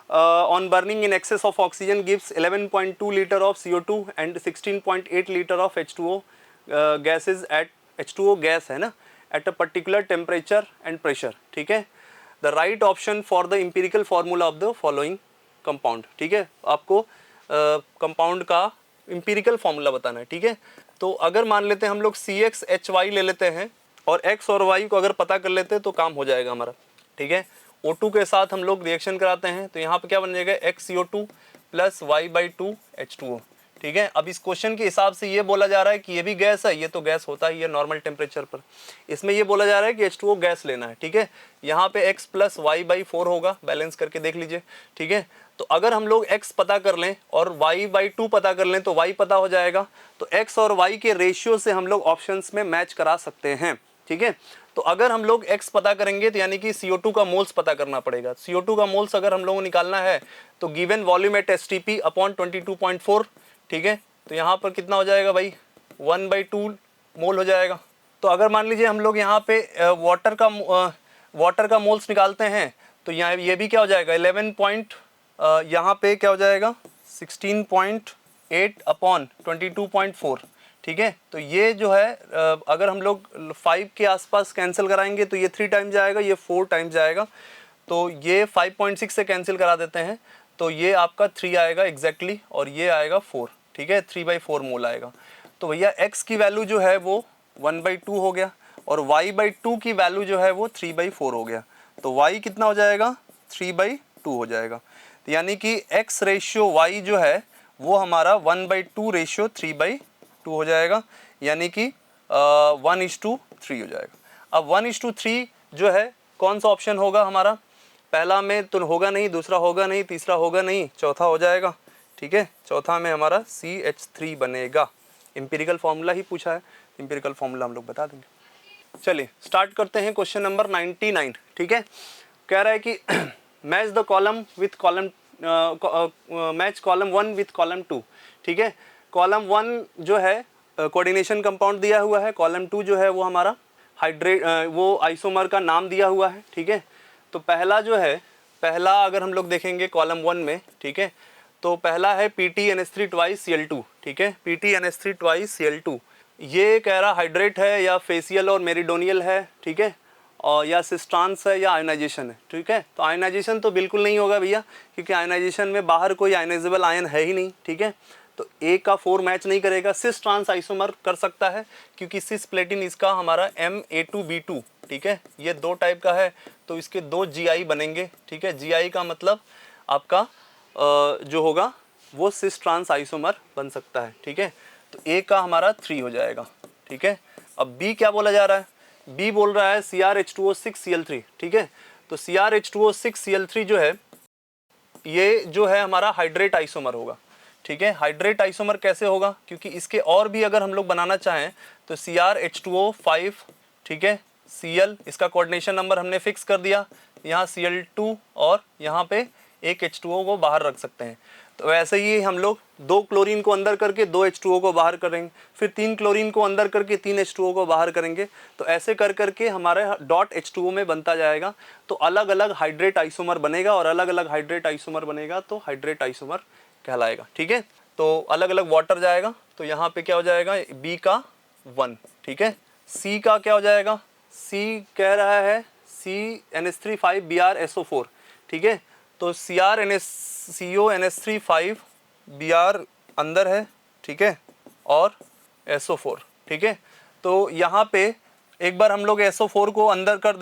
on burning in excess of oxygen gives 11.2 liter of CO2 and 16.8 liter of H2O gases at H2O gas है ना, at a particular temperature and pressure, ठीक है. The right option for the empirical formula of the following compound, ठीक है. आपको compound का empirical formula बताना है, ठीक है. तो अगर मान लेते हैं हम लोग CXHY ले लेते हैं और X और Y को अगर पता कर लेते हैं तो काम हो जाएगा हमारा, ठीक है. O2 के साथ हम लोग रिएक्शन कराते हैं तो यहाँ पे क्या बन जाएगा, XCO2 प्लस Y/2 H2O, ठीक है. अब इस क्वेश्चन के हिसाब से ये बोला जा रहा है कि ये भी गैस है, ये तो गैस होता ही है नॉर्मल टेम्परेचर पर. इसमें ये बोला जा रहा है कि H2O गैस लेना है, ठीक है. यहाँ पे X प्लस Y/4 होगा, बैलेंस करके देख लीजिए, ठीक है. तो अगर हम लोग X पता कर लें और Y/2 पता कर लें तो Y पता हो जाएगा. तो X और Y के रेशियो से हम लोग ऑप्शंस में मैच करा सकते हैं, ठीक है. तो अगर हम लोग X पता करेंगे तो यानी कि CO2 का मोल्स पता करना पड़ेगा. CO2 का मोल्स अगर हम लोगों को निकालना है तो given volume at STP upon 22.4, ठीक है. तो यहाँ पर कितना हो जाएगा भाई, 1/2 मोल हो जाएगा. तो अगर मान लीजिए हम लोग यहाँ पे वाटर का मोल्स निकालते हैं तो यहाँ ये भी क्या हो जाएगा, 11 यहाँ पे क्या हो जाएगा 16.8 अपॉन 22.4, ठीक है. तो ये जो है अगर हम लोग 5 के आसपास कैंसिल कराएंगे तो ये 3 टाइम्स जाएगा, ये 4 टाइम्स जाएगा. तो ये 5.6 से कैंसिल करा देते हैं तो ये आपका 3 आएगा एग्जैक्टली और ये आएगा 4, ठीक है. 3/4 मोल आएगा. तो भैया X की वैल्यू जो है वो 1/2 हो गया और Y/2 की वैल्यू जो है वो 3/4 हो गया. तो Y कितना हो जाएगा, 3/2 हो जाएगा. तो यानी कि X रेशियो Y जो है वो हमारा 1/2 रेशियो 3/2 हो जाएगा, यानी कि 1:3 हो जाएगा. अब 1:3 जो है कौन सा ऑप्शन होगा हमारा, पहला में तो होगा नहीं, दूसरा होगा नहीं, तीसरा होगा नहीं, चौथा हो जाएगा, ठीक है. चौथा में हमारा CH3 बनेगा. एम्पिरिकल फार्मूला ही पूछा है, एम्पिरिकल फार्मूला हम लोग बता देंगे. चलिए स्टार्ट करते हैं क्वेश्चन नंबर 99, ठीक है. कह रहा है कि match the column with column match column 1 with column 2, ठीक है. कॉलम 1 जो है कोऑर्डिनेशन कंपाउंड दिया हुआ है, कॉलम 2 जो है वो हमारा वो आइसोमर का नाम दिया हुआ है, ठीक है. तो पहला जो है, पहला अगर हम लोग देखेंगे कॉलम 1 में, ठीक है, तो पहला है PTNH3 twice Cl2, ठीक है. PTNH3 twice Cl2 ये कह रहा हाइड्रेट है या फेसियल और मेरिडोनियल है, ठीक है, और या सिस्टांस है या आयनाइजेशन है, ठीक है. तो आयनाइजेशन तो बिल्कुल नहीं होगा भैया, क्योंकि आयनाइजेशन में बाहर कोई आयनाइजेबल आयन है ही नहीं, ठीक है. तो A का 4 मैच नहीं करेगा. सिस ट्रांस आइसोमर कर सकता है क्योंकि सिस प्लेटिन इसका हमारा Ma2B2, ठीक है. ये 2 टाइप का है तो इसके 2 GI बनेंगे, ठीक है. GI का मतलब आपका जो होगा वो सिस ट्रांस आइसोमर बन सकता है, ठीक है. तो A का हमारा 3 हो जाएगा, ठीक है. अब B क्या बोला जा रहा है, B बोल रहा है CrH2O6Cl3, ठीक है. तो CrH2O6Cl3 जो है ये जो है हमारा हाइड्रेट आइसोमर होगा, ठीक है. हाइड्रेट आइसोमर कैसे होगा, क्योंकि इसके और भी अगर हम लोग बनाना चाहें तो CrH2O5, ठीक है, Cl इसका कोऑर्डिनेशन नंबर हमने फिक्स कर दिया, यहाँ Cl2 और यहाँ पे एक H2O को बाहर रख सकते हैं. तो वैसे ही हम लोग 2 क्लोरीन को अंदर करके 2 H2O को बाहर करेंगे, फिर 3 क्लोरीन को अंदर करके 3 H2O को बाहर करेंगे. तो ऐसे कर करके हमारे डॉट H2O में बनता जाएगा. तो अलग अलग हाइड्रेट आइसोमर बनेगा और अलग अलग हाइड्रेट आइसोमर बनेगा तो हाइड्रेट आइसोमर कहलाएगा, ठीक है. तो अलग अलग वाटर जाएगा तो यहाँ पे क्या हो जाएगा, B का 1, ठीक है. C का क्या हो जाएगा, C कह रहा है CNH3 5Br SO4, ठीक है. तो CONH3 5Br अंदर है, ठीक है, और SO4, ठीक है. तो यहाँ पे एक बार हम लोग SO4 को अंदर कर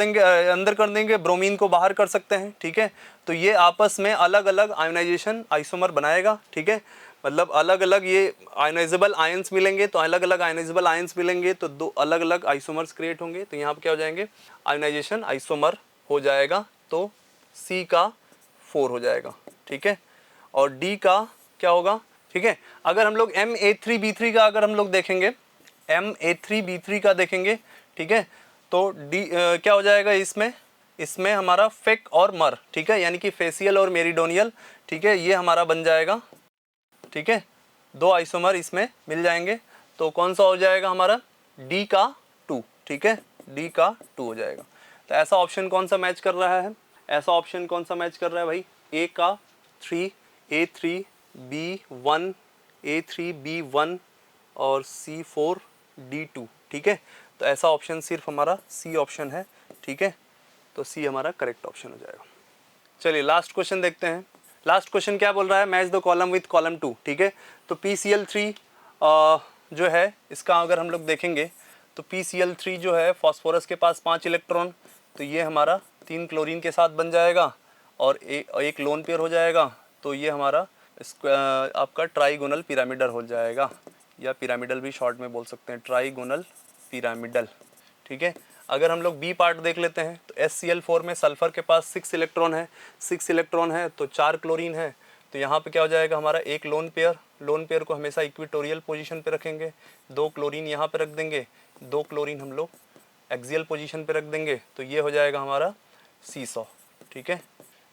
देंगे, ब्रोमीन को बाहर कर सकते हैं, ठीक है. तो ये आपस में अलग अलग आयोनाइजेशन आइसोमर बनाएगा, ठीक है. मतलब अलग अलग ये आयोनाइजेबल आयंस मिलेंगे तो अलग अलग आयोनाइजेबल आयंस मिलेंगे तो 2 अलग अलग आइसोमर्स क्रिएट होंगे. तो यहाँ पे क्या हो जाएंगे, आयोनाइजेशन आइसोमर हो जाएगा. तो C का 4 हो जाएगा, ठीक है, और D का क्या होगा, ठीक है. अगर हम लोग Ma3B3 का अगर हम लोग देखेंगे, Ma3B3 का देखेंगे, ठीक है, तो D क्या हो जाएगा इसमें हमारा फेक और मर, ठीक है, यानी कि फेसियल और मेरिडोनियल, ठीक है, ये हमारा बन जाएगा, ठीक है. 2 आइसोमर इसमें मिल जाएंगे. तो कौन सा हो जाएगा हमारा, D का 2, ठीक है, D का 2 हो जाएगा. तो ऐसा ऑप्शन कौन सा मैच कर रहा है, ऐसा ऑप्शन कौन सा मैच कर रहा है भाई, A का 3 A3 B1 A3 B1 और C4 D2, ठीक है। तो ऐसा ऑप्शन सिर्फ हमारा सी ऑप्शन है, ठीक है। तो सी हमारा करेक्ट ऑप्शन हो जाएगा। चलिए लास्ट क्वेश्चन देखते हैं। लास्ट क्वेश्चन क्या बोल रहा है, match the column with column 2, ठीक है। तो PCl3 जो है इसका अगर हम लोग देखेंगे तो PCl3 जो है फॉस्फोरस के पास 5 इलेक्ट्रॉन, तो ये हमारा 3 क्लोरीन के साथ बन जाएगा और एक लोन पेयर हो जाएगा। तो ये हमारा आपका ट्राइगोनल पिरामिडल हो जाएगा, या पिरामिडल भी शॉर्ट में बोल सकते हैं, ट्राइगोनल पिरामिडल, ठीक है। अगर हम लोग बी पार्ट देख लेते हैं तो HCl4 में सल्फर के पास 6 इलेक्ट्रॉन है, 6 इलेक्ट्रॉन है तो 4 क्लोरीन है। तो यहाँ पे क्या हो जाएगा हमारा एक लोन पेयर को हमेशा इक्वेटोरियल पोजीशन पे रखेंगे, 2 क्लोरीन यहाँ पे रख देंगे, 2 क्लोरीन हम लोग एक्सियल पोजीशन पे रख देंगे। तो ये हो जाएगा हमारा C100, ठीक है,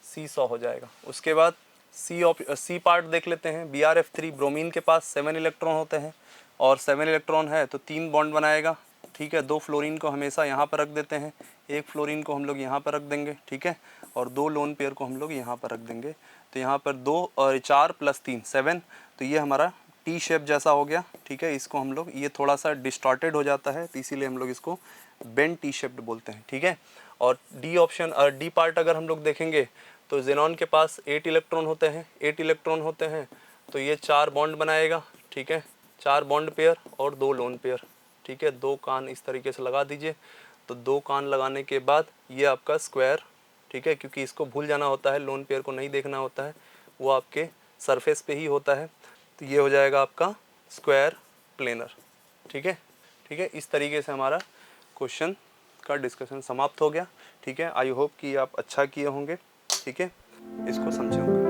C100 हो जाएगा। उसके बाद सी पार्ट देख लेते हैं। BrF3 ब्रोमीन के पास 7 इलेक्ट्रॉन होते हैं और 7 इलेक्ट्रॉन है तो 3 बॉन्ड बनाएगा, ठीक है। 2 फ्लोरीन को हमेशा यहाँ पर रख देते हैं, 1 फ्लोरीन को हम लोग यहाँ पर रख देंगे, ठीक है, और 2 लोन पेयर को हम लोग यहाँ पर रख देंगे। तो यहाँ पर 2 और 4 + 3 7, तो ये हमारा टी शेप जैसा हो गया, ठीक है। इसको हम लोग, ये थोड़ा सा डिस्टॉर्टेड हो जाता है तो इसीलिए हम लोग इसको बेंड टी शेप्ड बोलते हैं, ठीक है। और डी ऑप्शन और डी पार्ट अगर हम लोग देखेंगे तो जेनॉन के पास 8 इलेक्ट्रॉन होते हैं, 8 इलेक्ट्रॉन होते हैं तो ये 4 बॉन्ड बनाएगा, ठीक है, 4 बॉन्ड पेयर और 2 लोन पेयर, ठीक है। 2 कान इस तरीके से लगा दीजिए। तो 2 कान लगाने के बाद ये आपका स्क्वायर, ठीक है, क्योंकि इसको भूल जाना होता है, लोन पेयर को नहीं देखना होता है, वो आपके सरफेस पे ही होता है। तो ये हो जाएगा आपका स्क्वायर प्लेनर, ठीक है, ठीक है। इस तरीके से हमारा क्वेश्चन का डिस्कशन समाप्त हो गया, ठीक है। आई होप कि आप अच्छा किए होंगे, ठीक है, इसको समझे होंगे।